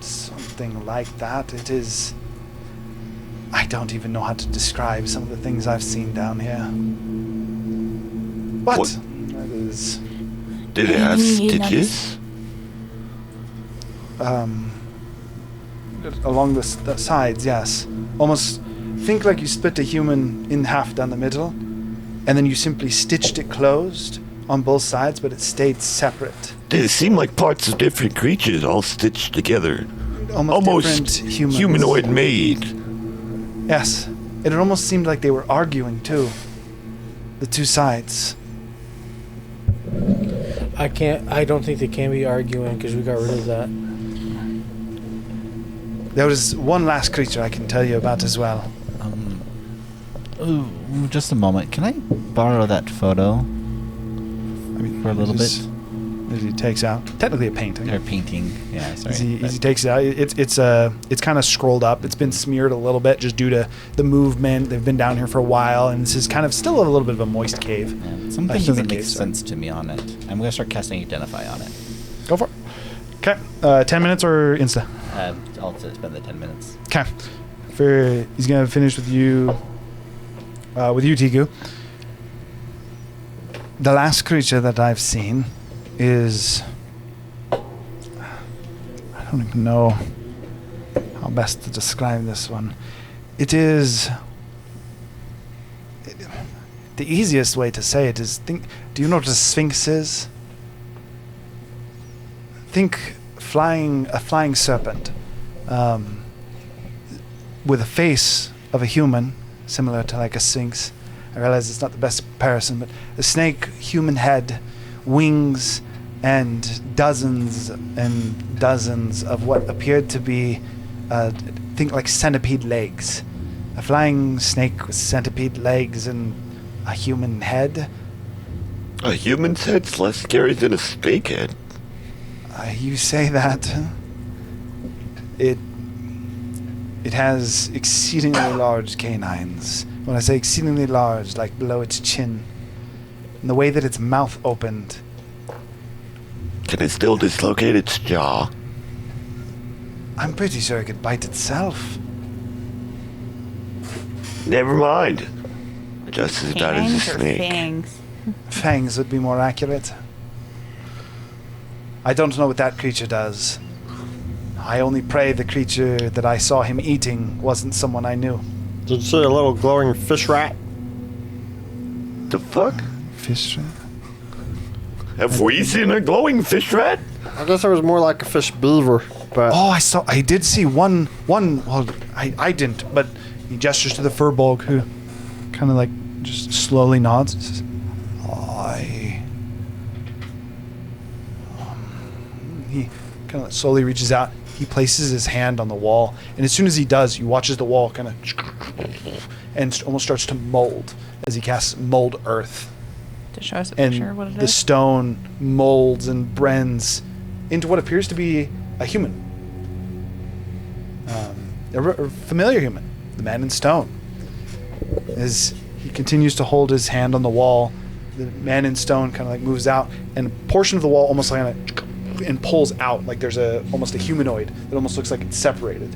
Something like that. It is. I don't even know how to describe some of the things I've seen down here. But What? that is Did it have Maybe you stitches? along the sides, yes. Almost think like you split a human in half down the middle, and then you simply stitched it closed on both sides, but it stayed separate. They seem like parts of different creatures all stitched together. Almost different humans. humanoid made. Yes. It almost seemed like they were arguing too. The 2 sides. I don't think they can be arguing because we got rid of that. There was one last creature I can tell you about as well. Ooh, just a moment. Can I borrow that photo I mean, for a little bit? As he takes out, technically a painting. Or painting? Yeah, sorry. As he takes it out, it's kind of scrolled up. It's been smeared a little bit just due to the movement. They've been down here for a while, and this is kind of still a little bit of a moist cave. Yeah, something human doesn't make cave, sorry. sense to me on it. I'm gonna start casting Identify on it. Go for it. Okay, 10 minutes or insta. I'll spend the 10 minutes. Okay, he's gonna finish with you. Tiku. The last creature that I've seen is. I don't even know how best to describe this one. It is. The easiest way to say it is do you know what a sphinx is? Think a flying serpent, with a face of a human, similar to like a sphinx. I realize it's not the best comparison, but a snake, human head, wings, and dozens of what appeared to be, think like centipede legs. A flying snake with centipede legs and a human head. A human's head's less scary than a snake head. You say that. It has exceedingly large canines. When I say exceedingly large, like below its chin. And the way that its mouth opened. Can it still dislocate its jaw? I'm pretty sure it could bite itself. Never mind. Just as bad as a Fangs or snake. fangs? Fangs would be more accurate. I don't know what that creature does. I only pray the creature that I saw him eating wasn't someone I knew. Did you see a little glowing fish rat? The fuck? Fish rat? Have we seen a glowing fish rat? I guess it was more like a fish beaver, but Oh, I did see one, well, I didn't, but he gestures to the furbolg who kind of like just slowly nods and says, he kind of slowly reaches out, he places his hand on the wall, and as soon as he does, you watch as the wall kind of and almost starts to mold as he casts mold earth. To show us a And picture of what it the is. stone molds and blends into what appears to be a human. A familiar human, the man in stone. As he continues to hold his hand on the wall, the man in stone kind of like moves out, and a portion of the wall almost like and pulls out, like there's almost a humanoid that almost looks like it's separated.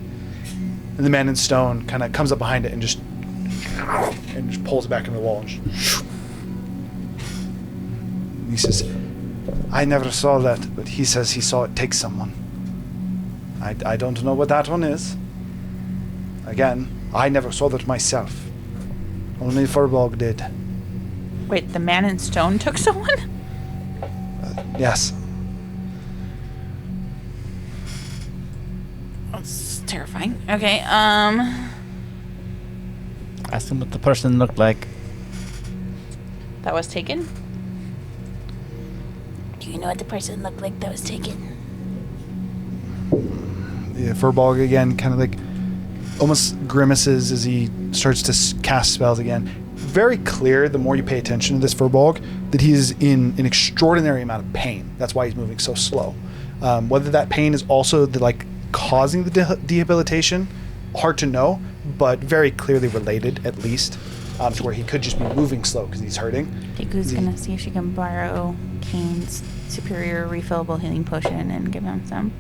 And the man in stone kind of comes up behind it and just pulls it back into the wall. And he says, "I never saw that, but he says he saw it take someone. I don't know what that one is. Again, I never saw that myself. Only Furbolg did. Wait, the man in stone took someone? Yes. That's terrifying. Okay, Ask him what the person looked like. that was taken? Do you know what the person looked like that was taken? Yeah, Furbolg again kind of like almost grimaces as he starts to cast spells again. Very clear, the more you pay attention to this Furbolg, that he is in an extraordinary amount of pain. That's why he's moving so slow. Whether that pain is also causing the debilitation, hard to know, but very clearly related, at least, to where he could just be moving slow because he's hurting. Deku's gonna see if she can borrow Kane's superior refillable healing potion and give him some.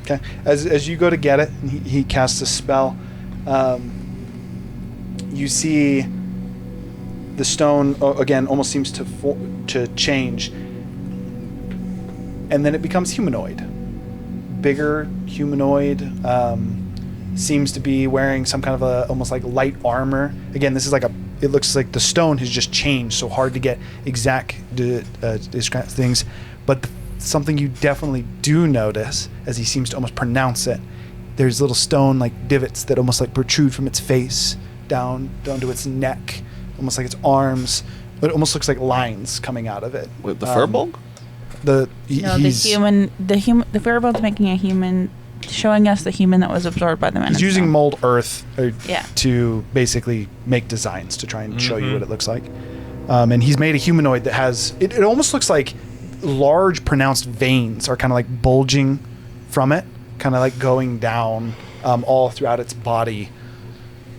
Okay. As you go to get it, he casts a spell. You see the stone again almost seems to change, and then it becomes humanoid, bigger humanoid. Seems to be wearing some kind of almost like light armor. Again, this is like it looks like the stone has just changed, so hard to get exact things. But something you definitely do notice as he seems to almost pronounce it, there's little stone like divots that almost like protrude from its face down to its neck, almost like its arms. It almost looks like lines coming out of it. With the Furbolg? The Furbolg's making a human, showing us the human that was absorbed by the man. He's using mold earth Yeah. to basically make designs to try and show you what it looks like. And he's made a humanoid that has it almost looks like large pronounced veins are kind of like bulging from it, kind of like going down all throughout its body,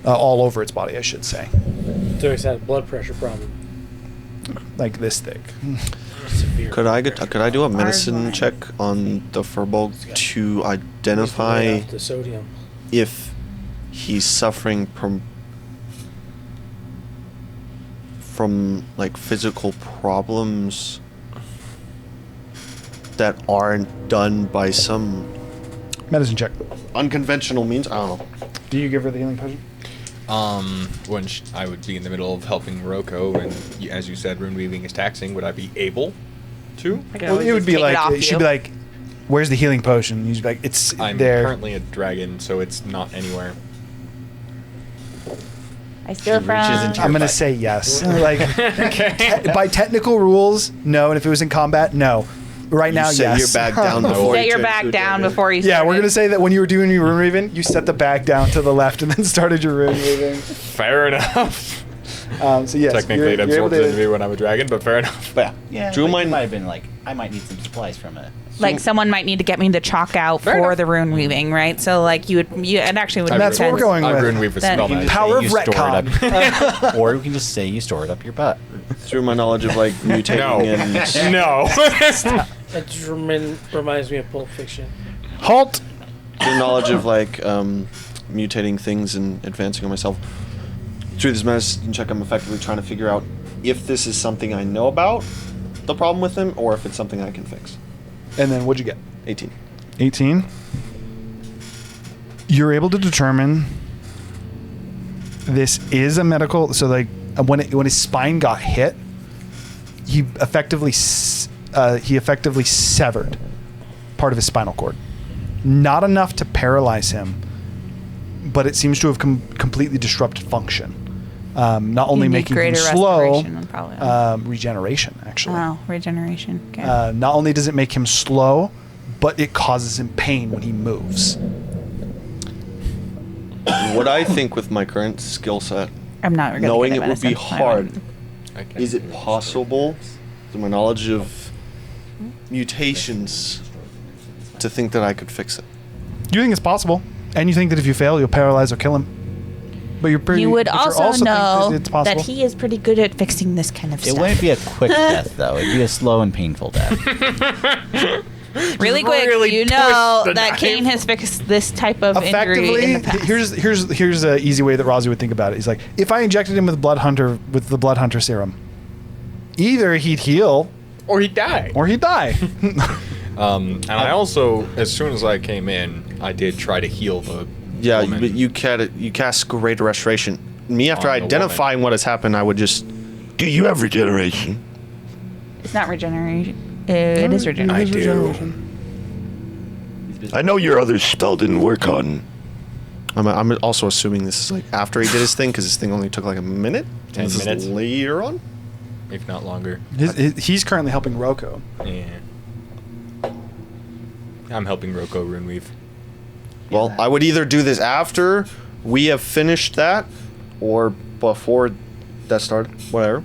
all over its body, I should say. So he's had a blood pressure problem. Like this thick. Severe. Could I do a medicine line. check on the Furbolg to identify Off the sodium. if he's suffering from like physical problems that aren't done by some Medicine check. unconventional means? I don't know. Do you give her the healing potion? When I would be in the middle of helping Roko, and as you said, rune weaving is taxing, would I be able to? Well, it would be like she'd be like, "Where's the healing potion?" You'd be like, "It's I'm there." currently a dragon, so it's not anywhere. I steal She reaches into from. I'm gonna say yes. Like by technical rules, no, and if it was in combat, no. Right now, You set yes. your bag down before Set you your turn back to a down dragon. before you. Yeah, we're started. gonna say that when you were doing your rune weaving, you set the bag down to the left and then started your rune weaving. Fair enough. So yes, Technically, it you're able absorbs to- into me when I'm a dragon, but fair enough. But Yeah, Drew like, might- might have been like, I might need some supplies from it. Like someone might need to get me the chalk out Fair for enough. the rune weaving, right? So like it actually would. And make that's what we're sense. going I with. rune weave with Then- spell You knife. Just Power say of you store it retcon. up- or we can just say you store it up your butt. through my knowledge of like mutating No. and No. That just reminds me of Pulp Fiction. Halt. through knowledge of like mutating things and advancing on myself. Through this medicine check, I'm effectively trying to figure out if this is something I know about the problem with him, or if it's something I can fix. And then what'd you get? 18. 18. You're able to determine this is a medical. So like when his spine got hit, he effectively severed part of his spinal cord. Not enough to paralyze him, but it seems to have completely disrupted function. Not only You need making him greater slow, restoration than probably. regeneration actually. Oh, regeneration. Okay. Not only does it make him slow, but it causes him pain when he moves. What I think with my current skill set, I'm not really knowing good it at would be medicine. hard, I can- is it possible, through my knowledge of mutations, to think that I could fix it? You think it's possible, and you think that if you fail, you'll paralyze or kill him. But you're pretty. You would but you also think know it's possible. that he is pretty good at fixing this kind of It stuff. wouldn't be a quick death, though. It'd be a slow and painful death. Really quick, really you twist know the that knife. Kane has fixed this type of injury in the past. here's an easy way that Razi would think about it. He's like, if I injected him with the Blood Hunter serum, either he'd heal Or he died. or he'd die. And I also, as soon as I came in, I did try to heal the Yeah, woman. but you cast Greater Restoration. Me, after On the identifying what has happened, I would just... Do you have regeneration? It's not regeneration. It is I regeneration. do. I know your other spell didn't work on. I'm also assuming this is like after he did his thing, because his thing only took like a minute. 10 This is minutes. later on. if not longer. He's currently helping Roko. Yeah. I'm helping Roko Runeweave. Well, I would either do this after we have finished that, or before that started. Whatever.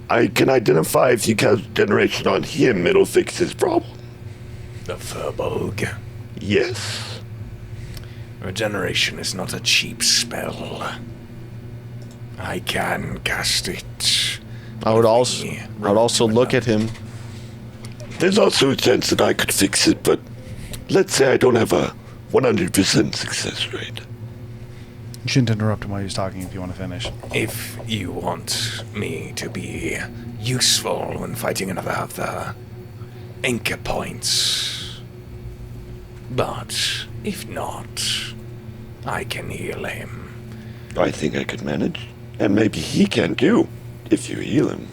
I can identify if you cast generation on him, it'll fix his problem. The Furbolg. Yes. Regeneration is not a cheap spell. I can cast it. I would also look at him. There's also a chance that I could fix it, but let's say I don't have a 100% success rate. You shouldn't interrupt him while he's talking if you want to finish. If you want me to be useful when fighting another of the anchor points. But if not, I can heal him. I think I could manage. And maybe he can too, if you heal him.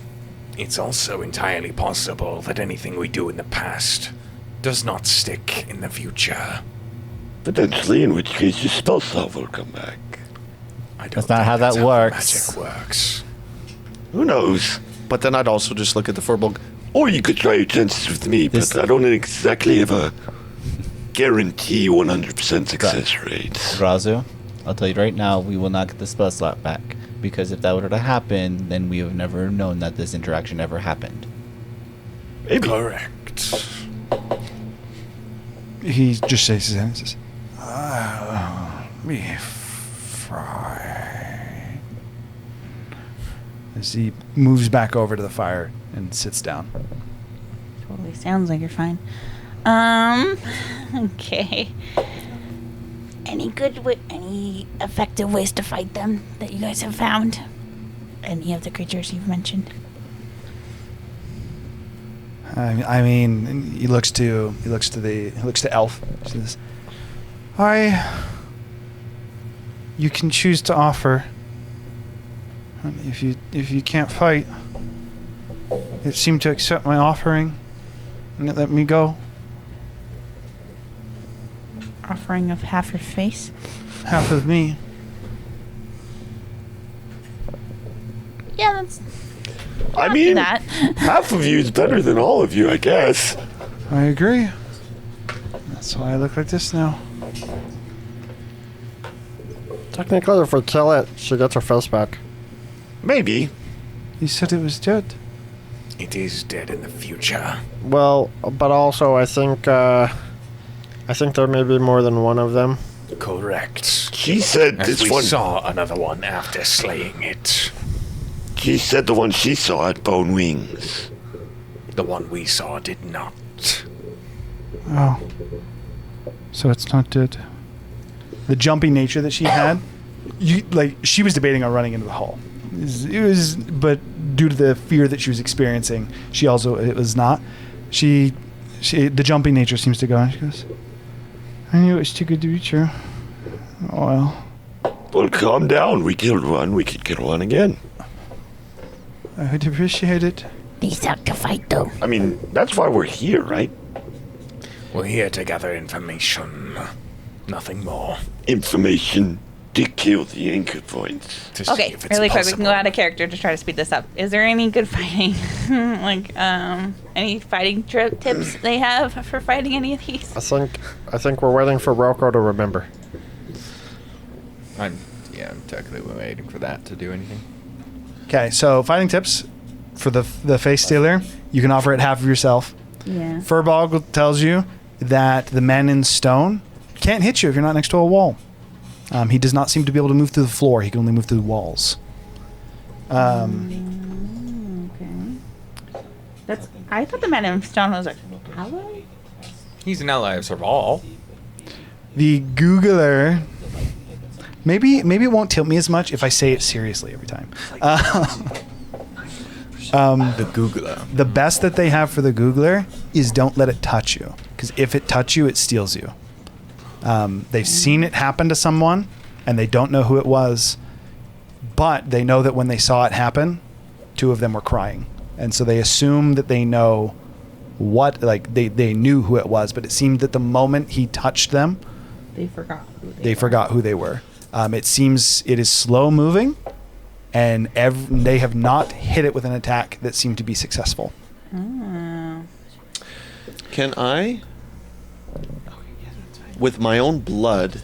It's also entirely possible that anything we do in the past does not stick in the future. Potentially, in which case your spell slot will come back. I don't That's not think how that's that works. Magic works. Who knows? But then I'd also just look at the Furbolg. Or you could try your chances with me, This- but I don't exactly have a guarantee 100% success rate. Razu, I'll tell you right now, we will not get the spell slot back. Because if that were to happen, then we would have never known that this interaction ever happened. Maybe. Correct. He just shakes his head and says, be fine. As he moves back over to the fire and sits down. Totally sounds like you're fine. Okay. Any effective ways to fight them that you guys have found? Any of the creatures you've mentioned? I mean, he looks to Elf. He says, you can choose to offer. If you can't fight, it seemed to accept my offering and it let me go. Offering of half your face. Half of me. Yeah, that's. I I'll do mean, that. half of you is better than all of you, I guess. I agree. That's why I look like this now. Technically, if we kill it, she gets her face back. Maybe. You said it was dead. It is dead in the future. Well, but also I think there may be more than one of them. Correct. She said As this we one. saw another one after slaying it. She said the one she saw had bone wings. The one we saw did not. Oh. So it's not dead. The jumpy nature that she had, she was debating on running into the hall. But due to the fear that she was experiencing, it was not. The jumpy nature seems to go, and she goes, I knew it was too good to be true. Oh well. Well, calm down. We killed one. We could kill one again. I would appreciate it. These out to fight, though. I mean, that's why we're here, right? We're here to gather information. Nothing more. Information. to kill the anchor points. To see Okay, if it's really quick, we possible. can go out of character to try to speed this up. Is there any good fighting, any fighting tips they have for fighting any of these? I think we're waiting for Rocco to remember. I'm technically waiting for that to do anything. Okay, so fighting tips for the face stealer. You can offer it half of yourself. Yeah. Furbog tells you that the man in stone can't hit you if you're not next to a wall. He does not seem to be able to move through the floor. He can only move through the walls. Okay. I thought the man in stone was like ally. He's an ally of Serval. The Googler. Maybe it won't tilt me as much if I say it seriously every time. The Googler. The best that they have for the Googler is don't let it touch you, because if it touches you, it steals you. They've seen it happen to someone, and they don't know who it was, but they know that when they saw it happen, 2 of them were crying, and so they assume that they know what, like they knew who it was, but it seemed that the moment he touched them, They forgot who they were. It seems it is slow moving, and they have not hit it with an attack that seemed to be successful. Oh. Can I, with my own blood,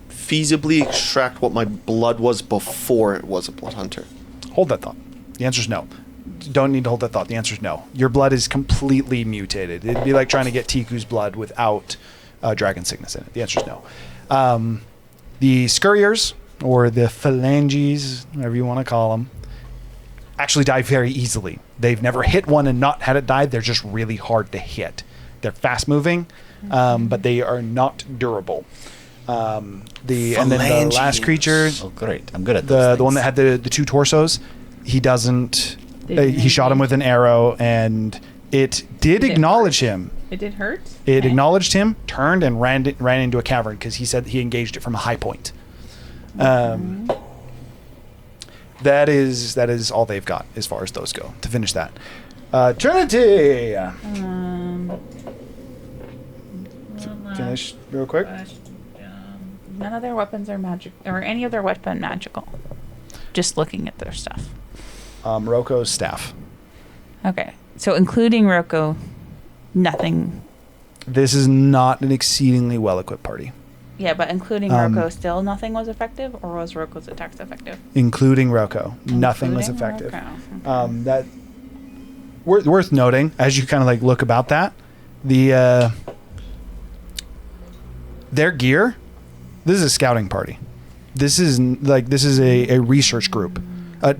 feasibly extract what my blood was before it was a blood hunter? Hold that thought. The answer is no. Don't need to hold that thought. The answer is no. Your blood is completely mutated. It'd be like trying to get Tiku's blood without dragon sickness in it. The answer is no. The scurriers, or the phalanges, whatever you want to call them, actually die very easily. They've never hit one and not had it die. They're just really hard to hit. They're fast moving, but they are not durable. And then the last creature, Oh, great. I'm good at those the one things. that had the 2 torsos, he doesn't. He shot him with an arrow, and it did acknowledge him. It did hurt. It acknowledged him, turned, and ran into a cavern because he said he engaged it from a high point. That is all they've got as far as those go to finish that. Trinity, finish real quick. None of their weapons are magic, or any of their weapon magical. Just looking at their stuff. Roko's staff. Okay, so including Roko, nothing. This is not an exceedingly well-equipped party. Yeah, but including Roko, still nothing was effective, or was Roko's attacks effective? Including Roko, nothing was Including effective. Roko, okay. That worth noting as you kind of like look about that, the their gear. This is a scouting party. This is a research group.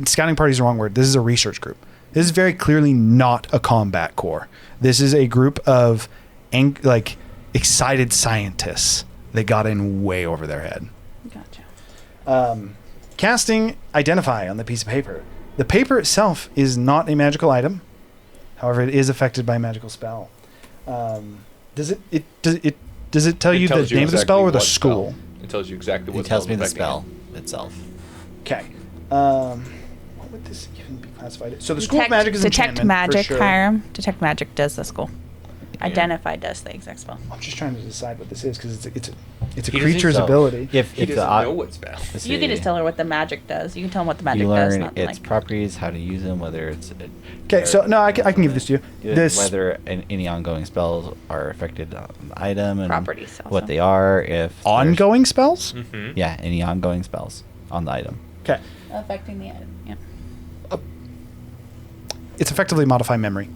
Scouting party is the wrong word. This is a research group. This is very clearly not a combat corps. This is a group of excited scientists that got in way over their head. Gotcha. Casting Identify on the piece of paper. The paper itself is not a magical item. However, it is affected by a magical spell. Does it tell you the name of the spell or the school? It tells you exactly what It tells me the spell's spell itself. Okay. What would this even be classified? So the school of magic is Detect enchantment, magic, for sure. Hiram. Detect magic does the school. Identify does the exact spell. I'm just trying to decide what this is because it's a He doesn't creature's know. ability. If He the doesn't know what spell. let's You can see. just tell her what the magic does. You can tell them what the magic You does. learn Not its like properties, how to use them, whether it's Okay, so no, I can give this to you. This whether any ongoing spells are affected on the item and Properties also. what they are. If there's- ongoing spells. Mm-hmm. yeah, any ongoing spells on the item. Okay, affecting the item. Yeah. it's effectively modify memory.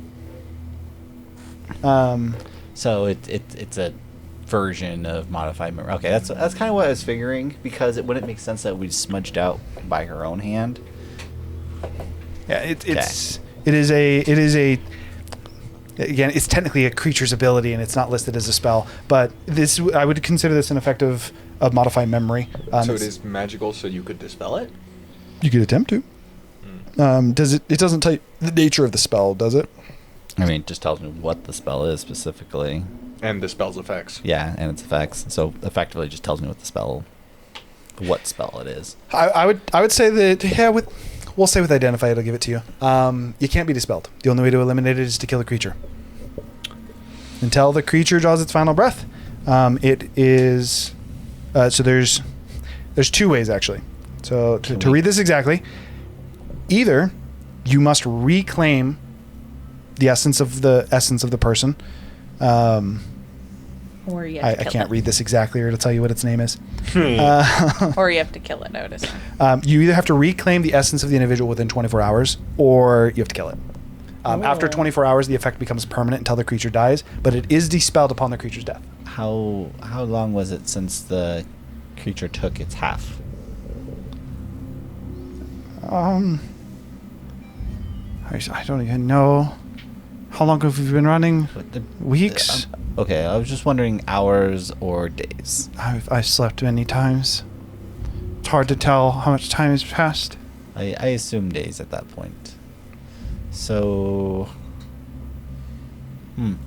So it's a version of modified memory. Okay, that's kind of what I was figuring, because it wouldn't make sense that we smudged out by her own hand. Yeah, it is a again, it's technically a creature's ability and it's not listed as a spell, but this I would consider this an effect of modify memory. So it it's- is magical, so you could dispel it? You could attempt to. Does it? It doesn't tell you the nature of the spell, does it? I mean, it just tells me what the spell is specifically. And the spell's effects. Yeah, and its effects. So effectively, just tells me what spell it is. I would say that we'll say with identify it'll give it to you. You can't be dispelled. The only way to eliminate it is to kill the creature. Until the creature draws its final breath, it is So there's two ways actually. So to read this exactly, either you must reclaim the essence of the person. Or you have to I kill can't it. read this exactly or to tell you what its name is. Or you have to kill it, I would assume. You either have to reclaim the essence of the individual within 24 hours, or you have to kill it. After 24 hours, the effect becomes permanent until the creature dies, but it is dispelled upon the creature's death. How long was it since the creature took its half? I don't even know. How long have we been running? Weeks? Okay, I was just wondering hours or days. I've slept many times. It's hard to tell how much time has passed. I assume days at that point. So...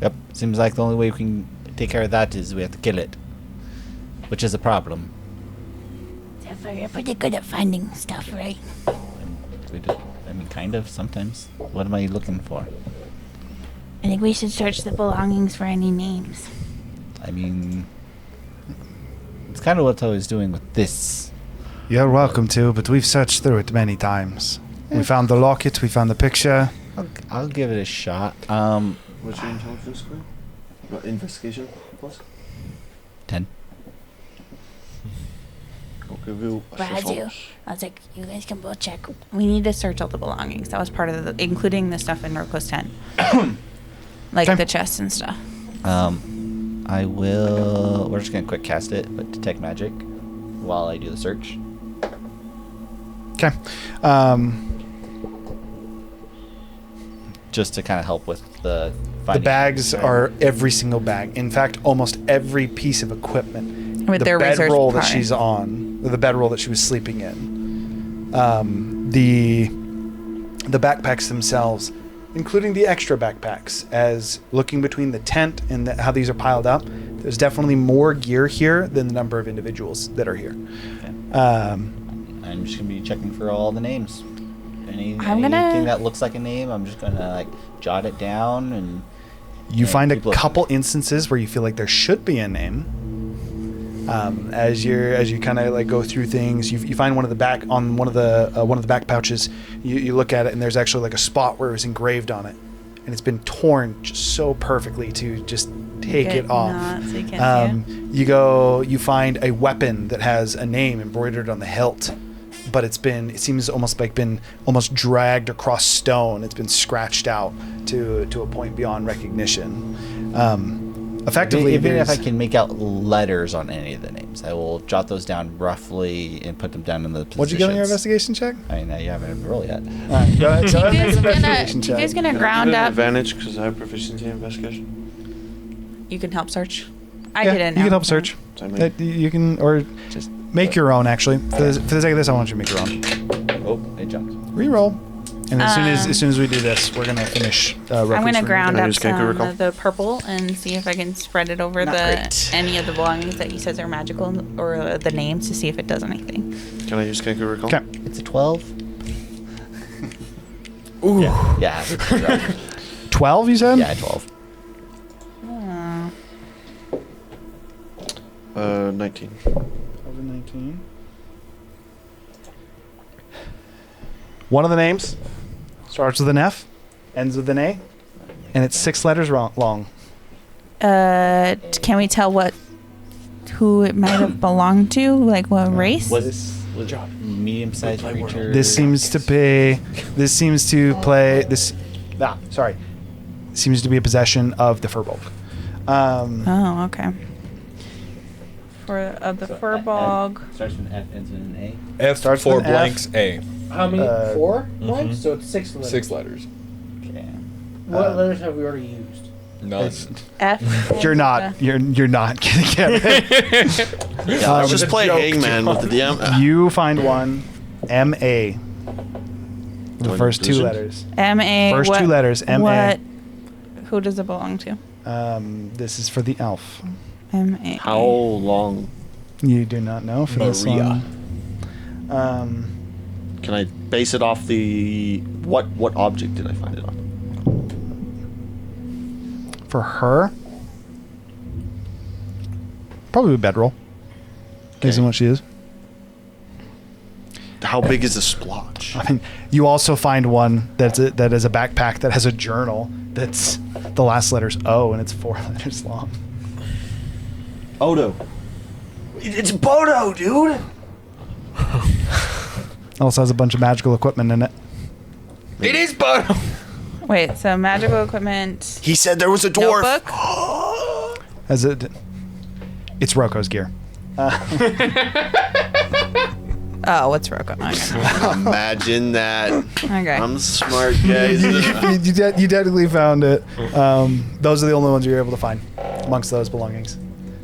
Yep, seems like the only way we can take care of that is we have to kill it. Which is a problem. Zephyr, you're pretty good at finding stuff, right? I mean, kind of, sometimes. What am I looking for? I think we should search the belongings for any names. I mean... It's kind of what I was doing with this. You're welcome to, but we've searched through it many times. We found the locket, we found the picture. I'll give it a shot. What's your intelligence score? What, investigation plus? 10. Okay, we'll Razu, I was like, you guys can both check. We need to search all the belongings. That was part of including the stuff in Roko's tent. Like Okay. the chests and stuff. I will... We're just going to quick cast it, but detect magic while I do the search. Okay. Just to kind of help with the... The bags are every single bag. In fact, almost every piece of equipment. With the their research bedroll that part. she's on, the bedroll that she was sleeping in, the backpacks themselves, including the extra backpacks. As looking between the tent and how these are piled up, there's definitely more gear here than the number of individuals that are here. Okay. Um, I'm just going to be checking for all the names. I'm gonna- Anything that looks like a name, I'm just going to like jot it down and... you find a keep looking. couple instances where you feel like there should be a name. As you kind of like go through things, you find one of the back back pouches. You look at it and there's actually like a spot where it was engraved on it, and it's been torn just so perfectly to just take it off. Not, so you can't see it. You find a weapon that has a name embroidered on the hilt, but it seems almost dragged across stone. It's been scratched out to a point beyond recognition. Effectively, even if I there's- can make out letters on any of the names, I will jot those down roughly and put them down in the positions. What'd you get on your investigation check? I mean, you haven't rolled yet. Go ahead. Go ahead and make an investigation check. Tika's gonna ground up. advantage because I have proficiency in investigation. You can help search. I Yeah, didn't. you can help search. You can, or just make your own. Actually, for the sake of this, I want you to make your own. Oh, it jumped. Reroll. And as soon as we do this, we're gonna finish. I'm gonna ground Can I up use Kenku Recall? some of the purple and see if I can spread it over Not great. any of the belongings that he says are magical or the names to see if it does anything. Can I use Kenku Recall? Okay. It's a 12. Ooh. Yeah, it's a 12. 12, you said? Yeah, 12. 19. 19. One of the names starts with an F, ends with an A, and it's 6 letters long. Can we tell who it might have belonged to? Like what race? Was medium-sized creature? This seems to be a possession of the Furbolg. Oh, okay. Of the Furbolg. Starts with an F, ends with an A. F Starts four with an F. blanks A. How many? 4 mhm. blanks? So it's 6 letters. 6 letters. Okay. What letters have we already used? No. F. You're not getting it. Let's just play Hangman with the DM. You find one, M-A. The Do I first lose 2 it? letters. M.A. First 2 letters, M-A. What? Who does it belong to? This is for the elf. M.A. How long? You do not know for this Maria. one. Can I base it off the what object did I find it on? For her, probably a bedroll. Based on what she is. How big is the splotch? I mean, you also find one that is a backpack that has a journal that's the last letter's O and it's 4 letters long. Odo. It's Bodo, dude. Also has a bunch of magical equipment in it. It is Bodo. Wait, so magical equipment. He said there was a dwarf. Notebook? It's Roko's gear. Oh, what's Roko? Okay. Imagine that. Okay. I'm smart, guys. you technically found it. Those are the only ones you're able to find amongst those belongings.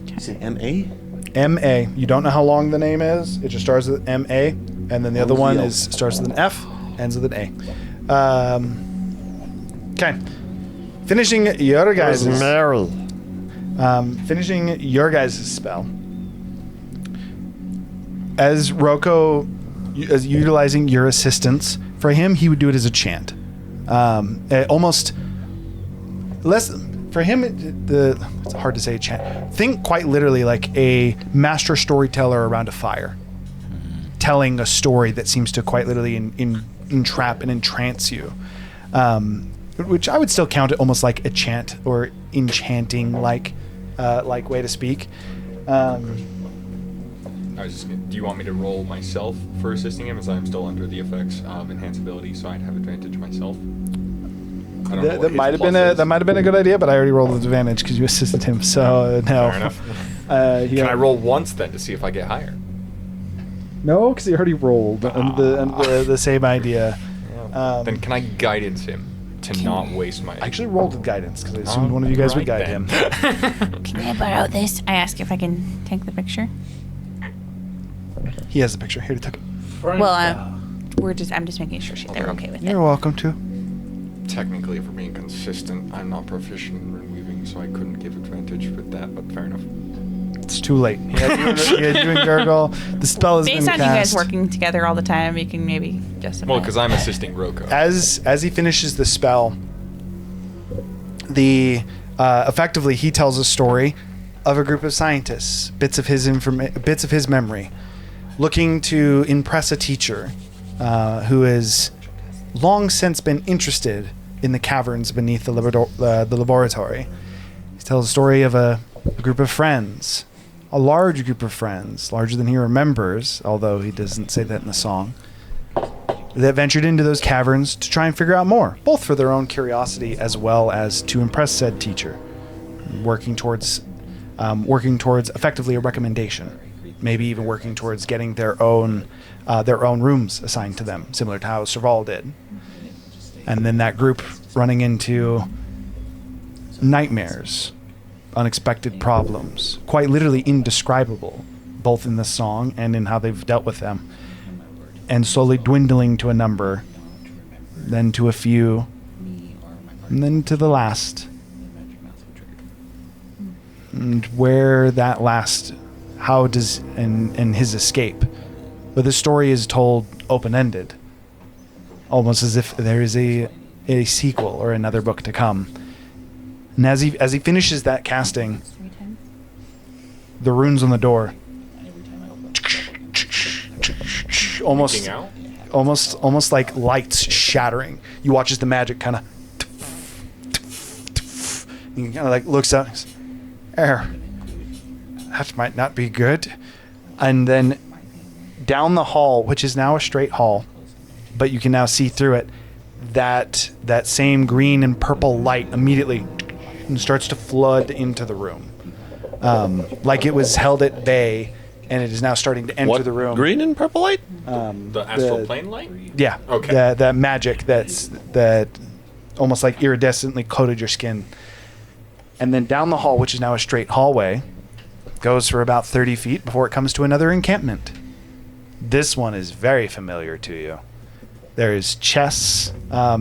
You say M.A.? M.A. You don't know how long the name is. It just starts with M.A. And then the other one starts with an F, ends with an A. Okay. Finishing your guys' Mary. finishing your guys' spell. As Roko is utilizing your assistance, for him, he would do it as a chant. Almost less for him. It's hard to say chant. Think quite literally like a master storyteller around a fire, telling a story that seems to quite literally entrap and entrance you. Which I would still count it almost like a chant or enchanting like way to speak. Do you want me to roll myself for assisting him, as I'm still under the effects of enhanceability, so I'd have advantage myself? I don't know what That his might have plus been is. that might have been a good idea, but I already rolled with advantage because you assisted him. So no. Fair enough. Can Can I roll once then to see if I get higher? No, because he already rolled under the same idea. Then can I guidance him to not waste my... I actually rolled with guidance because I assumed one of you guys would guide him. Can I borrow this? I ask if I can take the picture. He has the picture. Here to take it. Well, I'm just making sure they're okay with it. You're welcome to. Technically, if we're being consistent, I'm not proficient in rune weaving, so I couldn't give advantage with that, but fair enough. It's too late. He had you and Gargle. The spell has Based been on cast. you guys working together all the time, you can maybe justify. Well, because I'm assisting Roko. As he finishes the spell, effectively he tells a story of a group of scientists, bits of his memory, looking to impress a teacher who has long since been interested in the caverns beneath the laboratory. He tells a story of a group of friends, a large group of friends, larger than he remembers, although he doesn't say that in the song, that ventured into those caverns to try and figure out more, both for their own curiosity as well as to impress said teacher, working towards effectively a recommendation, maybe even working towards getting their own rooms assigned to them, similar to how Serval did. And then that group running into nightmares, unexpected problems, quite literally indescribable, both in the song and in how they've dealt with them, and slowly dwindling to a number, then to a few, and then to the last. And where that last, how does, and his escape. But the story is told open-ended, almost as if there is a sequel or another book to come. And as he finishes that casting, the runes on the door almost like lights shattering. You watch as the magic kind of like looks up. That might not be good. And then down the hall, which is now a straight hall, but you can now see through it, that same green and purple light immediately starts to flood into the room, like it was held at bay, and it is now starting to enter the room. Green and purple light? The astral plane light? Yeah. Okay. That magic that almost like iridescently coated your skin. And then down the hall, which is now a straight hallway, goes for about 30 feet before it comes to another encampment. This one is very familiar to you. There is chests. Or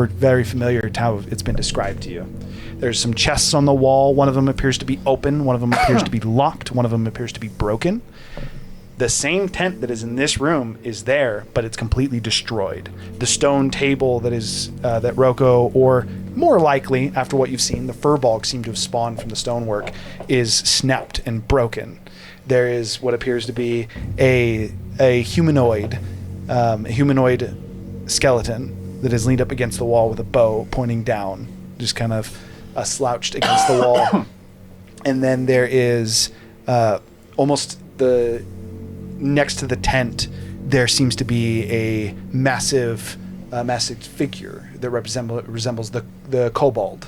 very familiar to how it's been described to you. There's some chests on the wall. One of them appears to be open. One of them appears to be locked. One of them appears to be broken. The same tent that is in this room is there, but it's completely destroyed. The stone table that is that Roko, or more likely, after what you've seen, the furbolg seem to have spawned from the stonework, is snapped and broken. there is what appears to be a humanoid skeleton that is leaned up against the wall with a bow pointing down, just kind of slouched against the wall. And then there is almost next to the tent, there seems to be a massive figure that resembles the kobold.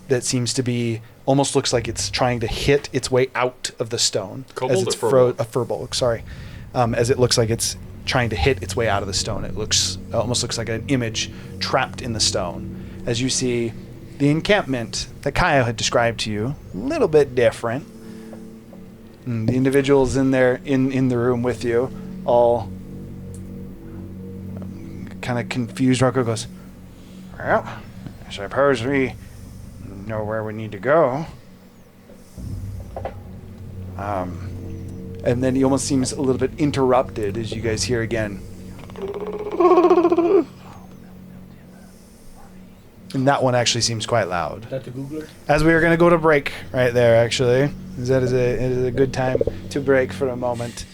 That seems to be almost looks like it's trying to hit its way out of the stone. Kobold as it's or furbolg? a furbolg, sorry. As it looks like it's trying to hit its way out of the stone. It almost looks like an image trapped in the stone. As you see, the encampment that Kyle had described to you, a little bit different. And the individuals in there in the room with you, all kind of confused. Rocco goes, "Well, I suppose we know where we need to go." And then he almost seems a little bit interrupted as you guys hear again. And that one actually seems quite loud. That's a Googler. As we are going to go to break right there, actually. That is a good time to break for a moment.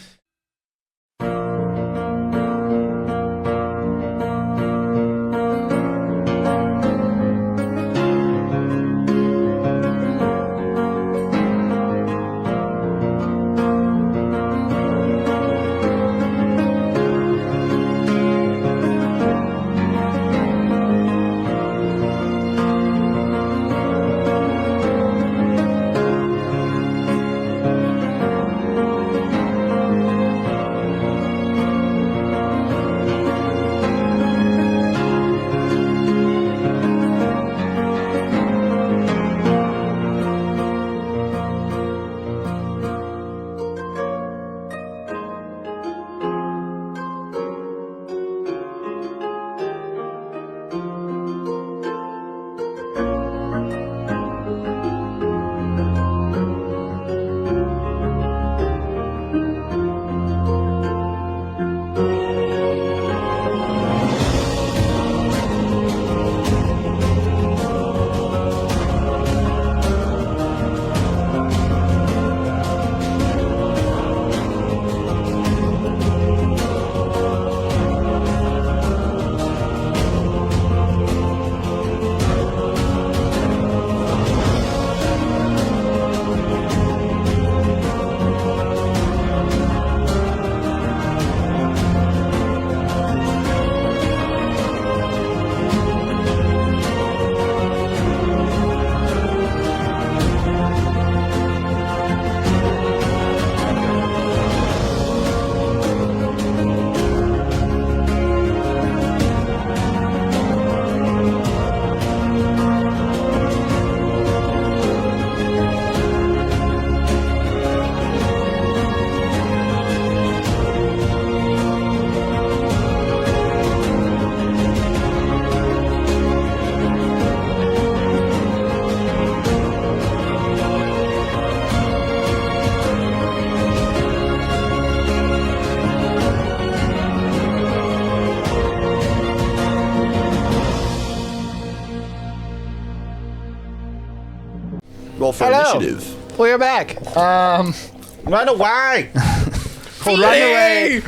Roll for initiative. We're back. Run away!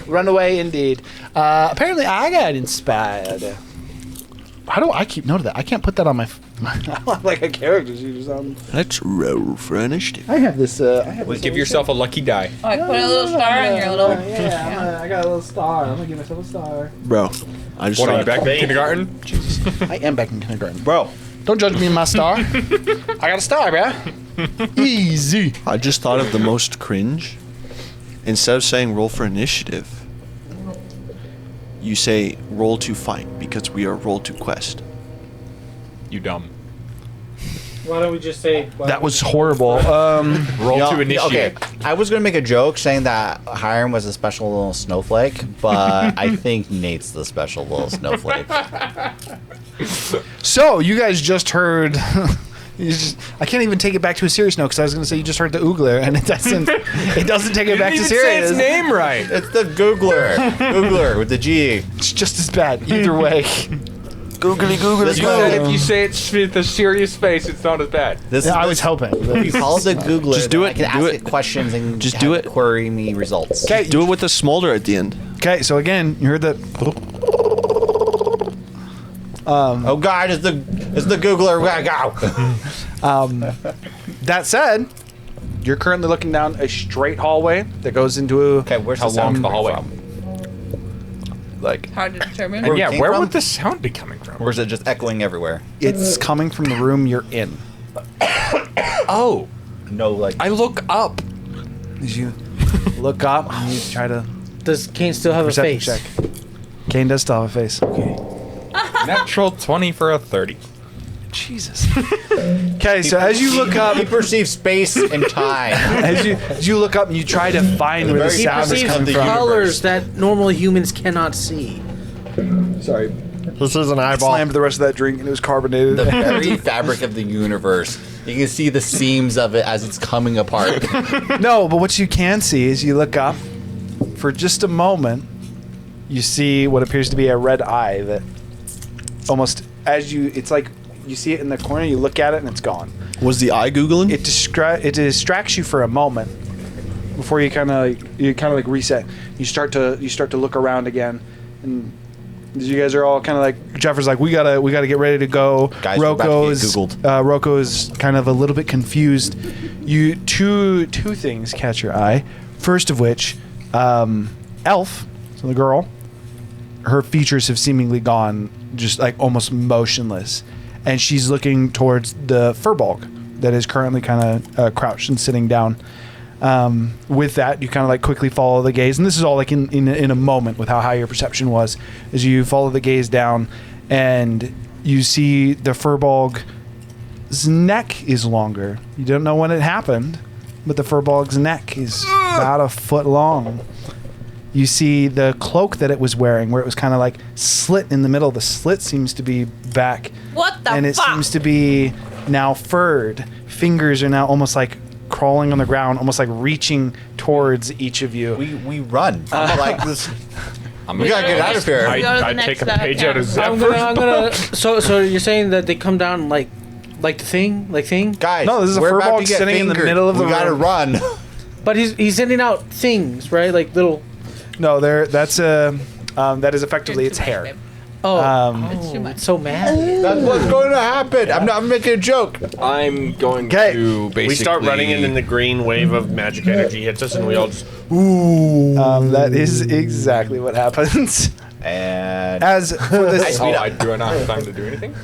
Run away indeed. Apparently I got inspired. How do I keep note of that? I can't put that on my like a character sheet or something. Let's roll for initiative. I have this. Give yourself a lucky die. Oh, I put a little star on your little. I got a little star. I'm gonna give myself a star. Bro, I just What, are you thought- back in kindergarten? I am back in kindergarten, bro. Don't judge me in my star. I got a star, bro. Easy. I just thought of the most cringe. Instead of saying roll for initiative, you say roll to fight because we are roll to quest. You dumb. Why don't we just say... That was horrible. Roll to initiate. Okay, I was gonna make a joke saying that Hiram was a special little snowflake, but I think Nate's the special little snowflake. So you guys just heard. I can't even take it back to a serious note because I was going to say you just heard the oogler, and it doesn't. It doesn't take it back to Say serious. its name right. It's the Googler. Googler with the G. It's just as bad either way. Googly googly. This You one- said if you say it with a serious face, it's not as bad. This Yeah, I this- was hoping. If you follow the Googler, Just do then it, I can do ask it. it questions and Just have do it it. query me results. Okay, Do it with the smolder at the end. Okay, so again, you heard that. Oh God, it's the Googler. Go. That said, you're currently looking down a straight hallway that goes into a. Okay, where's How the long's sound the hallway? from? Like, Hard to determine. Where- Yeah, came where from? would the sound be coming from? Or is it just echoing everywhere? it's coming from the room you're in. Oh, No, like I look up. As you look up and you try to Does Kane still have a perception face? check. Kane does still have a face. Natural 20 for a 30. Jesus. Okay, so as you look up, he perceives space and time. as you look up and you try to find where the Very sound is perceives coming the from. Colors that normal humans cannot see. Sorry, This is an eyeball. slammed the rest of that drink and it was carbonated. The very fabric of the universe. You can see the seams of it as it's coming apart. No, but what you can see is you look up for just a moment. You see what appears to be a red eye that almost as you. It's like you see it in the corner. You look at it and it's gone. Was the eye googling? It distracts you for a moment before you kind of like reset. You start to look around again, and you guys are all kind of like Jeffers like we gotta get ready to go. Guys, we're about to get Roko's Googled. Roko's kind of a little bit confused. You two things catch your eye. First of which, Elf, so the girl, her features have seemingly gone just like almost motionless, and she's looking towards the Furbolg that is currently kind of crouched and sitting down. With that, you kind of like quickly follow the gaze, and this is all like in a moment with how high your perception was, as you follow the gaze down, and you see the Furbolg's neck is longer. You don't know when it happened, but the Furbolg's neck is about a foot long. You see the cloak that it was wearing, where it was kind of like slit in the middle. The slit seems to be back, What the and it fuck? seems to be now furred. Fingers are now almost like crawling on the ground, almost like reaching towards each of you. we run. I'm like this. I'm We gotta get out of here. Go to the I'd next, take a page out of I'm Zephyr. gonna. So you're saying that they come down like the thing, Guys, No, this is a we're about Furbolg to get sitting in the fingered. middle of the We gotta room. run. but he's sending out things, right? Like little. No, that is effectively its hair. Oh, It's too much. it's so mad. That's what's going to happen. I'm making a joke. I'm going Okay. to basically. We start running, and then the green wave of magic energy hits us, and we all just. That is exactly what happens. And As for this, Oh, do I not have time to do anything?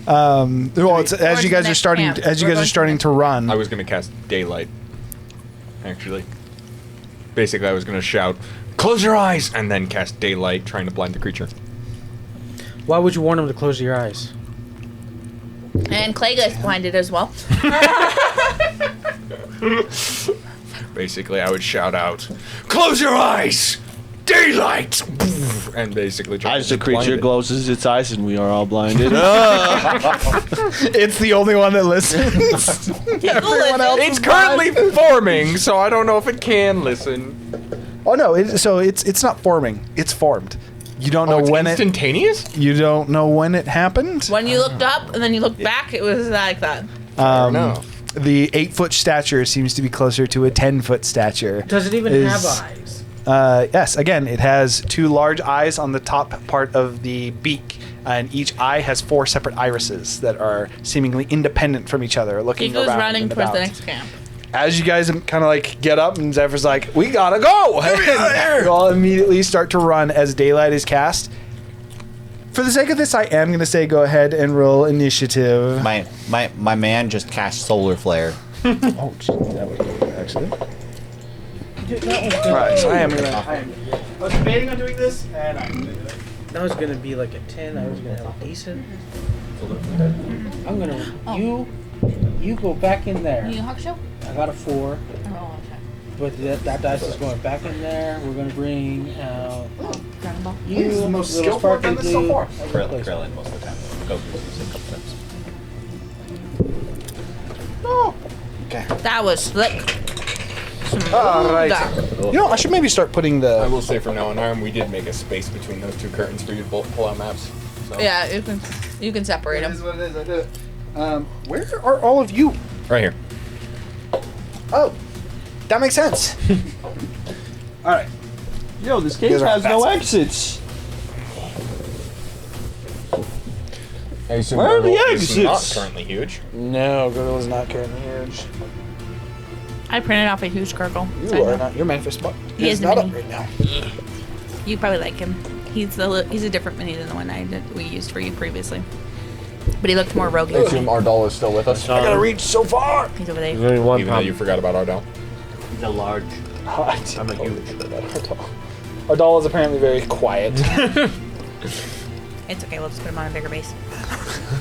well, it's, as you to the guys are next starting, camp. as you We're guys are going to starting the to run. I was going to cast daylight. Actually, basically, I was going to shout, "Close your eyes!" and then cast daylight, trying to blind the creature. Why would you warn him to close your eyes? And Clay gets blinded as well. Basically, I would shout out, "Close your eyes! Daylight!" And basically try As to the blind creature it. closes its eyes and we are all blinded. It's the only one that listens. Everyone else It's is blind. currently forming, so I don't know if it can listen. Oh no! It's not forming. It's formed. You don't know It's when instantaneous? You don't know when it happened. When you looked up and then you looked back, it was like that. No. The 8-foot stature seems to be closer to a 10-foot stature. Does it even Is- have eyes? Yes. Again, it has 2 large eyes on the top part of the beak, and each eye has 4 separate irises that are seemingly independent from each other, He looking goes around running and towards the about. next camp. As you guys kind of like get up, and Zephyr's like, "We gotta go!" And you all immediately start to run as daylight is cast. For the sake of this, I am gonna say go ahead and roll initiative. my man just cast solar flare. Oh, gee, that was good, actually. Right, so I was debating on doing this, and I'm gonna do it. That was gonna be like a 10. I was gonna have a decent. I'm gonna. You go back in there. You hawk show? I got a 4, Oh, okay. but that dice is going back in there. We're gonna bring out Dragon Ball. you, This is the most little skillful I've sparkly done this so blue. far. Krillin most of the time. Goku's used it a couple times. That was slick. All right. Smooth. You know, I should maybe start putting I the. will say from now on, we did make a space between those 2 curtains for you to pull out maps. So. Yeah, you can separate It them. is what it is. I did it. Where are all of you? Right here. Oh, that makes sense. All right. Yo, this You cave guys are has no fast. exits. I assume Where are the Gurgle is not exits? currently huge. No, Gurgle is not currently huge. I printed off a huge gurgle. You so I are know. not. Your manifest spot He is is not mini. up right now. You probably like him. He's a different mini than the one we used for you previously. But he looked more roguey. I assume Ardal is still with us. I gotta reach so far. He's over there. There's only one Even though you forgot about Ardal. He's a large. I'm a huge. Ardal is apparently very quiet. It's okay. We'll just put him on a bigger base.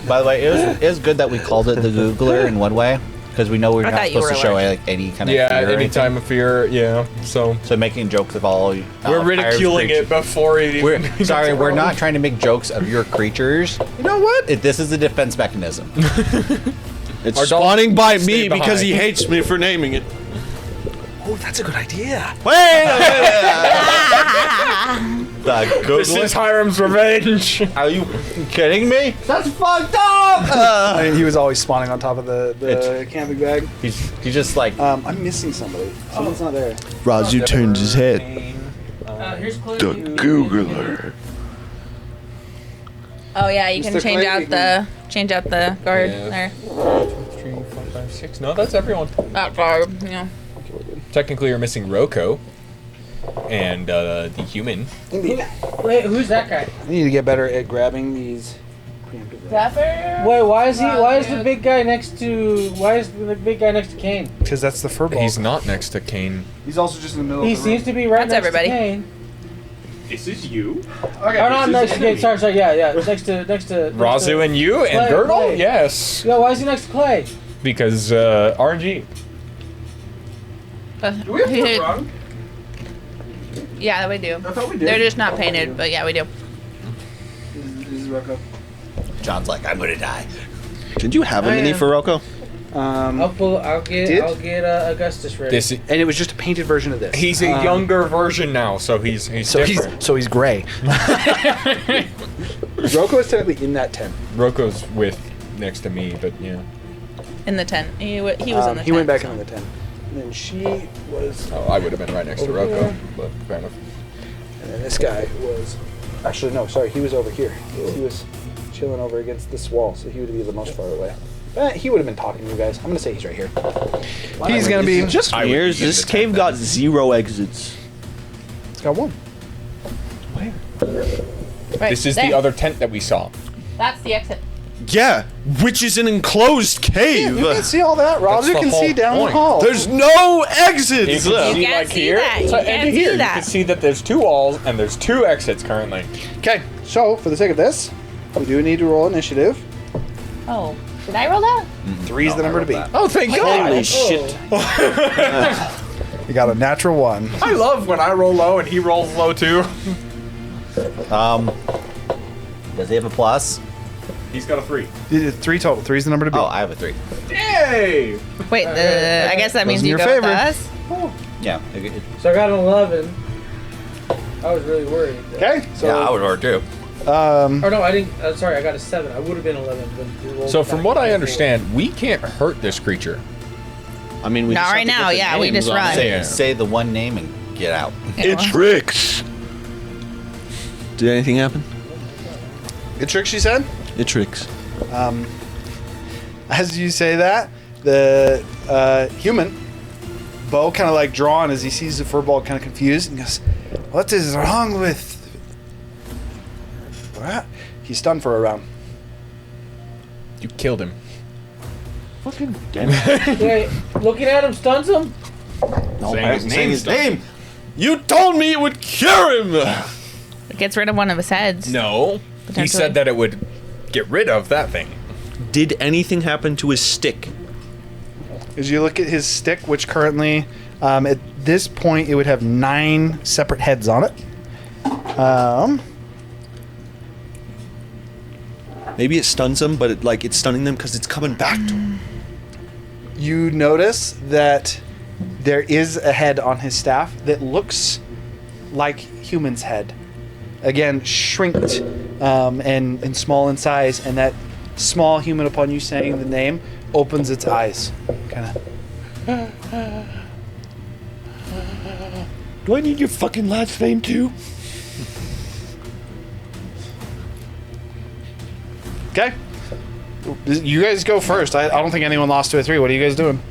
By the way, it was good that we called it the Googler in one way, because we know we're I not thought you supposed to were show allergic. like any kind of Yeah, fear or any anything. time of fear. Yeah. So making jokes of all. we're ridiculing it before it even. We're sorry, we're not trying to make jokes of your creatures. You know what? This is a defense mechanism. It's Our dog spawning by stay me because he behind. hates me for naming it. Oh, that's a good idea. Wait a minute! The This Googler? is Hiram's revenge. Are you kidding me? That's fucked up. I mean, he was always spawning on top of the It's- camping bag. He's just like I'm missing somebody. Someone's not there. Razu turns his head. Here's Chloe. The Googler. Oh yeah, you can Mr. change Clay, out the guard Yeah. there. 3, 4, 5, 6. No, that's everyone. That guard, yeah. Technically, you're missing Roko and the human. Wait, who's that guy? I need to get better at grabbing these. Wait, why is the big guy next to Kane? Because that's the furball. He's not next to Kane. He's also just in the middle He of the seems room. to be right That's next everybody. to Kane. This is you. Okay, Oh, not next to Kane. Sorry. Yeah. Next to. Razu and you and Clay, Girdle? Clay. Yes. Yo, why is he next to Clay? Because RNG. Do we have to run? Yeah, we do. I thought we did. They're just not painted, but yeah, we do. This is Rocco. John's like, I'm gonna die. Did you have a I mini am. for Rocco? I'll get Augustus ready. This And it was just a painted version of this. he's a younger version now, so he's different. So he's gray. Rocco is technically in that tent. Roko's with next to me, but yeah. In the tent. He was in the tent. He went back so. into the tent. And then she was, Oh, I would have been right next to Over Roko, there. but fair enough. and then this guy was, actually no, sorry, he was over here. He was chilling over against this wall, so he would be the most far away. He would have been talking to you guys. I'm gonna say he's right here. He's gonna be Just I would mirrors. be in This the cave tent got then. 0 exits. It's got one. Right, This is there. the other tent that we saw. That's the exit. Yeah, which is an enclosed cave. You can see all that. Roger the can whole see down point. the hall. There's no exits. You can see can't like see here, that. You so can't and see here. that. You can see that there's 2 walls and there's 2 exits currently. Okay, so for the sake of this, we do need to roll initiative. Oh, did I roll that? 3 is the number to beat. Oh, thank God! Holy shit. You got a natural 1. I love when I roll low and he rolls low too. Does he have a plus? He's got a 3. 3 total. 3 is the number to beat. Oh, I have a 3. Yay! Wait, I guess that means in you your go with favor. us. Yeah. So I got an 11. I was really worried. Okay, so yeah, I would order too. Or no, I didn't. Sorry, I got a 7. I would have been 11. But we rolled So back from what to I 4. understand, we can't hurt this creature. I mean, we Not just have right to get now, the yeah, we names just on run. it. Say, Yeah. say the one name and get out. It's Rix. Did anything happen? good trick, she said. It tricks. As you say that, the human, Bo, kind of like drawn as he sees the furball, kind of confused, and goes, "What is wrong with?" What? He's stunned for a round. You killed him. Fucking damn it. Wait, looking at him stuns him? No, Saying I his was saying name his stuff. name. You told me it would cure him. It gets rid of one of his heads. No. He Potentially. said that it would get rid of that thing. Did anything happen to his stick? As you look at his stick, which currently, at this point, it would have 9 separate heads on it. Maybe it stuns him, but it's stunning them because it's coming back to him. You notice that there is a head on his staff that looks like human's head, again shrinked and small in size, and that small human, upon you saying the name, opens its eyes. Kind of. Do I need your fucking last name too? Okay. You guys go first. I don't think anyone lost 2 or 3. What are you guys doing?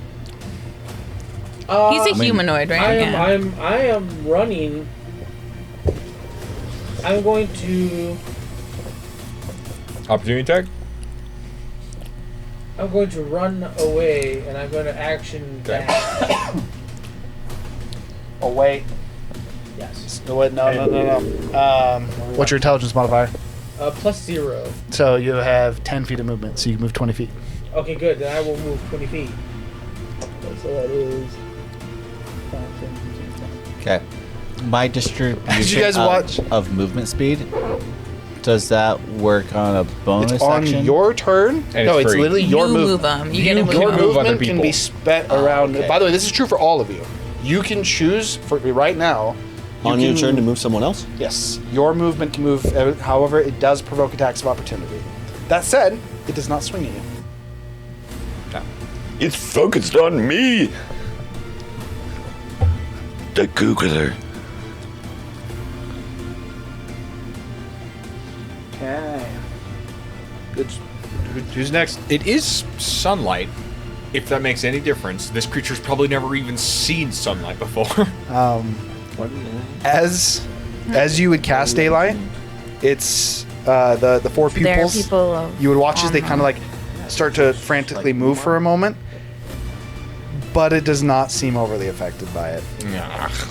He's a humanoid, right? I am running. I'm going to. Opportunity attack? I'm going to run away, and I'm going to action dash. Away. Yes. No. What's your intelligence modifier? +0. So you have 10 feet of movement, so you can move 20 feet. Okay, good. Then I will move 20 feet. So that is. 5, 10, 15, 20. Okay. My distribution Did you guys watch? Of movement speed, does that work on a bonus It's on action? your turn. And No, it's it's free. literally your You move movement. them. You get to move Your them. move other movement can people. be spent around. okay. By the way, this is true for all of you. You can choose for right now. On your turn to move someone else? Yes, your movement can move. However, it does provoke attacks of opportunity. That said, it does not swing at you. It's focused on me. The Googler. Okay. Good. Who's next? It is sunlight. If that makes any difference, this creature's probably never even seen sunlight before. As you would cast daylight, it's the 4 pupils. There are people of You would watch as they kind of like start to frantically move for a moment, but it does not seem overly affected by it. Ugh.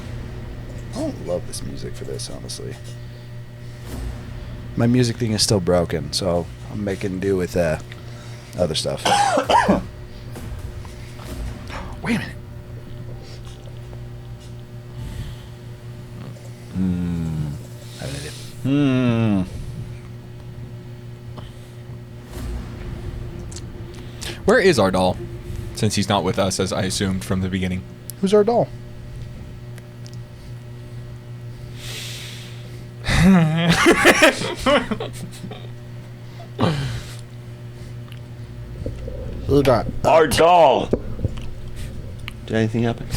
I don't love this music for this, honestly. My music thing is still broken, so I'm making do with other stuff. Wait a minute. I have an idea. Where is our doll? Since he's not with us, as I assumed from the beginning. Who's our doll? Who's that? Our doll. Did anything happen?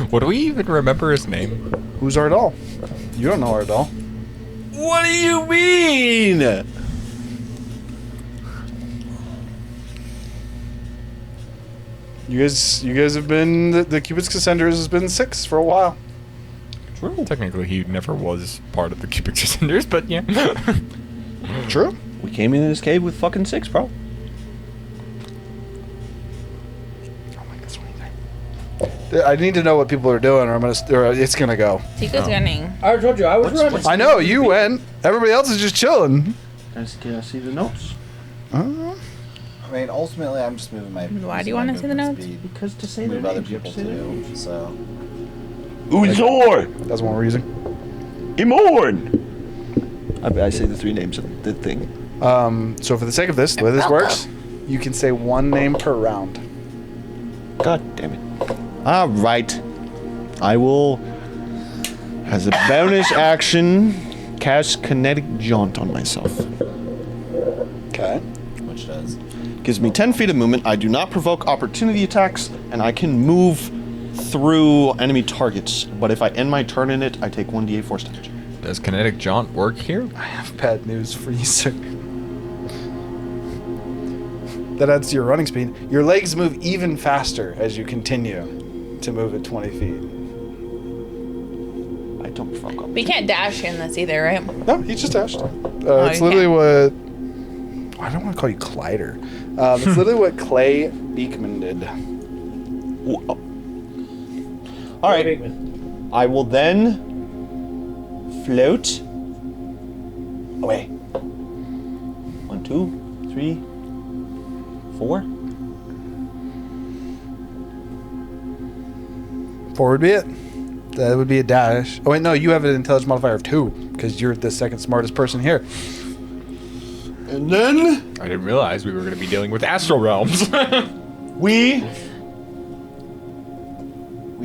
What do we even remember his name? Who's our doll? You don't know our doll. What do you mean? You guys have been the Cubix Ascenders has been 6 for a while. True. Technically, he never was part of the Cubix Ascenders, but yeah. True. We came into this cave with fucking 6, bro. I need to know what people are doing, or it's gonna go. Tika's running. I already told you I was running. I know you went. Everybody else is just chilling. Can I see the notes? I mean, ultimately, I'm just moving my. Why do you wanna see the notes? Because to say Move their other names, you have people to say their too. names. So. Uzor. That's one we're using. Imorn. I say the 3 names of the thing. So for the sake of this, the way this works, you can say 1 name per round. God damn it. All right. I will, as a bonus action, cast Kinetic Jaunt on myself. Okay. Which does. Gives me 10 feet of movement. I do not provoke opportunity attacks, and I can move through enemy targets. But if I end my turn in it, I take 1d8 force damage. Does Kinetic Jaunt work here? I have bad news for you, sir. That adds to your running speed. Your legs move even faster as you continue to move at 20 feet. I don't provoke We can't dash in this either, right? No, he just dashed. It's you literally what... I don't want to call you Clyder. It's literally what Clay Beekman did. All right. Bigman. I will then float away. 1, 2, 3, 4. Four would be it. That would be a dash. Oh wait, no, you have an intelligence modifier of 2 because you're the second smartest person here. And then I didn't realize we were going to be dealing with astral realms. we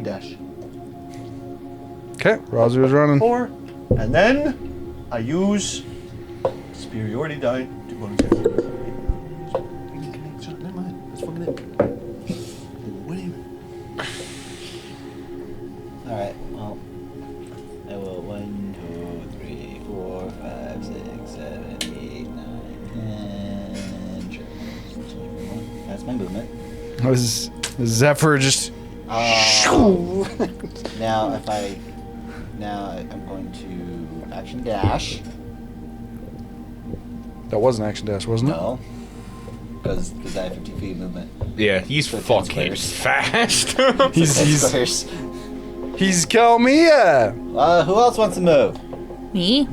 dash. Okay, Razu is running. 4, And then I use superiority die to bonus action. Never mind. That's fucking it. Alright, well, I will 1, 2, 3, 4, 5, 6, 7, 8, 9, 10. Sure. That's my movement. Was Zephyr just... Now, I'm going to action dash. That was an action dash, wasn't it? No. Because I have 50 feet of movement. Yeah, he's So 10 fucking squares. fast. He's Kalmia! Who else wants to move? Me?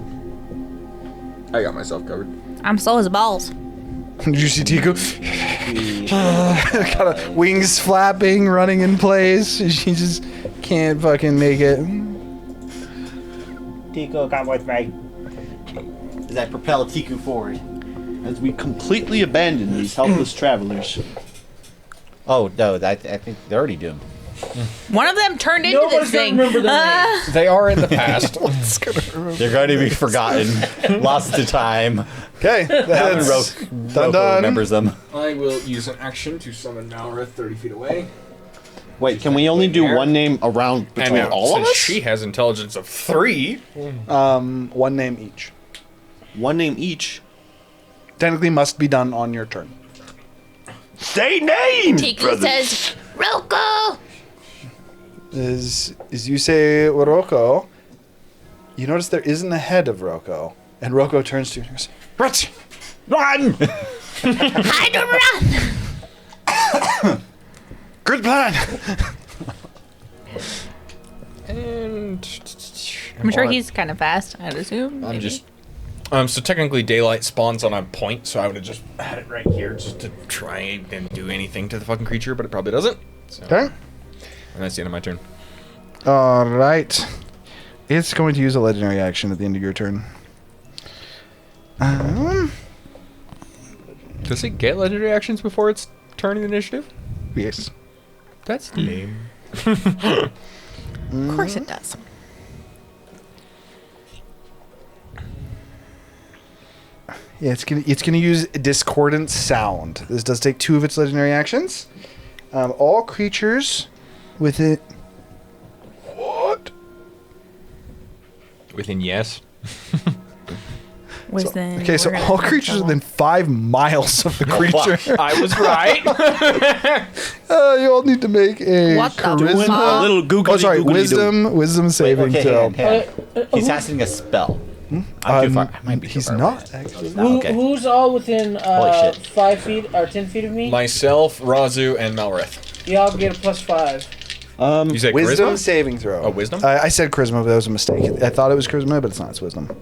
I got myself covered. I'm slow as balls. Did you see Tiku? 3, Kind of wings flapping, running in place. She just can't fucking make it. Tiku, come with me. As I propel Tiku forward. As we completely abandon these helpless travelers. Oh, no, I think they're already doomed. One of them turned into Nobody's this thing. gonna remember their names. They are in the past. They're going to be forgotten. Lost to time. Okay, that's done. Remembers them. I will use an action to summon Malrith 30 feet away. Wait, can we only do one name around between And all of since us? she has intelligence of 3, One name each. One name each. Technically must be done on your turn. Say names, Tiku brothers. says, Roko! As you say Roko, you notice there isn't a head of Roko. And Roko turns to you and goes, "Run! Run! Hide or run! Good plan!" and I'm sure he's kind of fast, I'd assume. I'm maybe. just. So technically, daylight spawns on a point, so I would have just had it right here just to try and do anything to the fucking creature, but it probably doesn't. So. Okay. And that's the end of my turn. All right. It's going to use a legendary action at the end of your turn. Does it get legendary actions before its turn in initiative? Yes. That's lame. Of course it does. Yeah, it's gonna use discordant sound. This does take 2 of its legendary actions. All creatures within what? Within yes. Wisdom. Okay, so all creatures within 5 miles of the creature. I was right. You all need to make a What the charisma. fuck? A little googly Oh, sorry, googly-doo. wisdom saving Okay, throw. hang on. He's casting a spell. I'm too far. I might be too He's far not away. actually. No, okay. Who's all within Holy shit. 5 feet or 10 feet of me? Myself, Razu, and Malrith. Y'all get a +5. You said Wisdom charisma? saving throw. Oh, wisdom? I said charisma, but that was a mistake. I thought it was charisma, but it's not. It's wisdom.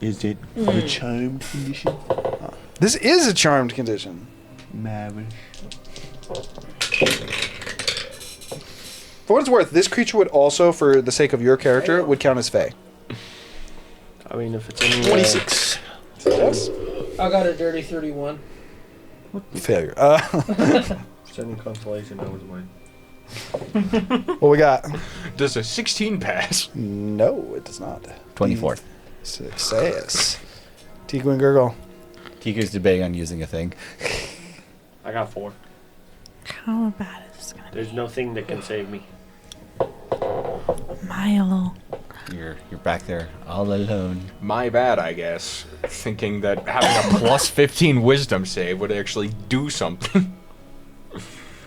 Is it the charmed condition? This is a charmed condition. Marriage. For what it's worth, this creature would also, for the sake of your character, would count as Fey. I mean, if it's in 26. Yes. I got a dirty 31. Failure. any consolation, that was mine. What we got? Does a 16 pass? No, it does not. 24. Success. Tiku and Gurgle. Tiku's debating on using a thing. I got 4. How bad is this gonna There's no thing that can save me. be? Milo. You're back there all alone. My bad, I guess. Thinking that having a plus 15 wisdom save would actually do something.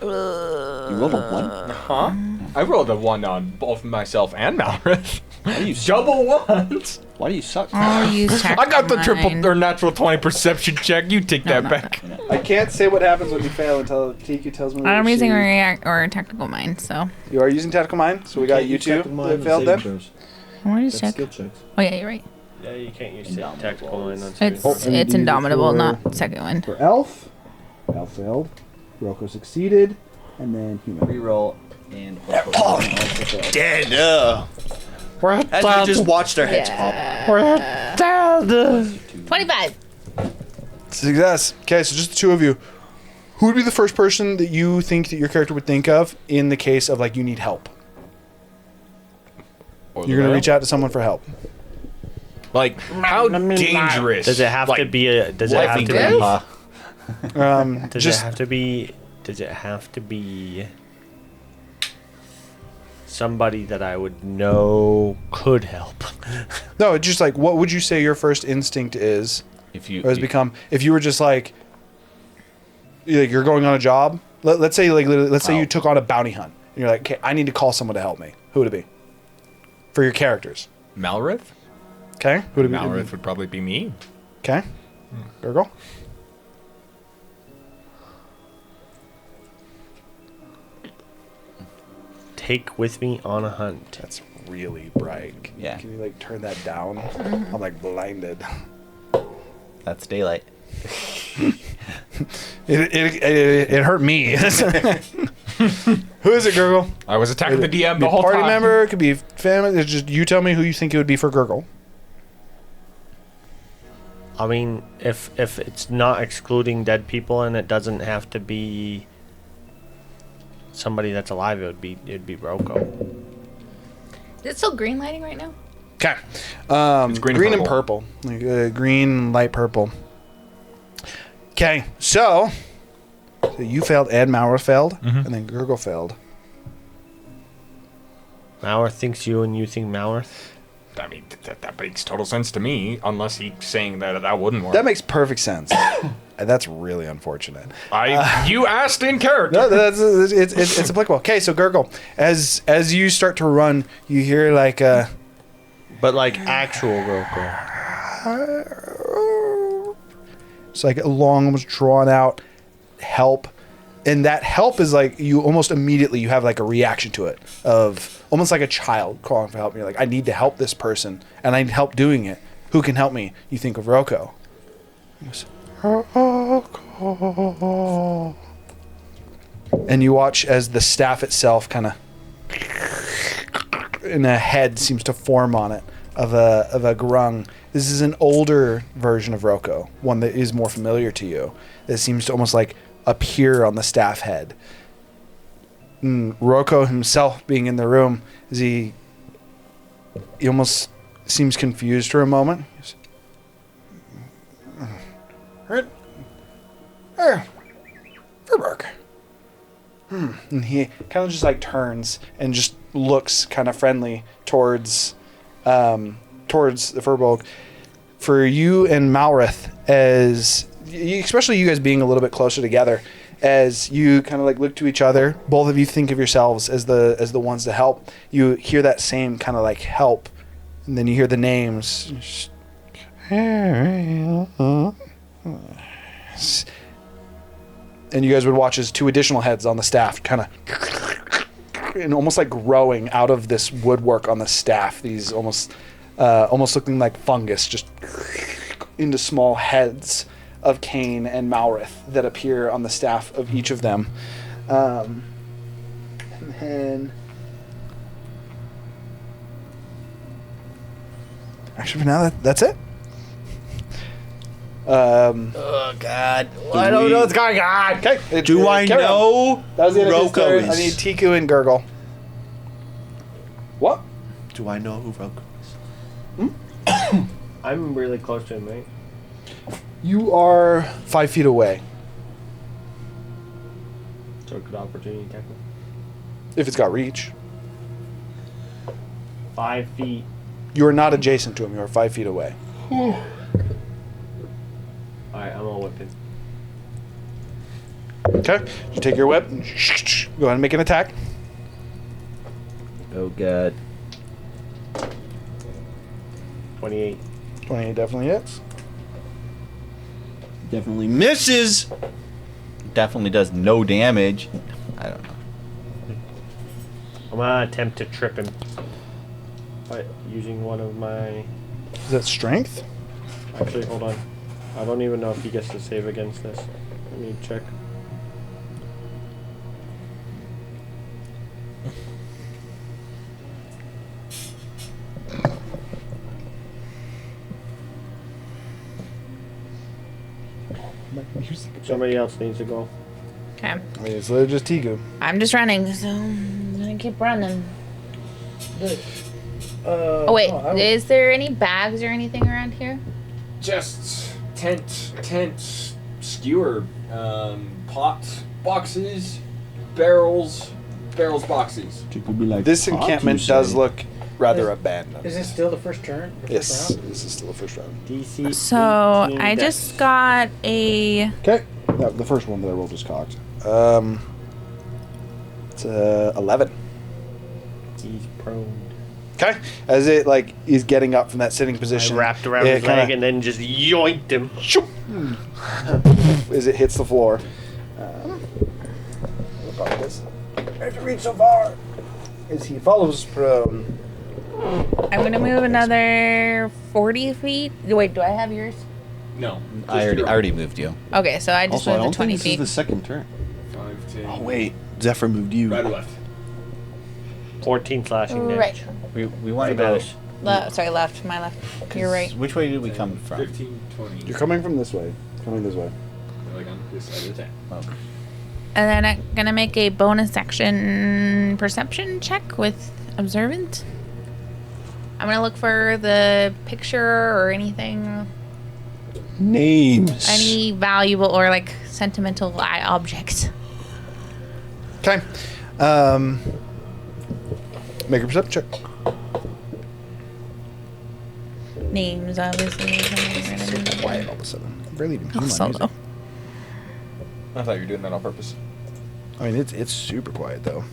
You rolled a 1? Huh? I rolled a 1 on both myself and Malrith. Why do you Double ones. Why do you suck? I'll use I got the triple mine. or natural 20 perception check. You take that back. I can't say what happens when you fail until Tiku tells me. I'm using a react or a tactical mind, so. You are using tactical mind, so we got you two that failed then. I want to check. checks. Oh yeah, you're right. Yeah, you can't use tactical line on It's saving throws. it's indomitable, not second one. For Elf, Elf failed. Roko succeeded, and then human. Reroll and Dead. As we just watched our heads pop. 25. Success. Okay, so just the two of you. Who would be the first person that you think that your character would think of in the case of like you need help? You're gonna reach out to someone for help. Like, how dangerous? Does it have to be a? Does it life have and to death? be? Does it have to be? Does it have to be somebody that I would know could help? No, it's just like, what would you say your first instinct is? If you, Or has become, if you were just like you're going on a job. Let's say you took on a bounty hunt. And you're like, okay, I need to call someone to help me. Who would it be? For your characters. Malrith? Okay. Who would it be? Malrith would probably be me. Okay. Gurgle. Take with me on a hunt. That's really bright. Yeah. Can you like turn that down? I'm like blinded. That's daylight. It hurt me. Who is it, Gurgle? I was attacking the DM Be the a whole party time. member. It could be family. It's just you tell me who you think it would be for Gurgle. I mean, if it's not excluding dead people and it doesn't have to be somebody that's alive, it'd be Roko. Is it still green lighting right now? Okay. It's green and purple. Like, green, light purple. Okay, so you failed and Maurer failed, and then Gurgle failed. Maurer thinks you and you think Maurer? I mean, that makes total sense to me, unless he's saying that wouldn't work. That makes perfect sense. That's really unfortunate. You asked in character. No, it's applicable. Okay, so Gurgle, as you start to run, you hear like but like actual Roko. It's like a long, almost drawn out help. And that help is like you almost immediately you have like a reaction to it of almost like a child calling for help. And you're like, I need to help this person and I need help doing it. Who can help me? You think of Roko. He goes, Roko. And you watch as the staff itself kind of and a head seems to form on it of a grung. This is an older version of Roko, one that is more familiar to you. That seems to almost like appear on the staff head. And Roko himself being in the room, he almost seems confused for a moment. Verberg. And he kind of just like turns and just looks kind of friendly towards the Furbolg. For you and Malrith, as especially you guys being a little bit closer together, as you kind of like look to each other, both of you think of yourselves as the ones to help. You hear that same kind of like help, and then you hear the names. And you guys would watch as two additional heads on the staff kind of and almost like growing out of this woodwork on the staff. These almost looking like fungus, just into small heads of Cain and Malrith that appear on the staff of each of them. And then... Actually, for now, that's it. Oh God! I don't know what's going on. Okay. Do I know That was the end of his Roko turn. is? I need Tiku and Gurgle. What? Do I know who Roko is? I'm really close to him, right? You are 5 feet away. So good opportunity attack me. If it's got reach. 5 feet. You are not adjacent to him. You are 5 feet away. Alright, I'm gonna whip him. Okay. You take your whip and go ahead and make an attack. Oh God! 28. 28 definitely hits. Definitely misses. Definitely does no damage. I don't know. I'm gonna attempt to trip him by using one of my... Is that strength? Actually, hold on. I don't even know if he gets to save against this. Let me check. Somebody else needs to go. Okay. It's literally just Tiku. I'm just running, so I'm gonna keep running. Good. Oh wait, is there any bags or anything around here? Just tent, skewer, pot, boxes, barrels, boxes. It could be like This pot, encampment you does say. look rather abandoned. Is this still the first turn? The Yes, first round? this is still the first round. DC. So 18 I dex. just got a. Okay, the first one that I rolled was cocked. It's 11. He's prone. Okay, as it like is getting up from that sitting I position, wrapped around it his leg kinda- and then just yoinked him. as it hits the floor. Look at this. I have to reach so far. As he follows prone. I'm gonna move another 40 feet. Wait, do I have yours? No. I already moved you. Okay, so I just Also, I moved don't the 20 think this feet. is the second turn. 5, 10. Oh wait, Zephyr moved you. Right or left? 14 slashing damage. Right. We want to go. Sorry, left. My left. You're right. Which way did we come from? 15, 20. You're coming from this way. Coming this way. Like on this side of the tent. Oh. And then I'm gonna make a bonus action perception check with observant. I'm gonna look for the picture or anything, Names. any valuable or like sentimental objects. Okay. Make a perception check. Names, obviously. So quiet all of a sudden. I barely even hear my Solo. music. I thought you were doing that on purpose. I mean, it's super quiet though.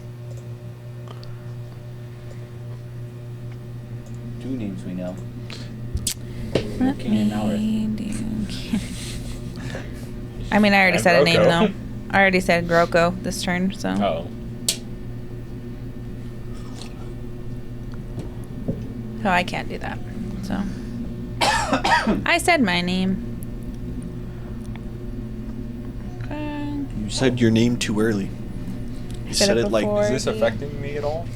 2 names we know. Let King and Malrith. me do- I mean, I already And said a name Rocco. though. I already said Groko this turn, so. Oh. So I can't do that. So. I said my name. Okay. You said your name too early. You Said said it it like before. Is this Already. affecting me at all?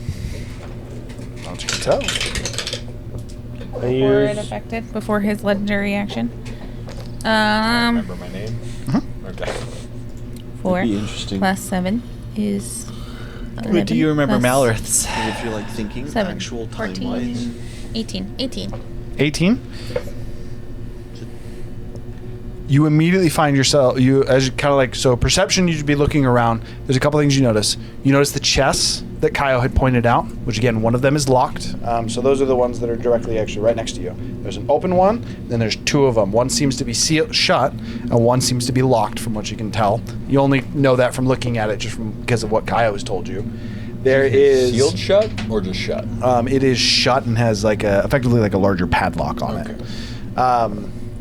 Don't you can tell. I Before it use affected, before his legendary action. Remember my name? Okay. 4 be interesting. plus 7 is. But do you remember 11 plus Malrith's? if you're like thinking 7, actual 14, time-wise. 18. 18. You immediately find yourself, as kind of like, so perception, you'd be looking around. There's a couple things you notice. You notice the chests that Kaio had pointed out, which again, one of them is locked. So those are the ones that are directly actually right next to you. There's an open one, then there's 2 of them. One seems to be sealed shut, and one seems to be locked from what you can tell. You only know that from looking at it just because of what Kaio has told you. There is Sealed shut or just shut? it is shut and has like effectively like a larger padlock on Okay. it.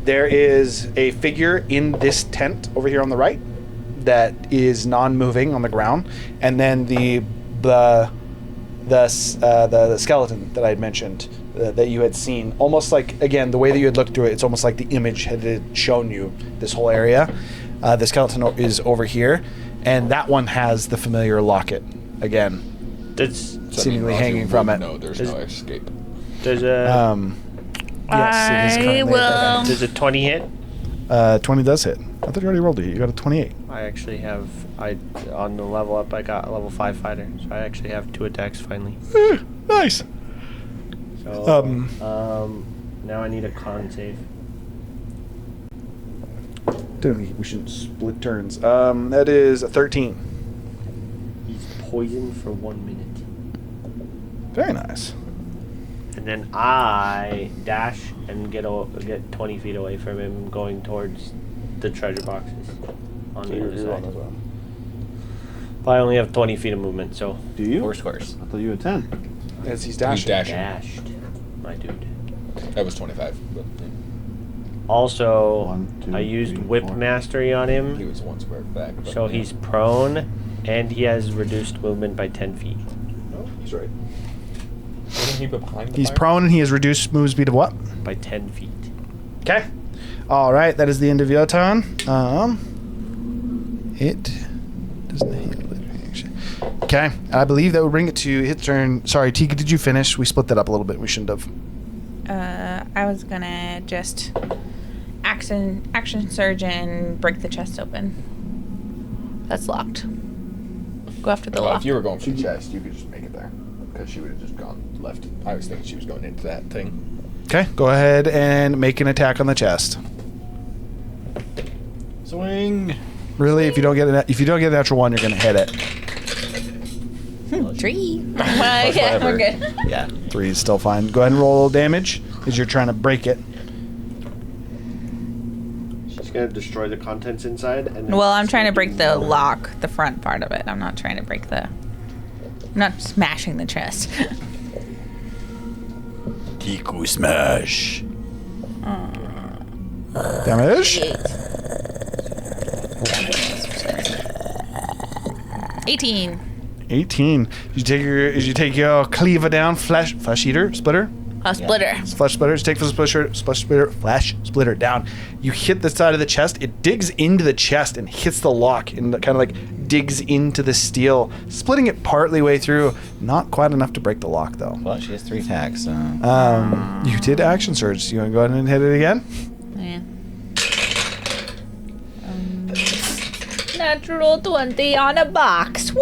There is a figure in this tent over here on the right that is non-moving on the ground, and then the skeleton that I had mentioned that you had seen, almost like, again, the way that you had looked through it, it's almost like the image had shown you this whole area. The skeleton is over here, and that one has the familiar locket again, Does seemingly hanging from it. No, there's no escape. does a Yes, it is currently I at will. that does a 20 hit? end. 20 does hit. I thought you already rolled it. You got a 28. I actually have on the level up I got a level 5 fighter, so I actually have 2 attacks finally. Nice. So now I need a con save. We shouldn't split turns. That is a 13. He's poisoned for 1 minute. Very nice. And then I dash and get 20 feet away from him, going towards the treasure boxes on the other side. well. But I only have 20 feet of movement, so Do you? 4 squares. I thought you had 10. As he's Who's dashing. dashing? dashed, my dude. That was 25. But Also, 1, 2, I used 3, whip 4. mastery on he him, was 1 square back. But so he's prone, and he has reduced movement by 10 feet. No, he's right. Wasn't he behind the He's fire? prone and he has reduced move speed of what? By 10 feet. Okay. All right. That is the end of your turn. It doesn't heal it, actually. Okay. I believe that would bring it to his turn. Sorry, Tika, did you finish? We split that up a little bit. We shouldn't have. I was gonna just action surge and break the chest open. That's locked. Go after the Well, lock. if you were going for the chest, you could just make it there. Because she would have just gone left. I was thinking she was going into that thing. Okay, go ahead and make an attack on the chest. Swing. Really, if you don't get a natural one, you're gonna hit it. 3. Yeah, we're good. Yeah. 3 is still fine. Go ahead and roll damage as you're trying to break it. She's gonna destroy the contents inside. And then Well, I'm trying to break the lock, the front part of it. I'm not trying to break the. I'm not smashing the chest. Tiku smash. Damage. 18. 18. You take your cleaver down, flesh eater, splitter. A splitter. Flesh splitter. Just take the flesh splitter down. You hit the side of the chest. It digs into the chest and hits the lock and kind of like digs into the steel, splitting it partly way through. Not quite enough to break the lock though. Well, she has 3 attacks. So. You did action surge. You want to go ahead and hit it again? Yeah. Natural 20 on a box. Woo!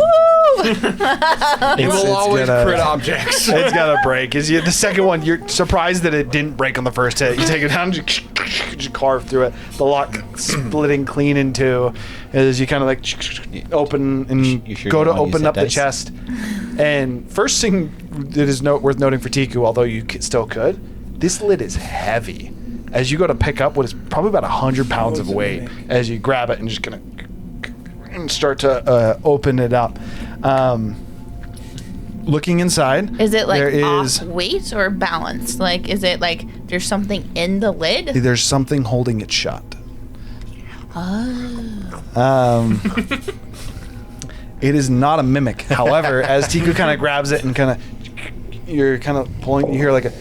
It will always crit objects. It's got to break. The second one, you're surprised that it didn't break on the first hit. You take it down, you carve through it. The lock splitting clean in two as you kind of like open and go to open up the chest. And first thing that is worth noting for Tiku, although you still could, this lid is heavy. As you go to pick up what is probably about 100 pounds of weight, as you grab it and just gonna start to open it up. Looking inside, Is it like there off weight or balanced? Like, is it like there's something in the lid? There's something holding it shut. Oh. It is not a mimic. However, as Tiku kind of grabs it and you're kind of pulling, you hear like a,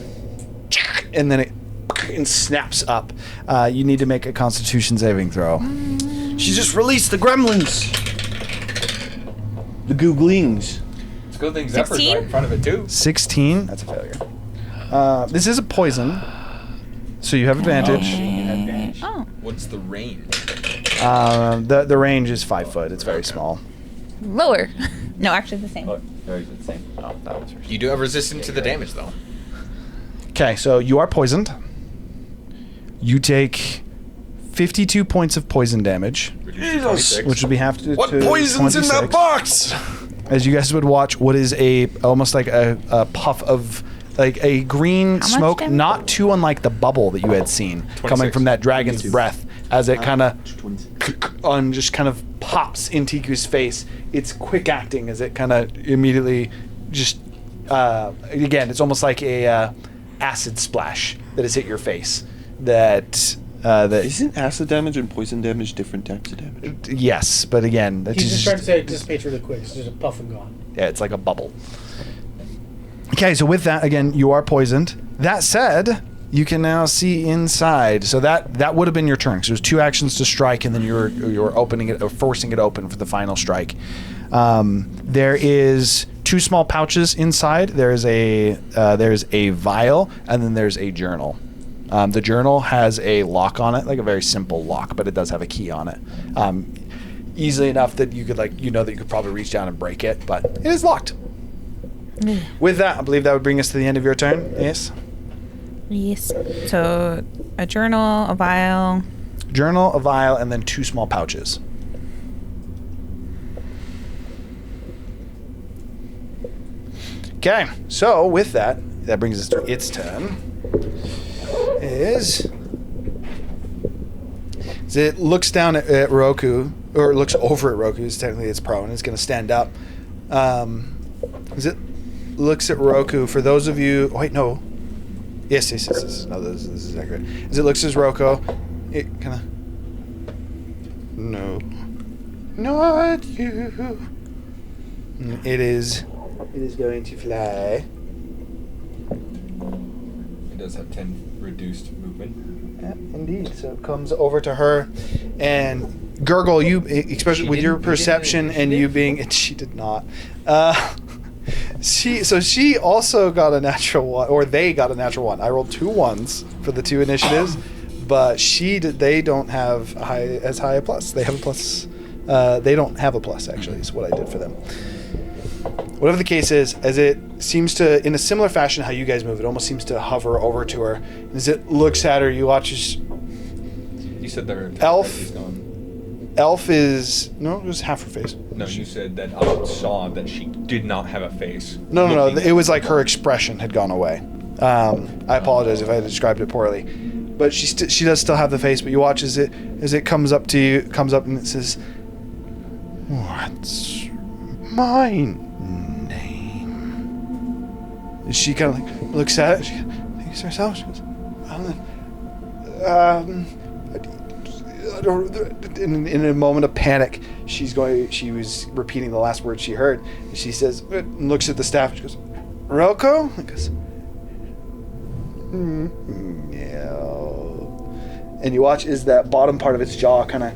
and then it snaps up. You need to make a Constitution saving throw. She just released the gremlins. The googlings. It's a good thing Zephyr's 16? right in front of it too. 16. That's a failure. This is a poison, so you have advantage. Oh. What's the range? The range is 5 foot. It's very small. Lower. No, actually the same. Very good. Same. Oh, that was You do have resistance to the damage though. Okay, so you are poisoned. You take 52 points of poison damage, which would be half to What to poison's in 26. that box? As you guys would watch, what is almost like a puff of like a green much smoke, damage? not too unlike the bubble that you had seen coming from that dragon's breath, as it kind of just kind of pops in Tiku's face. It's quick acting as it kind of immediately just again, it's almost like a acid splash that has hit your face. That Isn't acid damage and poison damage different types of damage? yes, but again, that's He's just trying to say it dissipates really quick. It's just a puff and gone. yeah, it's like a bubble. Okay, so with that, again, you are poisoned. That said, you can now see inside. So that would have been your turn. So there's 2 actions to strike, and then you're opening it or forcing it open for the final strike. There is 2 small pouches inside. There's a vial, and then there's a journal. The journal has a lock on it, like a very simple lock, but it does have a key on it. Easily enough that you could that you could probably reach down and break it, but it is locked. With that, I believe that would bring us to the end of your turn. Yes. Yes. So a journal, a vial. Journal, a vial, and then 2 small pouches. Okay, so with that brings us to its turn. Is it looks down at Roku, or looks over at Roku, is technically it's prone, it's going to stand up. As it looks at Roku, for those of you... Oh, wait, no. Yes. No, this is accurate. As it looks at Roku, it kind of... No. Not you. It is going to fly. It does have 10 reduced movement. Yeah, indeed. So it comes over to her, and Gurgle, you, especially with your perception and you being... She did not. She also got a natural 1, or they got a natural 1. I rolled 2 1s for the 2 initiatives, but they don't have as high a plus. They have a plus. They don't have a plus, actually, is what I did for them. Whatever the case is, as it seems to, in a similar fashion how you guys move, it almost seems to hover over to her. And as it looks at her, you watch as You said their Elf. face is gone. Elf is... No, it was half her face. No, you said that saw that she did not have a face. No. Looking- It was like her expression had gone away. I apologize if I described it poorly, but she does still have the face. But you watch as it comes up to you, and it says, "What's my name?" And she kind of like looks at it. She thinks to herself. She goes, in a moment of panic, she was repeating the last word she heard. And she says, looks at the staff. She goes, "Roko?" And goes, "No." And you watch as that bottom part of its jaw kind of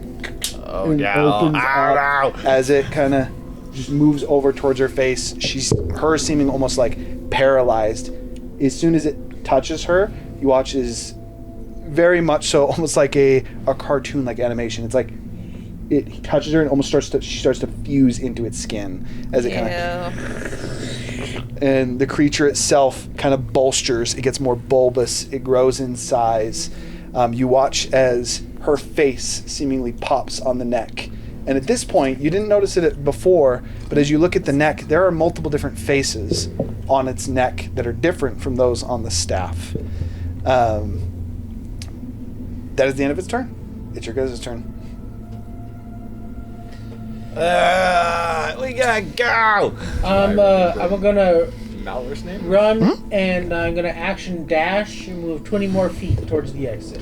opens up as it kind of just moves over towards her face. Her seeming almost like paralyzed. As soon as it touches her, you watch as very much so, almost like a cartoon like animation. It's like it touches her and almost she starts to fuse into its skin as it kind of, and the creature itself kind of bolsters. It gets more bulbous. It grows in size. You watch as her face seemingly pops on the neck. And at this point, you didn't notice it before, but as you look at the neck, there are multiple different faces on its neck that are different from those on the staff. That is the end of its turn. It's your guys' turn. We gotta go. I'm gonna Malor's name? run and I'm gonna action dash and move 20 more feet towards the exit.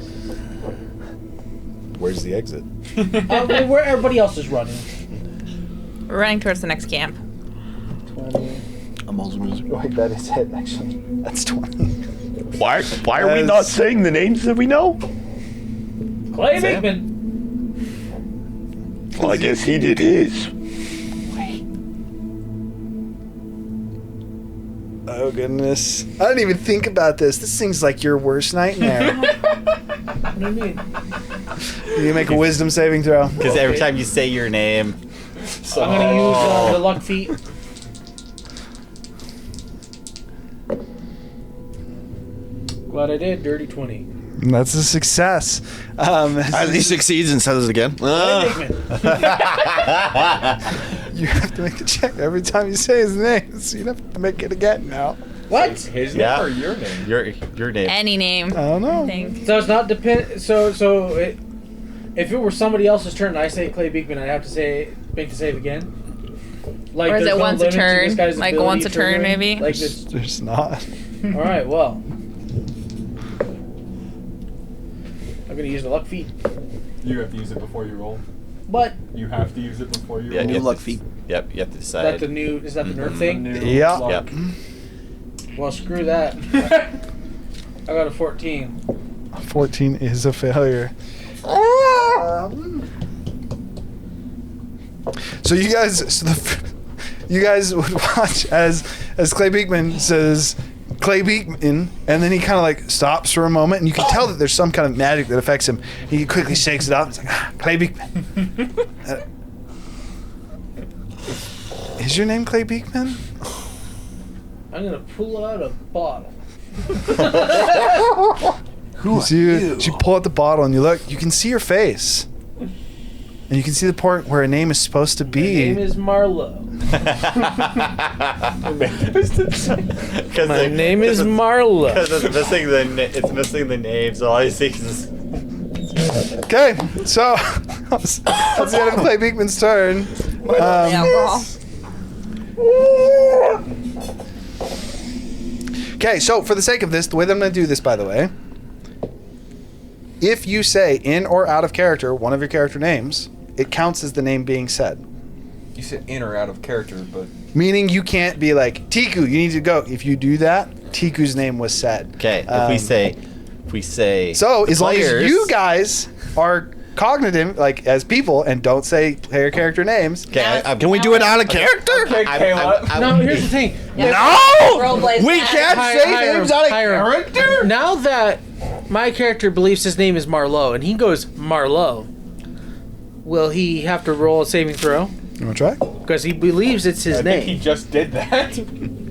Where's the exit? Where everybody else is running. We're running towards the next camp. 20. I'm also music. Wait, that is it, actually. That's 20. Why are we not saying the names that we know? Clay Bigman. Well, I guess he did his. Oh, goodness. I didn't even think about this. This thing's like your worst nightmare. What do you mean? You make a wisdom saving throw. Because every time you say your name, I'm gonna use the luck feat. Glad I did. Dirty 20. That's a success. At least succeeds and says it again. Clay Bigman. You have to make a check every time you say his name, so you have to make it again now. What? His Yeah. name or your name? your name. Any name. I don't know. I think. So it's not depend. If it were somebody else's turn and I say Clay Beekman, I'd have to make the save again. Like, Or is there's it no once a limit to turn? this guy's Like, ability once a for turn, doing- maybe? Like this. There's not. All right. Well, I'm gonna use the luck feat. You have to use it before you roll. But You have to use it before you Yeah, roll. you have luck to- feat. Yep, you have to is decide. that the new? Is that the nerf thing? Yeah. Luck. Yep. Well, screw that. I got a 14. 14 is a failure. So you guys, you guys would watch as Clay Beekman says Clay Beekman, and then he kind of like stops for a moment, and you can tell that there's some kind of magic that affects him. He quickly shakes it off. He's like, Clay Beekman. Is your name Clay Beekman? I'm gonna pull out a bottle. So you pull out the bottle and you look. You can see your face, and you can see the part where a name is supposed to My be. name is Marlowe. My name is Marlowe. Because it's missing the name, so all you see is Okay, so that's the end of Clay Beekman's turn. Alcohol. Okay, so for the sake of this, the way that I'm going to do this, by the way, if you say in or out of character one of your character names, it counts as the name being said. You said in or out of character, but Meaning you can't be like, Tiku, you need to go. If you do that, Tiku's name was said. okay. If we say So the as long as players- you guys are cognitive, like as people, and don't say player character names, Okay, Can we do it out of character? No, here's the thing. We can't say names out of character. Now that my character believes his name is Marlowe, and he goes Marlowe, will he have to roll a saving throw? you want to try? Because he believes it's his I think he name. just did that.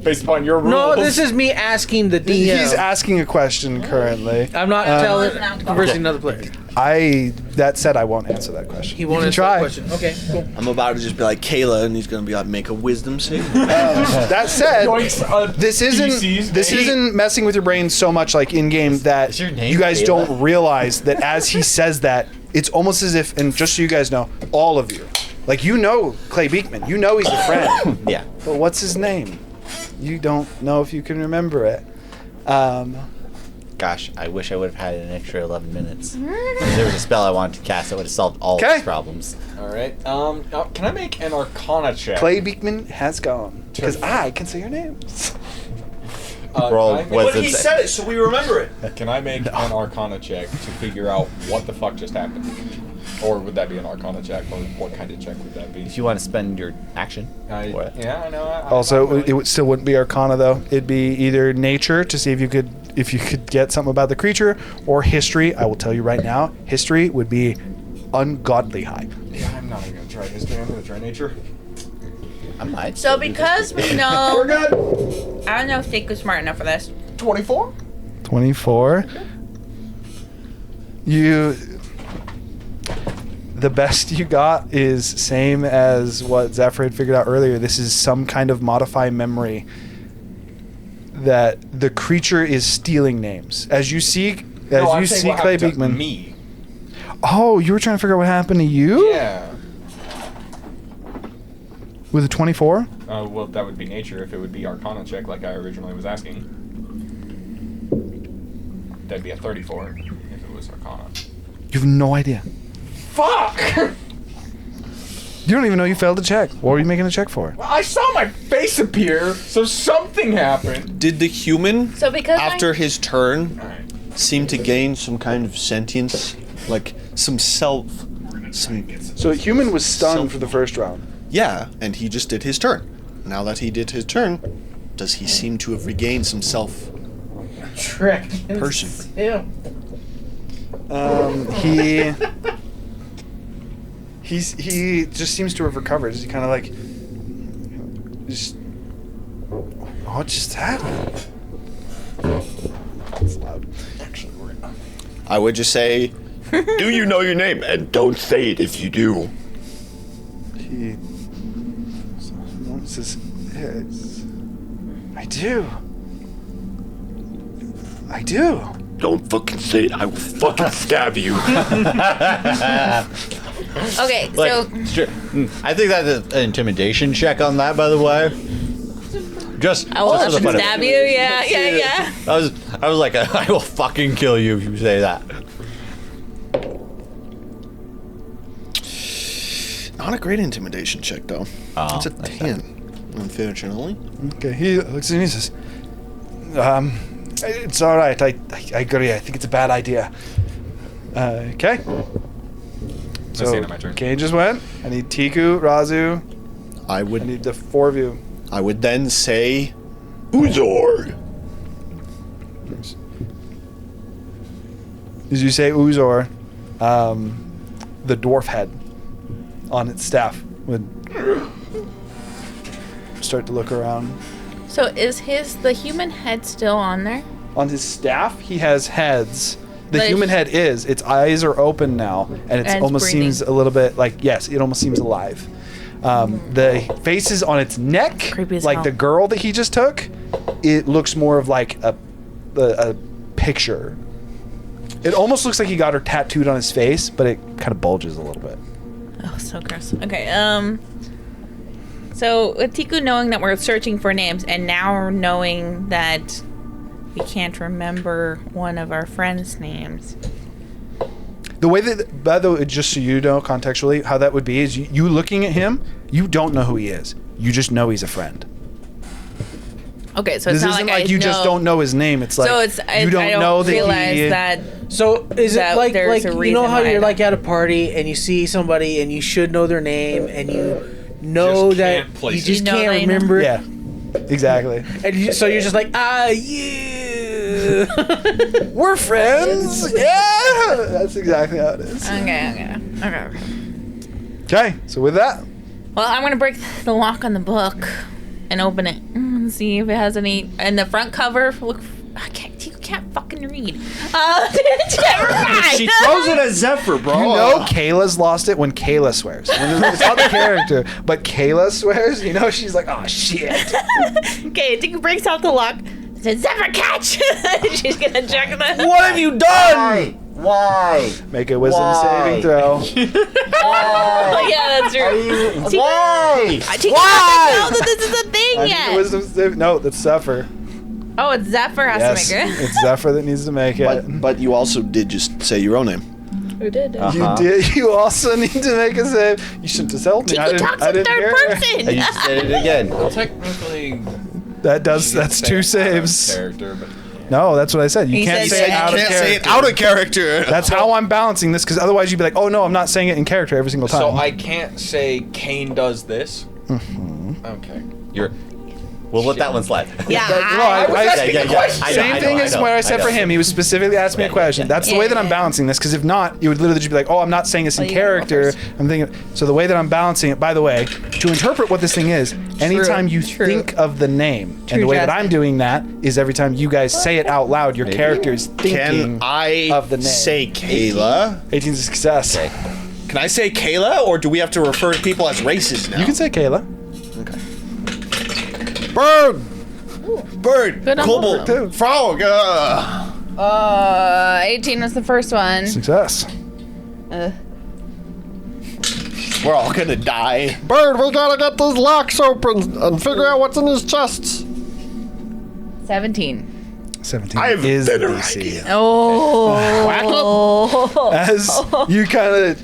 based upon your rules. No, this is me asking the DM. He's asking a question currently. I'm not conversing another player. That said, I won't answer that question. He won't You can answer try. that question. Okay, cool. I'm about to just be like Kayla, and he's gonna be like, make a wisdom save. That said, this PC's isn't messing with your brain so much like in game that Is your name you guys Kayla? don't realize that as he says that, it's almost as if, and just so you guys know, all of you, like you know Clay Beekman, you know he's a friend, Yeah. but what's his name? You don't know if you can remember it. Gosh, I wish I would have had an extra 11 minutes. If there was a spell I wanted to cast that would have solved all of these problems. All right. Can I make an Arcana check? Clay Beekman has gone because I can say your names. Roll can I make- wisdom save. it, so we remember it. Can I make an Arcana check to figure out what the fuck just happened? Or would that be an Arcana check? Or what kind of check would that be? If you want to spend your action for it. Yeah, I know. Also, it still wouldn't be Arcana though. It'd be either nature to see if you could get something about the creature, or history. I will tell you right now, history would be ungodly high. Yeah, I'm not even gonna try history. I'm gonna try nature. I might. So still do because this. we know, We're good. I don't know if Jake was smart enough for this. 24. 24. The best you got is same as what Zephyr had figured out earlier. This is some kind of modify memory that the creature is stealing names. As you see Clay Beekman. Me. Oh, you were trying to figure out what happened to you? Yeah. With a 24? Well, that would be nature if it would be Arcana check like I originally was asking. That'd be a 34 if it was Arcana. You have no idea. Fuck! You don't even know you failed to check. What were you making a check for? I saw my face appear, so something happened. Did the human, So because after his turn, Alright. seem to gain some kind of sentience, like some self, some? So a human was stunned for the first round. Yeah, and he just did his turn. Now that he did his turn, does he seem to have regained some self? Trick. Person. Him. He just seems to have recovered. He kind of like just what just happened? It's loud. Actually, we're gonna. I would just say, Do you know your name? And don't say it if you do. He wants his heads. I do. Don't fucking say it. I will fucking stab you. Okay, Like, so I think that's an intimidation check on that, by the way. Just I will just for the fun of it. stab you. Yeah. I was like, I will fucking kill you if you say that. not a great intimidation check though. Oh, It's a that's 10, unfortunately. Okay, he looks at me and he says, it's all right. I agree. I think it's a bad idea. Okay. That's the end of my turn. Kane just went. I need Tiku, Razu. I I would need the four of you. I would then say, Uzor. As you say Uzor, the dwarf head on its staff would start to look around. So is the human head still on there? On his staff, he has heads. The But human head is. Its eyes are open now, and it it's almost breathing. seems a little bit like, yes, it almost seems alive. The faces on its neck, Creepy as like hell. the girl that he just took, it looks more of like a picture. It almost looks like he got her tattooed on his face, but it kind of bulges a little bit. Oh, so gross. Okay, so with Tiku knowing that we're searching for names, and now knowing that we can't remember one of our friends' names. The way that, by the way, just so you know contextually, how that would be is you looking at him, you don't know who he is. You just know he's a friend. Okay, so This it's not isn't like, like you just don't know his name. It's like So it's you don't I don't know that realize he. that. So is it That like there's a you know reason how why you're I like don't- at a party and you see somebody and you should know their name and you know Just that can't place you it. just You know can't that you know. remember it, Yeah, exactly. and so you're just like you. We're friends. Yeah, that's exactly how it is. Okay. Okay, so with that, Well, I'm gonna break the lock on the book and open it. and see if it has any. And the front cover, look. You can't fucking read. Never mind. She throws it at Zephyr, bro. You know Kayla's lost it when Kayla swears. When it's not the character, but Kayla swears, you know she's like, oh shit. Okay, Tinker breaks out the lock. Says, Zephyr catch! She's gonna check that. What have you done? Why? Make a wisdom saving throw. Oh, yeah, that's true. Why? Tinker doesn't know that this is a thing I need a yet. wisdom save. No, that's Zephyr. Oh, it's Zephyr has Yes, to make it. it's Zephyr that needs to make it. But you also did just say your own name. Who did? You did. You also need to make a save. You shouldn't have told me. Tinker talks in third person. And you just did it again. Well, technically, That's two saves. character, but No, that's what I said. You He can't said say it you out of Can't character. say it out of character. That's how I'm balancing this, because otherwise you'd be like, oh no, I'm not saying it in character every single time. so I can't say Kane does this. Okay. We'll let that one slide. Yeah. Same thing as what I said for him. He was specifically asking me a question. That's the way that I'm balancing this, because if not, you would literally just be like, oh, I'm not saying this in character. I'm thinking. So the way that I'm balancing it, by the way, to interpret what this thing is, anytime you think of the name, and the way that I'm doing that is every time you guys say it out loud, your character is thinking Can I of the name. say Kayla? 18's a success. Can I say Kayla, or do we have to refer to people as races now? You can say Kayla. Bird! Bird! Good on Kobold! both. Frog! 18 was the first one. Success. We're all gonna die. Bird, we gotta get these locks open and figure out what's in his chests. 17. 17 I have is the better DC. idea. Oh. As you kind of,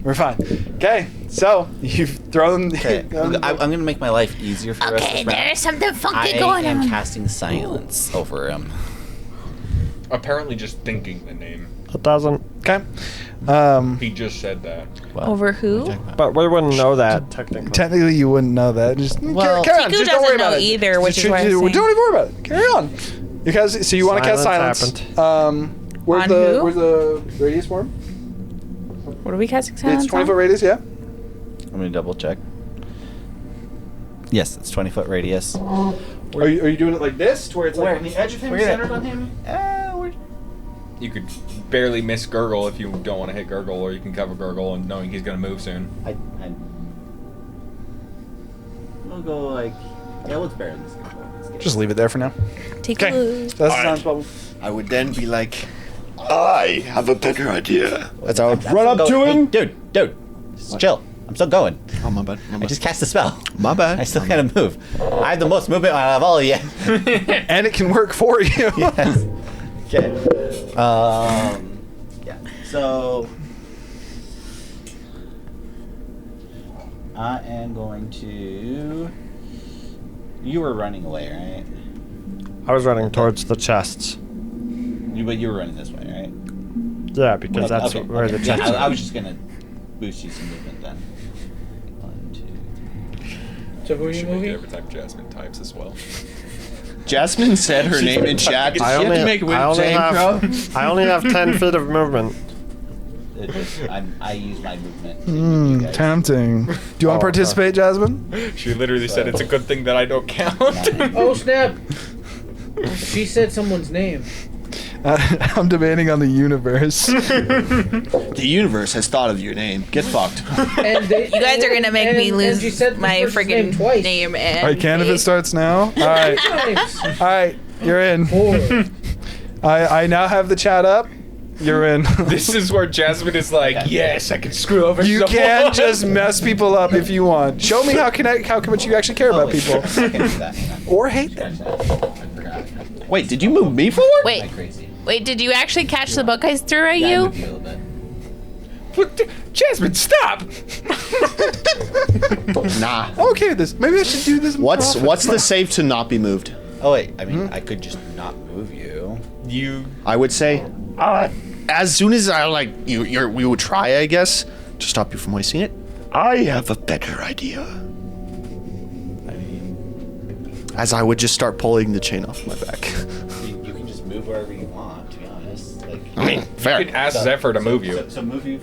we're fine. Okay, so you've thrown. Okay, I'm going to make my life easier for the rest of Okay, this round. there's something funky I going am on. casting silence over him. Apparently, just thinking the name. It doesn't. Okay. He just said that. What? Over who? What are you talking about? But we wouldn't know that, technically. Technically, you wouldn't know that. Just Well, carry on. Tiku Just don't worry doesn't about know it. either, which Just is why I'm don't saying. even worry about it. Carry on. Because so you want to cast Silence silence. Where's On the who? where's the radius for him? What are we casting silence It's 20-foot on? radius. Yeah. I'm going to double check. Yes, it's 20-foot radius. Are you doing it like this, to where it's like on the edge of him, We're gonna- centered on him? You could barely miss Gurgle if you don't want to hit Gurgle, or you can cover Gurgle and knowing he's going to move soon. We'll go like... Yeah, let's barely miss. Just leave it there for now. Take a Okay. look. So that's the silence bubble. I would then be like, I have a better idea. as I would run up to him. Hey, dude, just chill. I'm still going. Oh, my bad. I just cast a spell. My bad. I still gotta move. I have the most movement out of all of you. And it can work for you. Yes. Okay. Yeah. So I am going to. You were running away, right? I was running towards the chests. But you were running this way, right? Yeah, because Okay, that's okay, where okay. the Yeah, chests I are. was just gonna boost you some movement then. 1, 2, 3. So who are you Should make it moving? every time Jasmine types as well. Jasmine said her name in chat. I only have 10 feet of movement. I use my movement. to move you guys. Tempting. Do you want to participate, Jasmine? She literally said it's a good thing that I don't count. Oh snap! She said someone's name. I'm debating on the universe. The universe has thought of your name. Get fucked. And they, You guys are gonna make me lose she said my this person's name friggin' twice. name and All right, can if it face. starts now. All right, Times. all right, you're in. 4. I now have the chat up. You're in. This is where Jasmine is like, yes, I can screw over You someone. can just mess people up if you want. Show me how much you actually care about wait, people I can do that. Hang on. or hate them. Scratch that. I forgot. Wait, did you move me forward? Wait, Am I crazy? wait, did you actually catch the book I threw at Yeah, I you? moved you a little bit. What? Jasmine, stop! Nah. I'm okay with this. Maybe I should do this. more often. What's the save to not be moved? Oh wait, I mean, I could just not move you. I would say, as soon as I we would try, I guess, to stop you from wasting it. I have a better idea. As I would just start pulling the chain off my back. You can just move move wherever you want, to be honest. Like, I mean, fair. You could ask Zephyr to move you. So move you.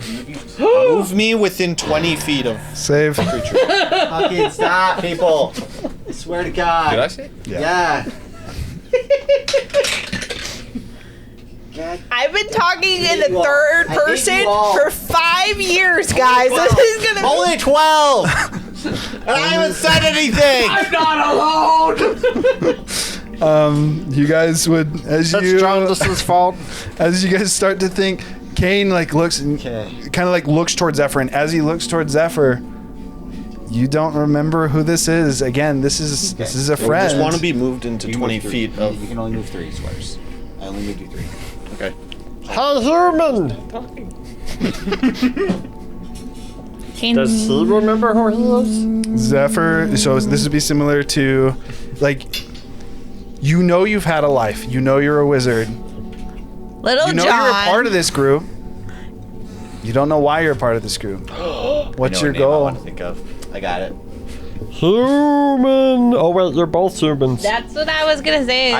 Move me within 20 feet of Save. creature. Fucking stop, people. I swear to God. Did I say? Yeah. I've been talking in the you all. third I hate person you all. for 5 years, guys. This is gonna Only 12! And I haven't said anything! You guys would, as That's you Jonathan's fault. as you guys start to think, Kane like looks and kind of like looks towards Zephyr, and as he looks towards Zephyr, you don't remember who this is. Again, this is a We friend. just want to be moved into You 20 move three. feet of. You can only move 3 squares. I only moved you 3. Okay. Hi, human. Does he remember who he is? Zephyr. So this would be similar to, like, you know you've had a life. You know you're a wizard. Little You know John. you're a part of this group. You don't know why you're a part of this group. What's your I goal? want to think of. I got it. Human. Oh wait, you're both humans. That's what I was gonna say.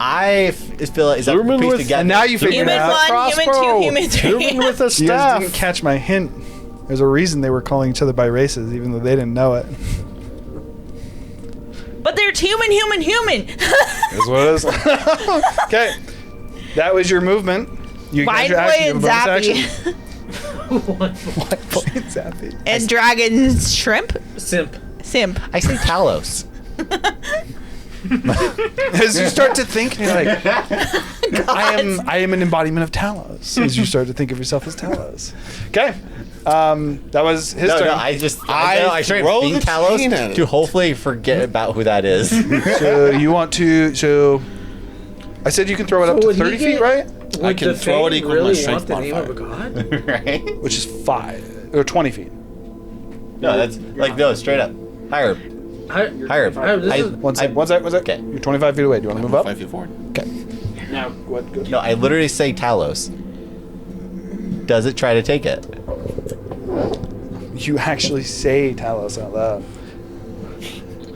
I feel like is that Human piece with- together? And now you figure it Human out. 1, Human 2, Human 3. Human with a You guys staff. didn't catch my hint. There's a reason they were calling each other by races, even though they didn't know it. But they're human. Is what it is. Okay, that was your movement. You Wide your Boy action, you and have a bonus Zappy. action. White Boy and Zappy. And Dragon Shrimp? Simp. Simp. I say Talos. As you start to think, you're like, I am an embodiment of Talos. As you start to think of yourself as Talos. Okay, that was his turn. I try throw to think the chain at Talos it. to hopefully forget about who that is. So you want to? So I said you can throw it up to would he 30 feet, get- right? I can throw it equal to my really strength want the name modifier. of a god? Right? Which is 5 or 20 feet. No, that's like no, straight up. Higher. Higher. This is- One sec. Okay. You're 25 feet away. Do you want to move up? 5 feet forward. Okay. now what? Good. No, I literally say Talos. Does it try to take it? You actually say Talos out loud.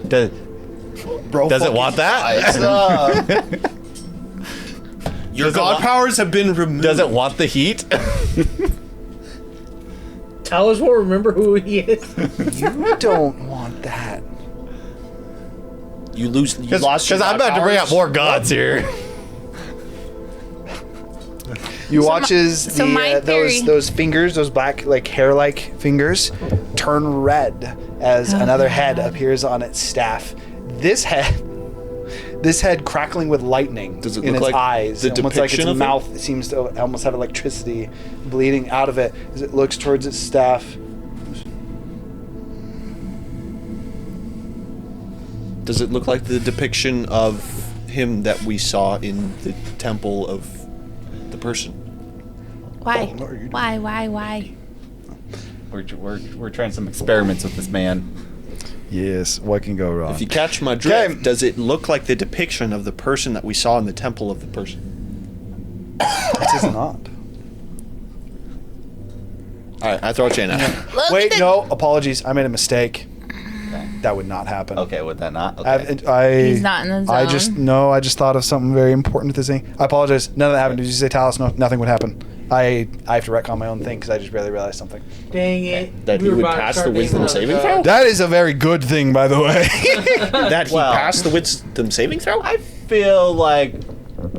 Does Bro, it want that? Your Does it god want- powers have been removed. Does it want the heat? Talos will remember who he is. You don't want that. You lose. You lost. Because I'm about to bring out more gods here. You watch as so my theory- those fingers, those black like hair-like fingers, turn red as another head appears on its staff. This head crackling with lightning Does it in look its like eyes, the almost like its depiction of it? mouth seems to almost have electricity bleeding out of it as it looks towards its staff. Does it look like the depiction of him that we saw in the temple of the person? Why? what are you doing? Why? We're trying some experiments with this man. Yes, what can go wrong? If you catch my drift, Okay. does it look like the depiction of the person that we saw in the temple of the person? It is not. All right, I throw a chain at him. Look Wait, at the- no, apologies. I made a mistake. That would not happen. Okay, would that not? Okay. He's not in the I zone. just thought of something very important with this thing. I apologize. None of that happened. Did you say Talos? No, nothing would happen. I have to retcon my own thing because I just barely realized something. Dang it. That We he were would about to pass start the wisdom naming saving another throw? god. That is a very good thing, by the way. That he Well- passed the wisdom saving throw? I feel like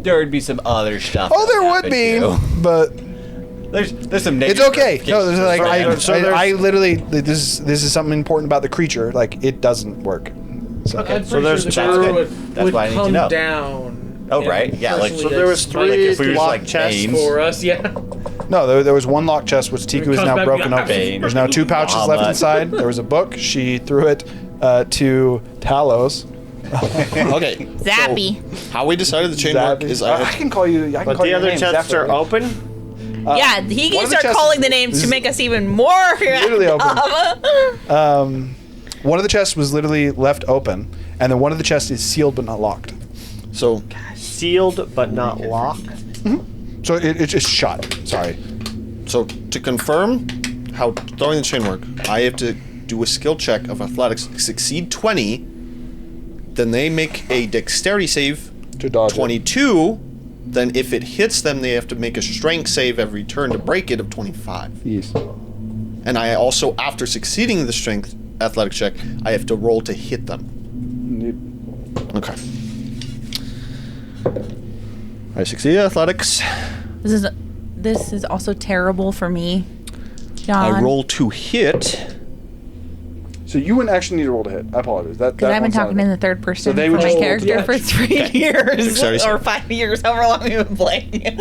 there would be some other stuff. Oh, that there would happen be, too. but There's some. it's negative okay. No, there's like ramifications. I literally this is something important about the creature. Like it doesn't work. So I'm so pretty there's- sure the that's crew good. would, That's would why I need to come know. down. Oh, and right. Yeah, like- personally so there was just three like, if we were just, locked like, chests Banes. for us, yeah. no, there was one locked chest which Tiku is comes now back broken behind. open. There's now 2 pouches left Bahamut. inside. There was a book. She threw it to Talos. Okay. Zappy. How we decided the chain work is I can call you. I can But call the your other name chests Zephyr. are open. Yeah, he one can of the start chests calling the is- names to is- make us even more. Literally open. One of the chests was literally left open, and then one of the chests is sealed but not locked. So Sealed but not locked. So it's just shut. Sorry. So to confirm how throwing the chain work, I have to do a skill check of athletics, succeed 20, then they make a dexterity save, To dodge it. 22, then if it hits them, they have to make a strength save every turn to break it of 25. Yes. And I also, after succeeding the strength athletic check, I have to roll to hit them. Okay. I succeed athletics. This is also terrible for me, John. I roll to hit. So you wouldn't actually need to roll to hit. I apologize. Because I've been talking in the third person So they for would my just roll character to for hit. 3 years Sorry. or 5 years, however long we've been playing.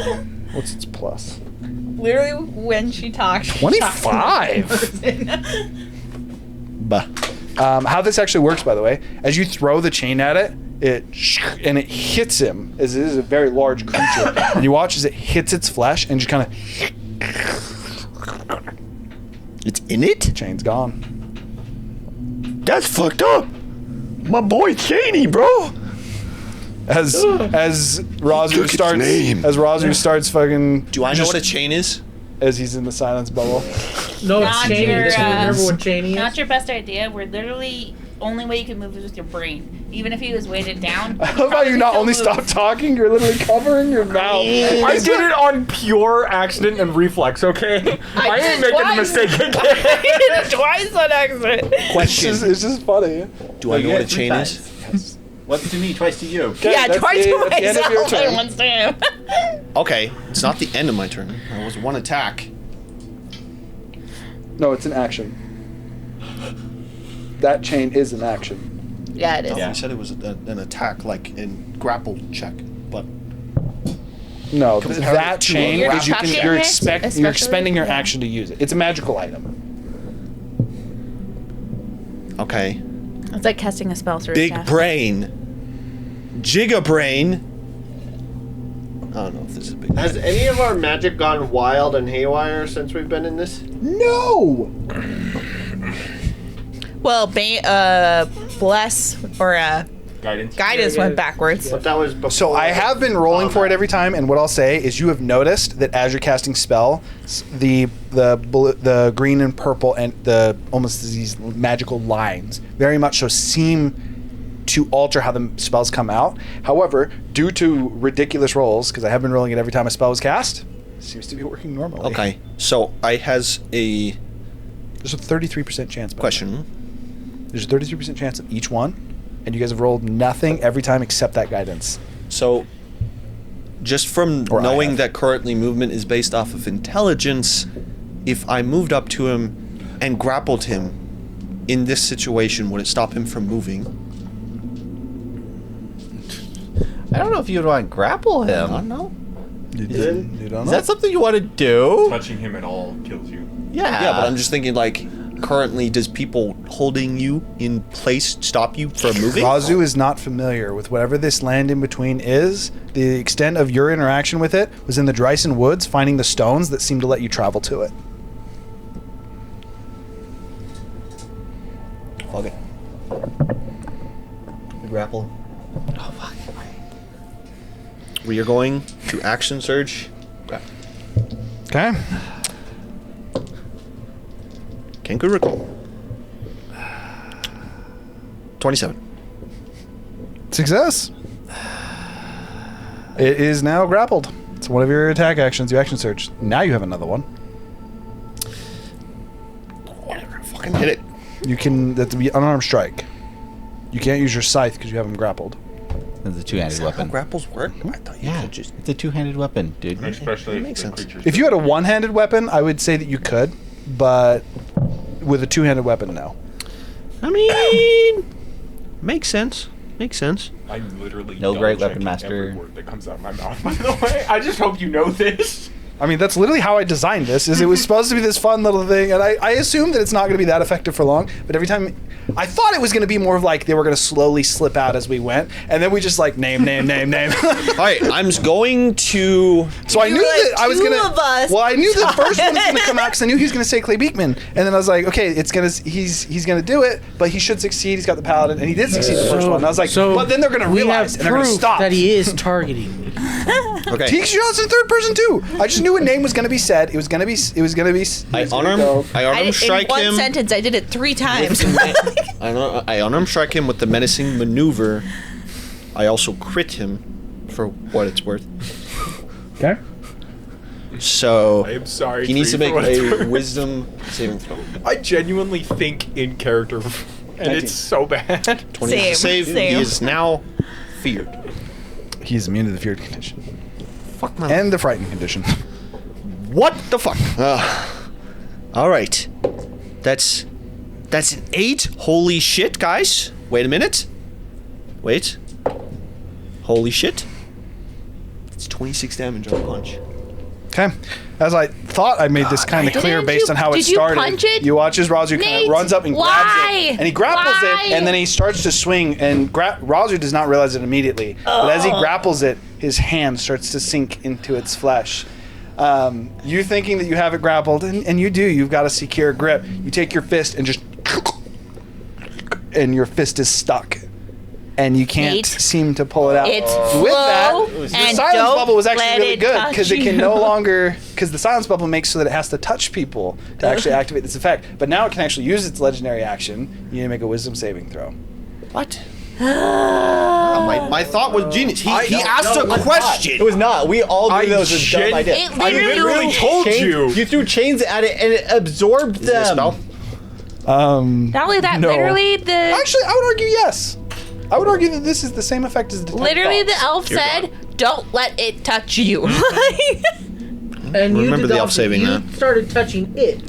What's its plus? Literally, when she talks, she 25? talks in Bah. How this actually works, by the way, as you throw the chain at it, it hits him, as it is a very large creature. And you watch as it hits its flesh and just kind of... It's in it? Chain's gone. That's fucked up. My boy Cheney, bro. As Razu took its starts... name. As Razu starts fucking... Do I know what a chain is? As he's in the silence bubble. No, it's Not Cheney. your, Does anyone remember what Cheney is? Not your best idea. We're literally only way you can move is with your brain. Even if he was weighted down. I love how you not only stop talking, you're literally covering your mouth. I did it on pure accident and reflex, okay? I ain't making the mistake again. I did it twice on accident. Question. It's just funny. Do I know what a chain is? Once to me, twice to you. Yeah, that's twice the- to that's the end of your myself turn. and once to him. Okay, it's not the end of my turn. That was one attack. No, it's an action. That chain is an action. Yeah, it is. You said it was an attack, like in grapple check, but No, Comparative that to chain a is you're grapple. you're expending your action to use it. It's a magical item. okay. It's like casting a spell through a Big staff. brain, Giga brain. I don't know if this is a big. Has any of our magic gone wild and haywire since we've been in this? No. Well, bless or guidance went backwards. But that was before. So I have been rolling for it every time, and what I'll say is you have noticed that as you're casting spell, the green and purple and the almost these magical lines very much so seem to alter how the spells come out. However, due to ridiculous rolls, because I have been rolling it every time a spell is cast, it seems to be working normally. Okay, so I has a There's a 33% chance. by the way. question. There's a 33% chance of each one, and you guys have rolled nothing every time except that guidance. So, just from Or I knowing have. that currently movement is based off of intelligence, if I moved up to him and grappled him in this situation, would it stop him from moving? I don't know if you'd want to grapple I him. don't know. You don't don't Is that something you want to do? Touching him at all kills you. Yeah. Yeah, but I'm just thinking, like, currently, does people holding you in place stop you from moving? Razu is not familiar with whatever this land in between is. The extent of your interaction with it was in the Dryson Woods, finding the stones that seem to let you travel to it. Fuck it. We grapple. Oh, fuck. We are going to action surge. Okay. Kenku recall. 27. Success. It is now grappled. It's one of your attack actions, you action search. Now you have another one. Whatever. Fucking hit it. You can, that's be unarmed strike. You can't use your scythe because you have him grappled. It's a two-handed How weapon. grapples work? I thought you Yeah, could just. it's a two-handed weapon, dude. Especially makes if the sense. creature's If you had a one-handed weapon, I would say that you could, but with a two-handed weapon, no. I mean, makes sense. Makes sense. I literally No great double-check weapon master. every word that comes out of my mouth, by the way. I just hope you know this. I mean, that's literally how I designed this. Is it was supposed to be this fun little thing, and I assumed that it's not going to be that effective for long. But every time, I thought it was going to be more of like they were going to slowly slip out as we went, and then we just like name. All right, I'm going to. So I You knew were like, that I was two gonna. of us Well, I knew the first one was thought gonna it. come out because I knew he was gonna say Clay Beekman, and then I was like, okay, it's gonna. He's gonna do it, but he should succeed. He's got the paladin, and he did succeed the first one. And I was like, but then they're gonna we realize have and they're gonna proof stop. that he is targeting me. Okay. He shot in third person too. I just knew a name was gonna be said. It was gonna be. I unarm strike in one him. sentence, I did it 3 times. I unarm strike him with the menacing maneuver. I also crit him for what it's worth. Okay. So I am sorry. he needs to Tree, make for what it's a worth. wisdom saving throw. I genuinely think in character, and 19. it's so bad. 20 is the save. He is now feared. He's immune to the feared condition. Fuck my. And the frightened condition. What the fuck? All right. That's an 8. Holy shit, guys. Wait a minute. Wait. Holy shit. It's 26 damage on a punch. Okay. As I thought, I made this kind of clear Didn't based you- on how it did you started. punch it? You watch as Razu kind Nate, of runs up and grabs why? it, and he grapples Why? it, and then he starts to swing, and Razu does not realize it immediately. But as he grapples it, his hand starts to sink into its flesh. You thinking that you have it grappled, and you do. You've got a secure grip. You take your fist and just, and your fist is stuck. And you can't Nate, seem to pull it out. it's With that, slow the and silence don't bubble was actually let really it good touch because it can you. no longer, because the silence bubble makes so that it has to touch people to actually activate this effect. But now it can actually use its legendary action. You need to make a wisdom saving throw. What? My thought was genius. He asked a question. It was not. We all knew that was a dumb idea. It literally told you. You threw chains at it and it absorbed Is it a them. spell? Not only that, No. literally the Actually, I would argue yes. I would argue that this is the same effect as detect literally the thoughts. elf said, "Don't let it touch you." And you Remember did the the elf saving you that. started touching it.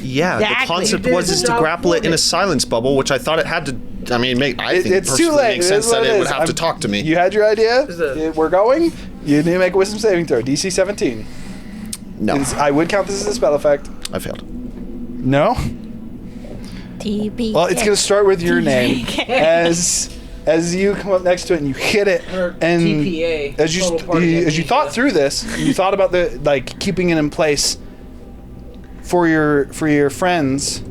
Yeah, Exactly. the concept You was did is to not grapple it in a warn it. silence bubble, which I thought it had to. I mean, I think It's too personally late. makes It sense is what that it would is. have to talk to me. You had your idea. Is it- We're going. You need to make a wisdom saving throw. DC 17. No, I would count this as a spell effect. I failed. No. TB. Well, it's going to start with your name as you come up next to it and you hit it, Or and TPA, as you total party as you amnesia. thought through this, you thought about the like keeping it in place for your friends.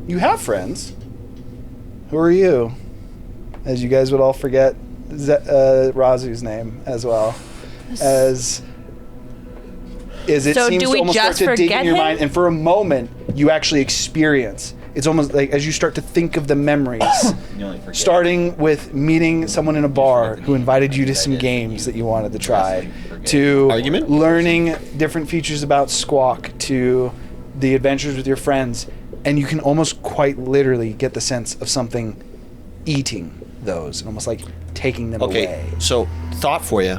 You have friends. Who are you? As you guys would all forget Razu's name as well as. It So seems do to we almost start just to dig in forget your him? mind, and for a moment you actually experience. It's almost like as you start to think of the memories, You only forget. starting with meeting someone in a bar who invited you to some games that you wanted to try, to Argument? learning different features about Squawk, to the adventures with your friends, and you can almost quite literally get the sense of something eating those, and almost like taking them Okay, away. so thought for you.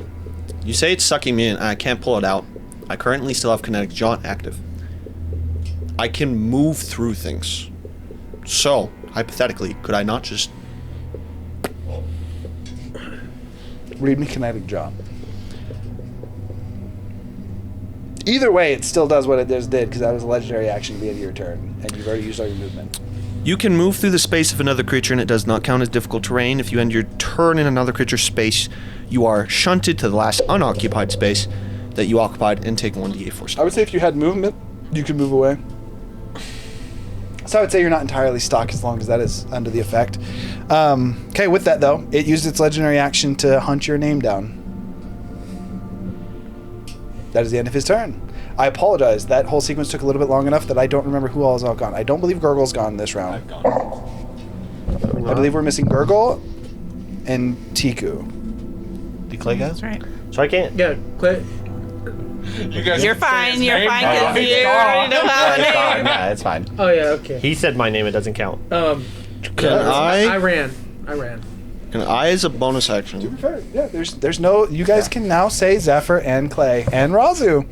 You say it's sucking me in, and I can't pull it out. I currently still have Kinetic Jaunt active. I can move through things. So, hypothetically, could I not just... Read me Kinetic Jaunt. Either way, it still does what it just did, because that was a legendary action at the end of your turn, and you've already used all your movement. You can move through the space of another creature and it does not count as difficult terrain. If you end your turn in another creature's space, you are shunted to the last unoccupied space that you occupied and take 1d8 force. I would say if you had movement, you could move away. So I would say you're not entirely stuck as long as that is under the effect. Okay, with that though, it used its legendary action to hunt your name down. That is the end of his turn. I apologize. That whole sequence took a little bit long enough that I don't remember who all is all gone. I don't believe Gurgle's gone this round. I've gone. I believe we're missing Gurgle and Tiku. Did Clay go? That's right. So I can't. Yeah, quit. You guys You're can say fine. his You're name? fine. Oh, 'Cause he's you gone. already know how It's it fine. is. Yeah, it's fine. Oh yeah, okay. He said my name. It doesn't count. Can I I? ran. Can I, as a bonus action, Yeah, there's no. You guys can now say Zephyr and Clay and Razu.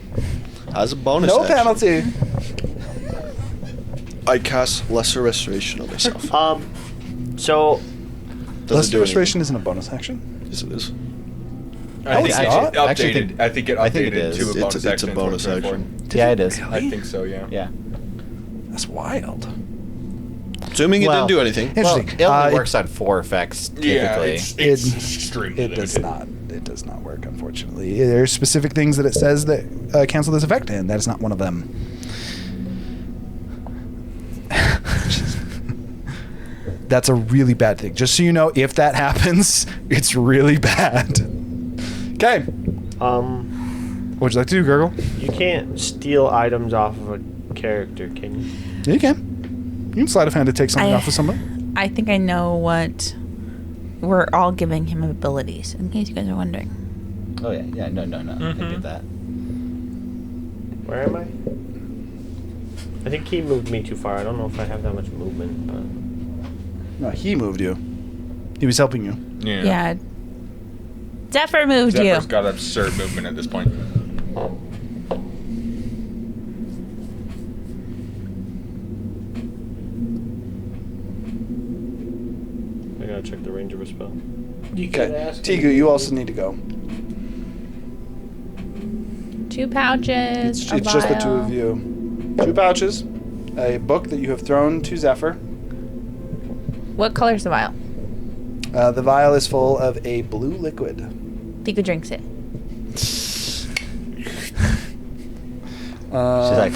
as a bonus No action, penalty. I cast Lesser Restoration on myself. So Does Lesser it do Restoration isn't a bonus action. anything? Yes, it is. I think it's it not. updated. Actually, think- I think it I think it updated is. to a bonus It's a action. bonus 2024. action. Yeah, it is. I think so. Yeah. Yeah. That's wild. Assuming it Well, didn't do anything. Well, Interesting. it only It- works on 4 effects typically. Yeah, it's It- extremely It does limited. not. It does not work, unfortunately. There's specific things that it says that cancel this effect, and that is not one of them. That's a really bad thing. Just so you know, if that happens, it's really bad. Okay. What would you like to do, Gurgle? you can't steal items off of a character, can you? Yeah, you can. You can sleight of hand to take something I- off of somebody. I think I know what we're all giving him abilities, in case you guys are wondering. Oh yeah, no. I get that. Where am I? I think he moved me too far. I don't know if I have that much movement, but... No, he moved you. He was helping you. Yeah. Zephyr moved Zephyr's you. got absurd movement at this point. I gotta check the range of a spell. You could Okay. ask. Tigu, you also need to go. 2 pouches. It's just the two of you. 2 pouches, a book that you have thrown to Zephyr. What color's the vial? The vial is full of a blue liquid. Tiku drinks it. She's like,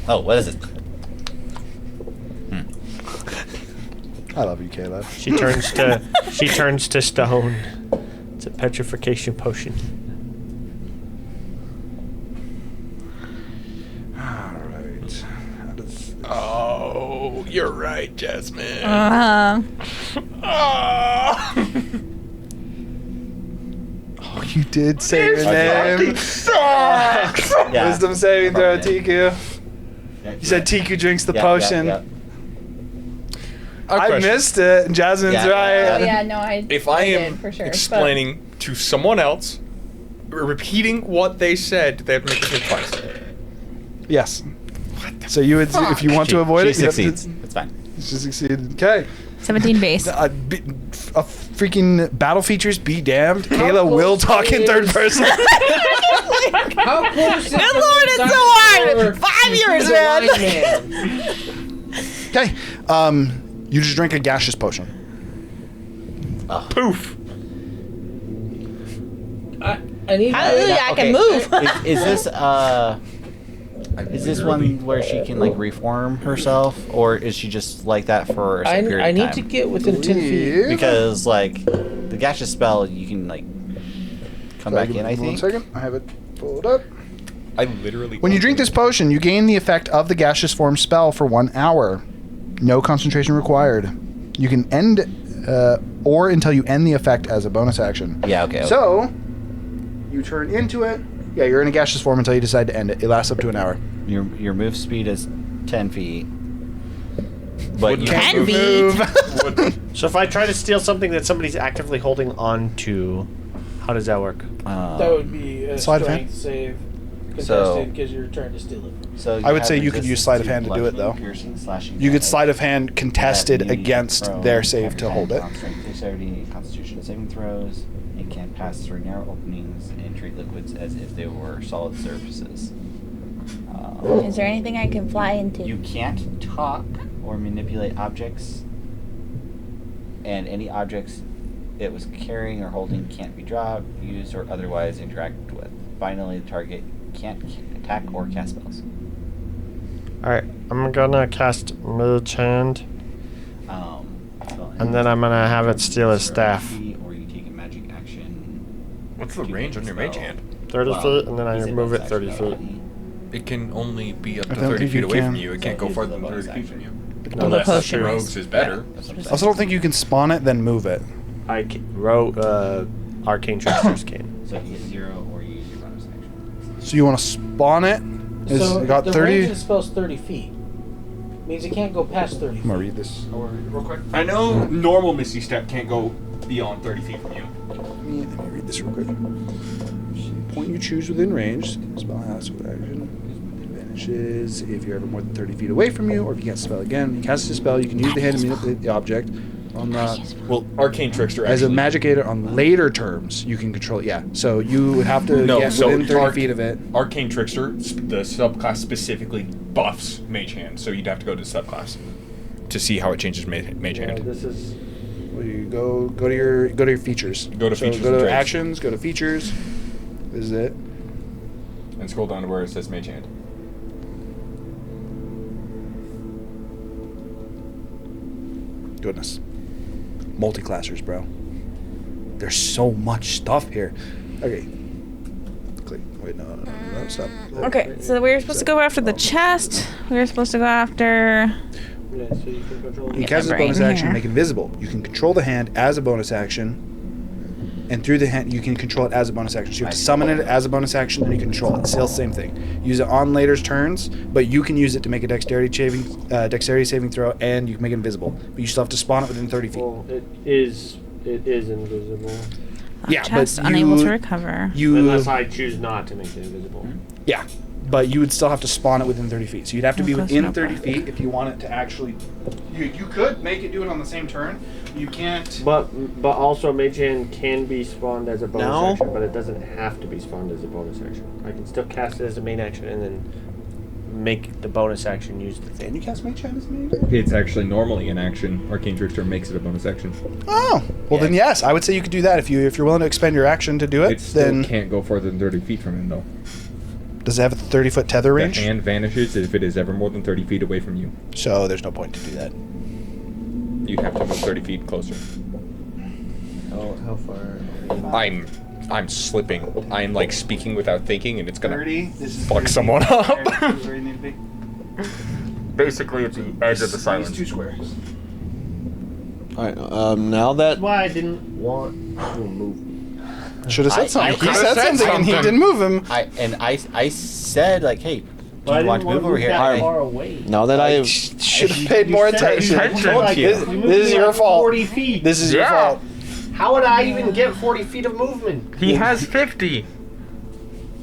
oh, what is it? I love you, Caleb. She turns to stone. It's a petrification potion. All right. Oh, you're right, Jasmine. Oh, you did say your name. Yeah. Wisdom saving throw, Tiku. Yeah, You said Tiku drinks the yeah, potion. yeah. I missed it, and Jasmine's Yeah, right. yeah. no, I. If I am explaining to someone else, repeating what they said, they have to make it twice. Yes. So you would, if you want to avoid She it, you have succeeds. to. It's fine. She succeeded. Okay. 17 base. A freaking battle features be damned. Kayla will talk in third person. How close is Good lord, it's so hard! 5 years, man! Okay. You just drink a gaseous potion. Poof. I need. Hallelujah, I can move. Is this one where she can like reform herself, or is she just like that for a certain period I of need time? to get within 10 feet. Because like the gaseous spell, you can like come back in. I think. 1 second. I have it pulled up. I literally. When you drink this potion, you gain the effect of the gaseous form spell for 1 hour. No concentration required. You can end, or until you end the effect as a bonus action. Yeah. Okay. So, you turn into it. Yeah, you're in a gaseous form until you decide to end it. It lasts up to an hour. Your move speed is 10 feet. But you 10 Move. So if I try to steal something that somebody's actively holding on to, how does that work? That would be a Sleight of hand? strength save So- contested because you're trying to steal it. So I would have say you could use resistance sleight of hand to do it, though. bludgeoning, piercing, slashing You could damage. sleight of hand contested Have immunity against throw, their save to have hold it. on strength, dexterity, constitution saving throws, and can pass through narrow openings and treat liquids as if they were solid surfaces. Is there anything I can fly into? You can't talk or manipulate objects, and any objects it was carrying or holding can't be dropped, used, or otherwise interacted with. Finally, the target can't attack or cast spells. Alright, I'm gonna cast Mage Hand, and then I'm gonna have it steal his staff. Or you take a magic action. What's the to range on make your a mage spell. hand? 30 feet, and then I Use it move as it 30 action feet. only. It can only be up to I don't 30 think feet you away can. from you. It can't go So farther use than the 30 feet from you. Well, the potion Rogues is. is better. That's what I'm I saying. also don't think you can spawn it, then move it. Arcane Tricksters can. So you get 0 or you use your bonus action. So you want to spawn it? It's So got the 30. range of the spell's 30 feet. Means it can't go past 30 feet. I'm going to read this. Real quick. I know normal Misty Step can't go beyond 30 feet from you. Let me read this real quick. Point you choose within range. Spell has with action. Advantages if you're ever more than 30 feet away from you, or if you can't spell again. You cast a spell, you can use the hand to manipulate the object. On Well, Arcane Trickster as a actually. magicator on later terms, you can control it. Yeah. So you would have to get within 30 feet of it. Arcane Trickster, the subclass specifically buffs Mage Hand, so you'd have to go to the subclass to see how it changes Mage Hand. This is. Well, you go to your features. Go to So features Go and to traits. actions. Go to features. This is it. And scroll down to where it says Mage Hand. Goodness. Multi-classers, bro. There's so much stuff here. Okay. Click. Wait, no, stop. Okay, so we were supposed to go after the chest. We were supposed to go after. Yeah, so you can control You it. cast as a brain bonus action, here. make it invisible. You can control the hand as a bonus action, and through the hand, you can control it as a bonus action. So you have to summon it as a bonus action, and you control it. Still same thing. Use it on later's turns, but you can use it to make a dexterity saving throw, and you can make it invisible. But you still have to spawn it within 30 feet. Well, it is invisible. Yeah, Chest but unable you- to recover. Unless I choose not to make it invisible. Yeah, but you would still have to spawn it within 30 feet. So you'd have to be Close within enough. 30 feet if you want it to actually. You could make it do it on the same turn. You can't. But also Mage Hand can be spawned as a bonus Now? action, but it doesn't have to be spawned as a bonus action. I can still cast it as a main action and then make the bonus action use the thing. Can you cast Mage Hand as main? It's actually normally an action. Arcane Trickster makes it a bonus action. Oh, well then yes, I would say you could do that if you're willing to expend your action to do it. It still Then can't go farther than 30 feet from him, though. does it have a 30-foot tether The range? hand vanishes if it is ever more than 30 feet away from you. So there's no point to do that. You'd have to move 30 feet closer. How far? I'm slipping. I'm like speaking without thinking, and it's gonna 30. This is fuck 30 someone feet. up. Where you need to be. Basically, at the edge of the These silence. 2 squares. Alright, now that That's why I didn't want to move. Should have said something. He could've said said something and he something. didn't move him. I said like, hey, do But I you want didn't to move over here? that And far away. now that I have Should have paid more attention. Thank you. This is your fault. 40 feet. This is your Yeah. fault. How would I even get 40 feet of movement? He has 50.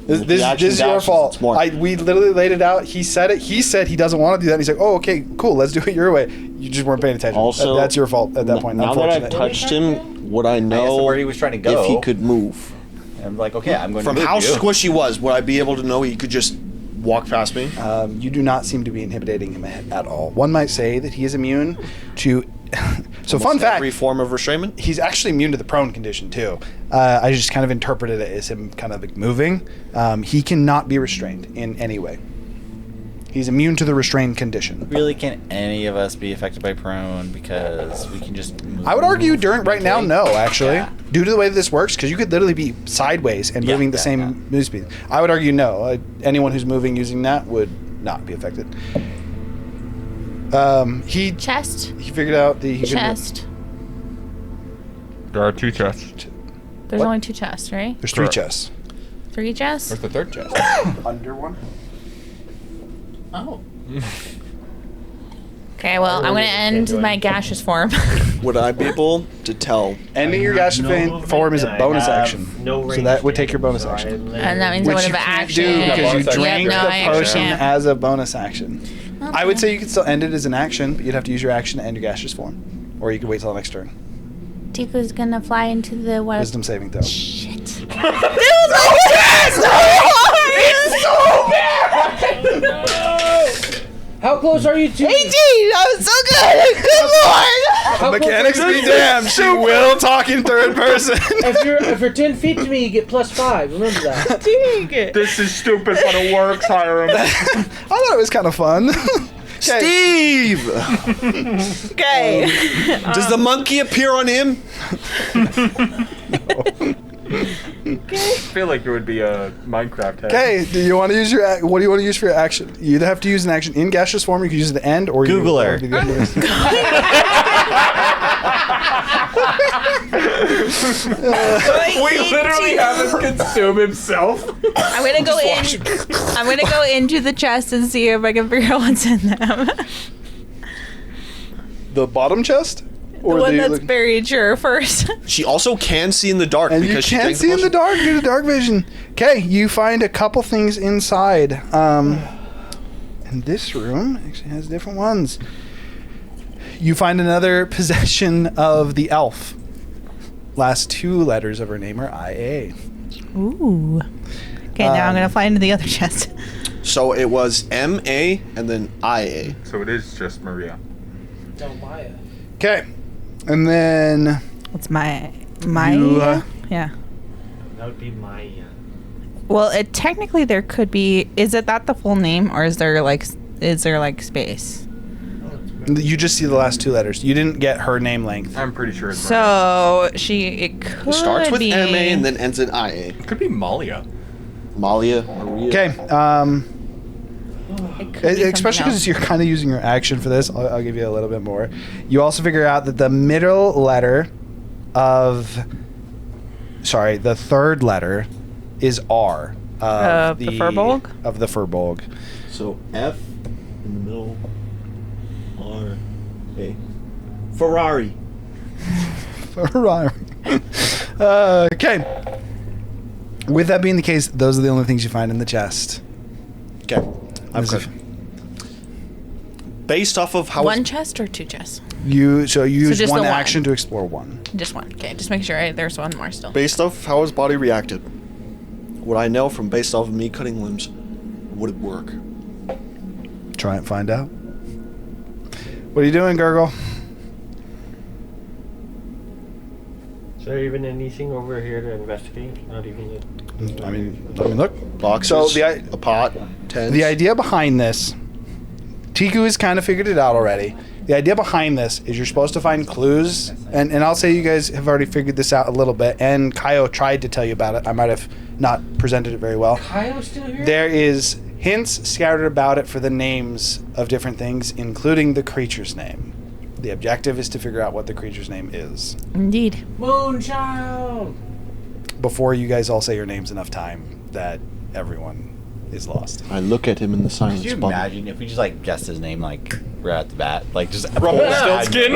This action is your dashes, fault. it's more. We literally laid it out. He said it. He said he doesn't want to do that. And he's like, oh, okay, cool. Let's do it your way. You just weren't paying attention. Also, that's your fault at that point. now that I've Unfortunately. touched him, would I I asked him know where he was trying to go. if he could move? And I'm like, okay, I'm going From to move how you. squishy he was, would I be able to know he could just walk past me? You do not seem to be inhibiting him at all. One might say that he is immune to. So, fun Almost fact: every form of restrainment? he's actually immune to the prone condition too. I just kind of interpreted it as him kind of like moving. He cannot be restrained in any way. He's immune to the restrained condition. Really, can any of us be affected by prone because we can just move? I would argue right now, no, actually. Yeah. Due to the way that this works, because you could literally be sideways and Yeah, moving the yeah, same yeah. move speed. I would argue no. Anyone who's moving using that would not be affected. He Chest. figured out the Chest. There are 2 chests. There's What? only 2 chests, right? There's 3 Correct. chests. 3 chests? Where's the 3rd chest? Under one. Oh. Okay, well, I'm going to end my gaseous form. Would I be able to tell? Ending your gaseous form is a bonus action. No So that would take your bonus action. And that means I Which would you have can't action. do because you bonus action. drank Yeah, no, I the potion can't. as a bonus action. I would say you could still end it as an action, but you'd have to use your action to end your gaseous form. Or you could wait till the next turn. Tiku's gonna fly into the what? Wisdom saving throw. Shit. How close are you to? 18! I was so good! Good lord! How close Mechanics are you be to- damned, she will talk in third person. If you're 10 feet to me, you get +5. Remember that. This is stupid, but it works, Hiram. I thought it was kind of fun. Steve! Okay. Does the monkey appear on him? I feel like it would be a Minecraft hack. Okay, do you want to use what do you want to use for your action? You either have to use an action in gaseous form, or you can use it at the end, or Google her. you We literally have him consume himself. I'm gonna go in. I'm gonna go into the chest and see if I can figure out what's in them. The bottom chest? The one that's buried, sure, first. She also can see in the dark And you because she can't drank see in the potion. dark due to dark vision. Okay, you find a couple things inside. And this room actually has different ones. You find another possession of the elf. Last 2 letters of her name are IA. Ooh. Okay, now I'm gonna fly into the other chest. So it was M-A and then I-A. So it is just Maria. No, Maya. Okay, and then It's my You, yeah. That would be Maya. Well, it technically there could be. Is it that the full name, or is there like space? you just see the last 2 letters. You didn't get her name length. I'm pretty sure it's So it could It starts with be M-A and then ends in I-A. It could be Malia. Malia, Maria. Okay, It could be Especially something because else. you're kind of using your action for this. I'll give you a little bit more. You also figure out that the middle letter of... Sorry, the third letter is R. Of the Furbolg? Of the Furbolg. So F in the middle. R. A. Ferrari. Ferrari. Okay. With that being the case, those are the only things you find in the chest. Okay. I'm As good. if Based off of how One chest or two chests? you use just one the one. action to explore one. Just one. Okay, just make sure there's one more still. based off how his body reacted, what I know from based off of me cutting limbs, would it work? Try and find out. What are you doing, Gurgle? Is there even anything over here to investigate? Not even the... I mean, look. Boxes, So a pot, tents. The idea behind this, Tiku has kind of figured it out already. The idea behind this is you're supposed to find clues, and I'll say you guys have already figured this out a little bit, and Kaio tried to tell you about it. I might have not presented it very well. Kaio's still here? There is hints scattered about it for the names of different things, including the creature's name. The objective is to figure out what the creature's name is Indeed. Moonchild! before you guys all say your names enough time that everyone is lost. I look at him in the silence Could you bubble. imagine if we just like guessed his name like right at the bat, like just Rumpelstiltskin.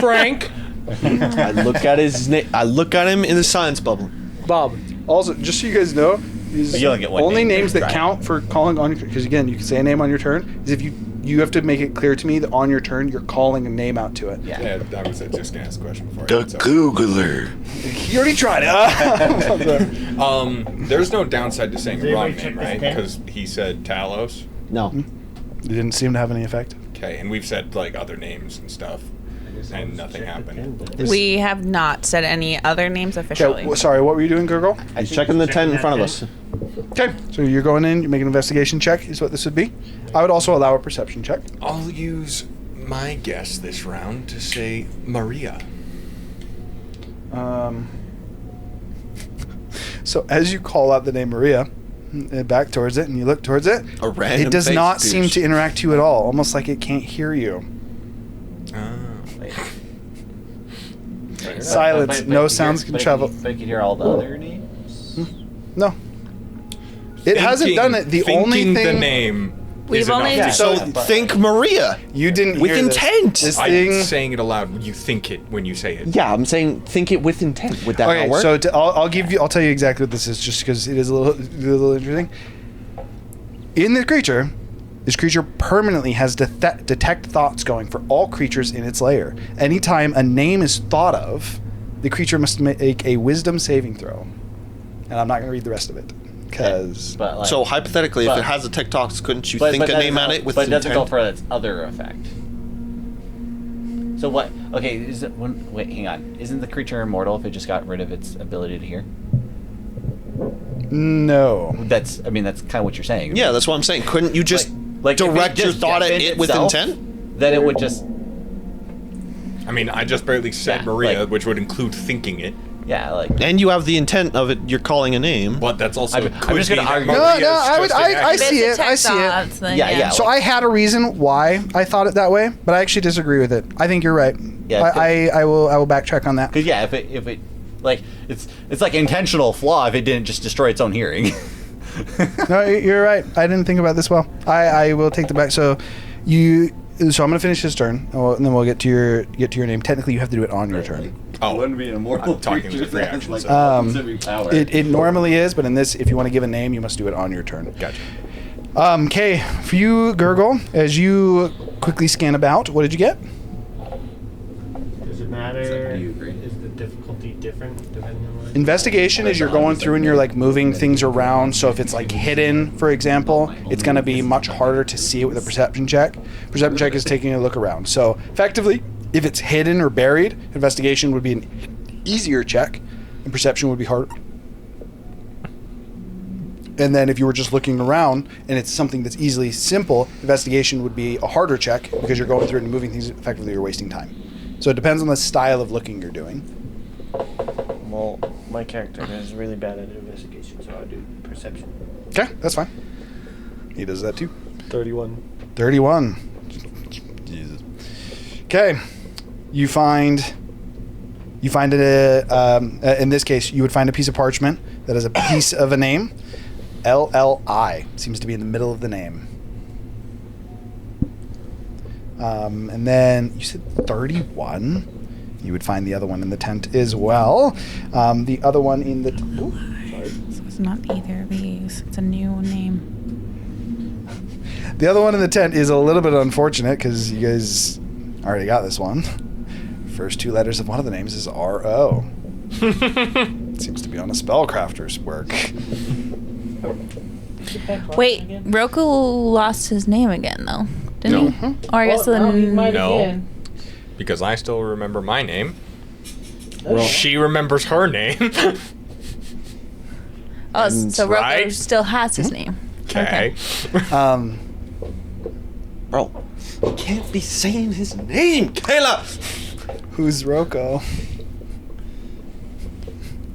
Frank. I look at his I look at him in the science bubble. Bob. Also, just so you guys know, is You only get one only name names per that try. count for calling on your, because again, you can say a name on your turn, is if you have to make it clear to me that on your turn you're calling a name out to it. Yeah. Yeah, I was just gonna ask a question before. The Googler. You already tried it. There's no downside to saying the wrong anybody check name, this right? pen? Because he said Talos. No. It didn't seem to have any effect. Okay, and we've said like other names and stuff, and nothing happened. We have not said any other names Okay, officially. sorry, what were you doing, Gurgle? He's checking the tent in front of us. Okay, so you're going in, you make an investigation check, is what this would be. I would also allow a perception check. I'll use my guess this round to say Maria. So as you call out the name Maria, back towards it, and you look towards it, A random it does face not appears. seem to interact to you at all, almost like it can't hear you. Silence, no sounds can travel. But you can hear all the other names. No. It hasn't done it. The only Thinking thing the name. We've is enough only- to Yeah. So say. think Maria. you didn't With hear this. intent. This I'm thing. saying it aloud. You think it when you say it. Yeah, I'm saying think it with intent. Would that Okay, not work? so I'll tell you exactly what this is, just because it is a little interesting. In the creature, this creature permanently has detect thoughts going for all creatures in its lair. Anytime a name is thought of, the creature must make a wisdom saving throw. And I'm not going to read the rest of it, because But like, So hypothetically, if but- it has a TikToks, couldn't you but think a that name doesn't on go- it with but it doesn't go intent? for its other effect. So what? Okay, is it one? Wait, hang on. Isn't the creature immortal if it just got rid of its ability to hear? no. That's. I mean, that's kind of what you're saying. Yeah, that's what I'm saying. Couldn't you just Like if it direct your just thought at deafened it with itself, intent? Then it would just. I mean, I just barely said Yeah, Maria, like- which would include thinking it. Yeah, like. And you have the intent of it. You're calling a name. But that's also. I'm just gonna argue- No, Maria's I would- just an I actor. see If it's it, I a see it. text odds, Yeah, yeah. So I had a reason why I thought it that way, but I actually disagree with it. I think you're right. Yeah, I will backtrack on that. Because yeah, if it like it's like intentional flaw if it didn't just destroy its own hearing. No, you're right. I didn't think about this well. I will take the back. So I'm gonna finish his turn, and then we'll get to your name. Technically, you have to do it on your turn. Oh, wouldn't be an immortal I'm talking creature with free that has, action, like, so- opposite every power. It normally is, but in this, if you want to give a name, you must do it on your turn. Gotcha. Okay, for you, Gurgle, as you quickly scan about, what did you get? Does it matter? do you agree? Is the difficulty different depending on what? Investigation is you're going through and you're like moving things around. So if it's like hidden, for example, it's going to be much harder to see it with a perception check. Perception check is taking a look around. So effectively, if it's hidden or buried, investigation would be an easier check, and perception would be harder. And then if you were just looking around and it's something that's easily simple, investigation would be a harder check because you're going through it and moving things effectively. You're wasting time. So it depends on the style of looking you're doing. Well, my character is really bad at investigation, so I do perception. Okay, that's fine. He does that too. 31. 31. Jesus. Okay. You find in this case, you would find a piece of parchment that is a piece of a name. LLI seems to be in the middle of the name. And then you said 31. You would find the other one in the tent as well. The other one in the... sorry. So it's not either of these. It's a new name. The other one in the tent is a little bit unfortunate because you guys already got this one. First two letters of one of the names is R-O. Seems to be on a spellcrafter's work. Wait, Roku lost his name again, though, didn't he? Or I guess No, because I still remember my name. She remembers her name. Oh, so Roku right? still has his name. Okay. Bro, you can't be saying his name, Kayla! Who's Roko?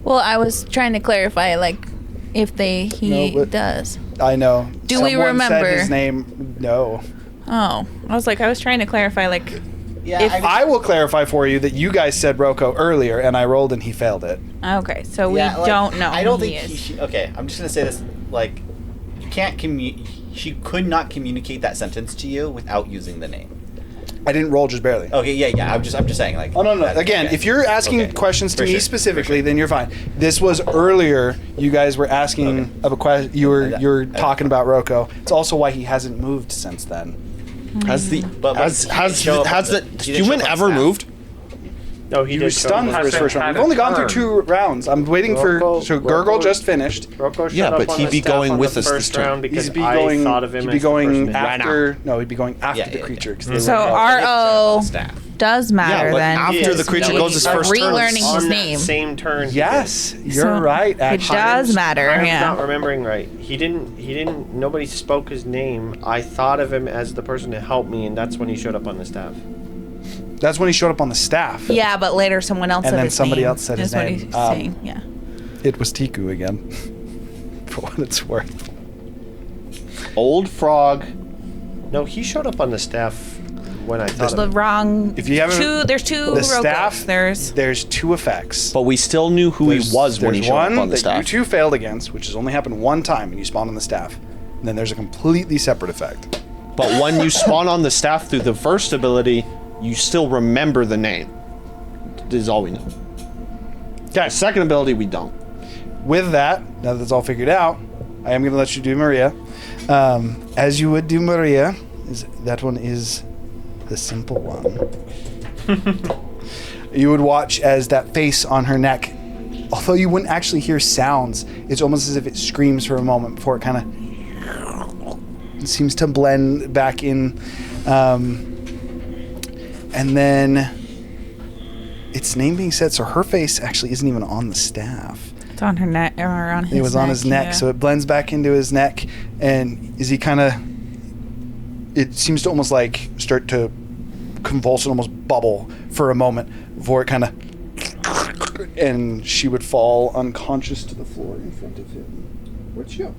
Well, I was trying to clarify, like, if he does. I know. Do we remember? Said his name. No. Oh, I was trying to clarify, like, Yeah, I will clarify for you that you guys said Roko earlier, and I rolled and he failed it. Okay, so we Yeah, like, don't know. I don't who think he is. okay, I'm just gonna say this. Like, you can't she could not communicate that sentence to you without using the name. I didn't roll, just barely. Okay, yeah. I'm just saying, like. Oh, no. Again, okay. if you're asking questions to For me sure, specifically, then you're fine. This was earlier. You guys were asking of a question. You're talking about Roko. It's also why he hasn't moved since then. Has the human ever moved? No, he He did was stunned show up. for his first round. We've only gone through 2 rounds. I'm waiting so Gurgle just finished. Rocco showed Yeah, up but on he'd the be staff going on with the us this first turn. round because He'd be I going. thought of him He'd as be going the person. after. No, he'd be going after Yeah, the yeah, creature. 'Cause yeah. they So were- RO Staff. does matter Yeah, but then. after because the creature we goes his are first turn, relearning On his that name. same turn. he Yes, did. you're right. It Actually, does matter. I'm Yeah. not remembering right. He didn't. Nobody spoke his name. I thought of him as the person to help me, and that's when he showed up on the staff. That's when he showed up on the staff. Yeah, but later someone else And said then his somebody name. else said his That's name. what he's saying. Yeah. It was Tiku again. For what it's worth. Old frog. No, he showed up on the staff when I thought There's of the him. wrong. If you haven't, There's two the Rokos. staff. There's 2 effects. But we still knew who he was when he There's showed one up on the that staff. you 2 failed against, which has only happened 1 time, and you spawn on the staff. And then there's a completely separate effect. But when you spawn on the staff through the first ability, you still remember the name. This is all we know. Okay. The second ability, we don't. With that, now that that's all figured out, I am going to let you do Maria. As you would do Maria, that one is the simple one. You would watch as that face on her neck, although you wouldn't actually hear sounds, it's almost as if it screams for a moment before it kind of seems to blend back in. And then its name being said, so her face actually isn't even on the staff. It's on her neck or on his neck. It was on his neck, yeah. so it blends back into his neck, and is he kind of... It seems to almost like start to convulse and almost bubble for a moment before it kind of... And she would fall unconscious to the floor in front of him. Where'd she go?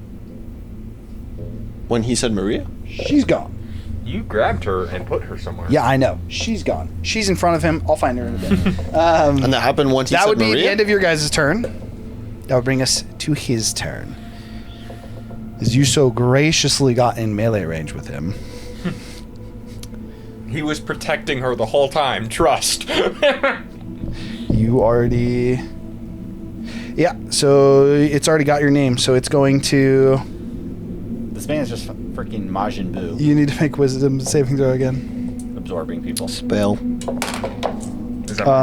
When he said Maria? She's gone. You grabbed her and put her somewhere. Yeah, I know. She's gone. She's in front of him. I'll find her in a bit. And that happened once he That said would be Maria? the end of your guys' turn. That would bring us to his turn. As you so graciously got in melee range with him. He was protecting her the whole time. Trust. You already... Yeah, so it's already got your name, so it's going to... This man is just freaking Majin Buu. You need to make wisdom saving throw again. Absorbing people. Spell.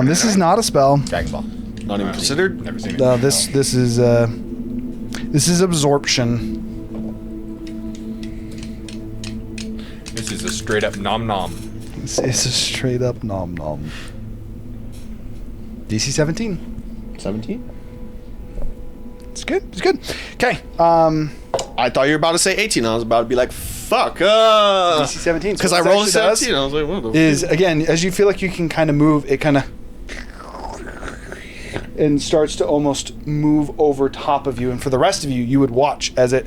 This is not a spell. Dragon Ball. Not even considered? Never seen it. No, this is absorption. This is a straight up nom nom. This is a straight up nom nom. DC 17. 17? It's good. It's good. Okay. I thought you were about to say 18. I was about to be like, fuck. DC 17. Because I rolled a 17. I was like, what the Is again, as you feel like you can kind of move, it kind of and starts to almost move over top of you, and for the rest of you, you would watch as it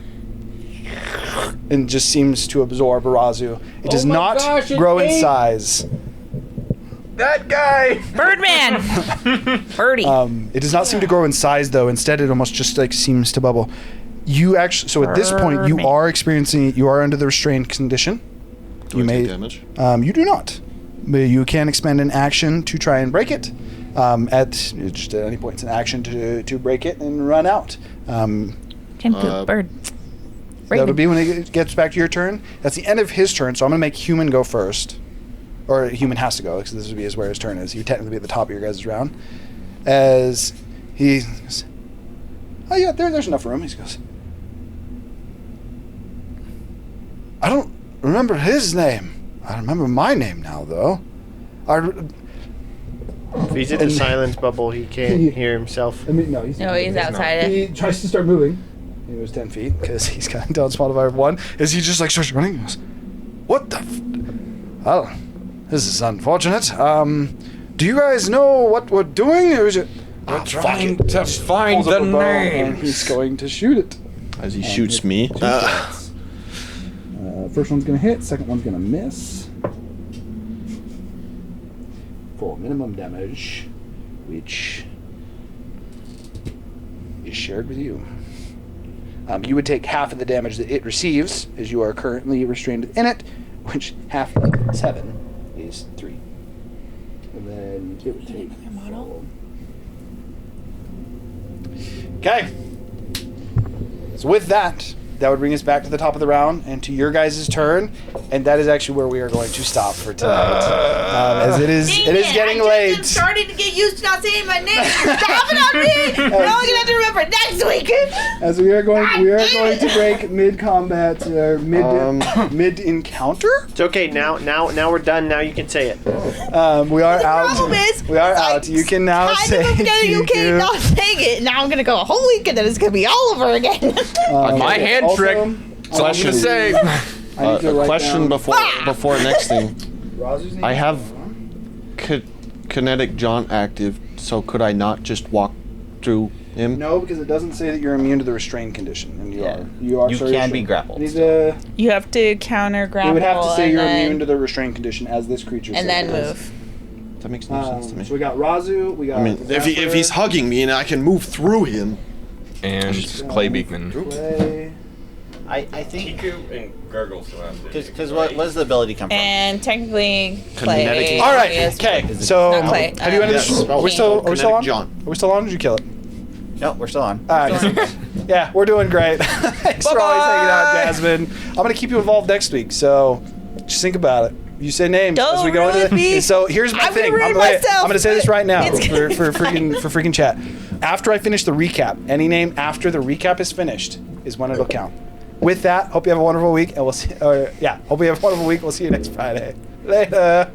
and just seems to absorb Arazu. It does my not gosh, it grow in ate. size. That guy. Birdman! Birdie. It does not seem to grow in size, though. Instead, it almost just like seems to bubble. You actually, so at this point, you are experiencing. You are under the restrained condition. Do I take damage? You do not. But you can expend an action to try and break it. Just at any point, it's an action to break it and run out. Can poop bird. That'll be when it gets back to your turn. That's the end of his turn, so I'm going to make Human go first. Or Human has to go, because this would be where his turn is. He would technically be at the top of your guys' round. As he goes, oh yeah, there's enough room. He goes, I don't remember his name. I remember my name now, though. If he's in the silence bubble, he can't hear himself. No, he's outside it. He tries to start moving. He moves 10 feet, because he's kind of down small divided 1. As he just like starts running, he goes, what the well, this is unfortunate. Do you guys know what we're doing? Or is it... We're trying to find the And names. he's going to shoot it. As he shoots me. First one's going to hit, second one's going to miss. For minimum damage, which is shared with you. You would take half of the damage that it receives, as you are currently restrained in it, which half of 7 is 3. And then it would take... Okay. So with that would bring us back to the top of the round and to your guys' turn, and that is actually where we are going to stop for tonight, as it is getting late. I'm starting to get used to not saying my name. Stop it on me! We're only gonna have to remember next week. As we are going to break mid combat or mid encounter. It's okay. Now we're done. Now you can say it. We are out. problem is, we are out. You can now say. Okay, not saying it. Now I'm gonna go a whole week and then it's gonna be all over again. My hand trick. That's all I'm gonna say. I need to A write question down- before next thing. Razu's name I is have Ron. kinetic jaunt active, so could I not just walk through him? No, because it doesn't say that you're immune to the restrained condition, and you are. You are. You sorry, can be restrained. grappled I need to- You have to counter grapple. You would have to say and you're then, immune to the restrained condition as this creature. and says then it is. move. That makes no sense to me. So we got Razu. We got. I mean, if he's hugging me and I can move through him. And Clay Beekman. Clay. I think Kiku and Gurgle still have to. because what does the ability come from? And technically, Clay. Kinetic- All right. is- Okay. Is it- So Not Clay. have you ended Yes. this? Are we still on? Kinetic jaunt. Are we still on? Or did you kill it? No, we're still on. All right. Yeah, we're doing great. Thanks for always hanging out, Jasmine. I'm gonna keep you involved next week, so just think about it. You say names as we Don't go into ruin me. So here's my I'm gonna thing. ruin I'm myself, gonna say this right now but it's for freaking chat. After I finish the recap, any name after the recap is finished is when it'll count. With that, hope you have a wonderful week, and we'll see. Hope you have a wonderful week. We'll see you next Friday. Later.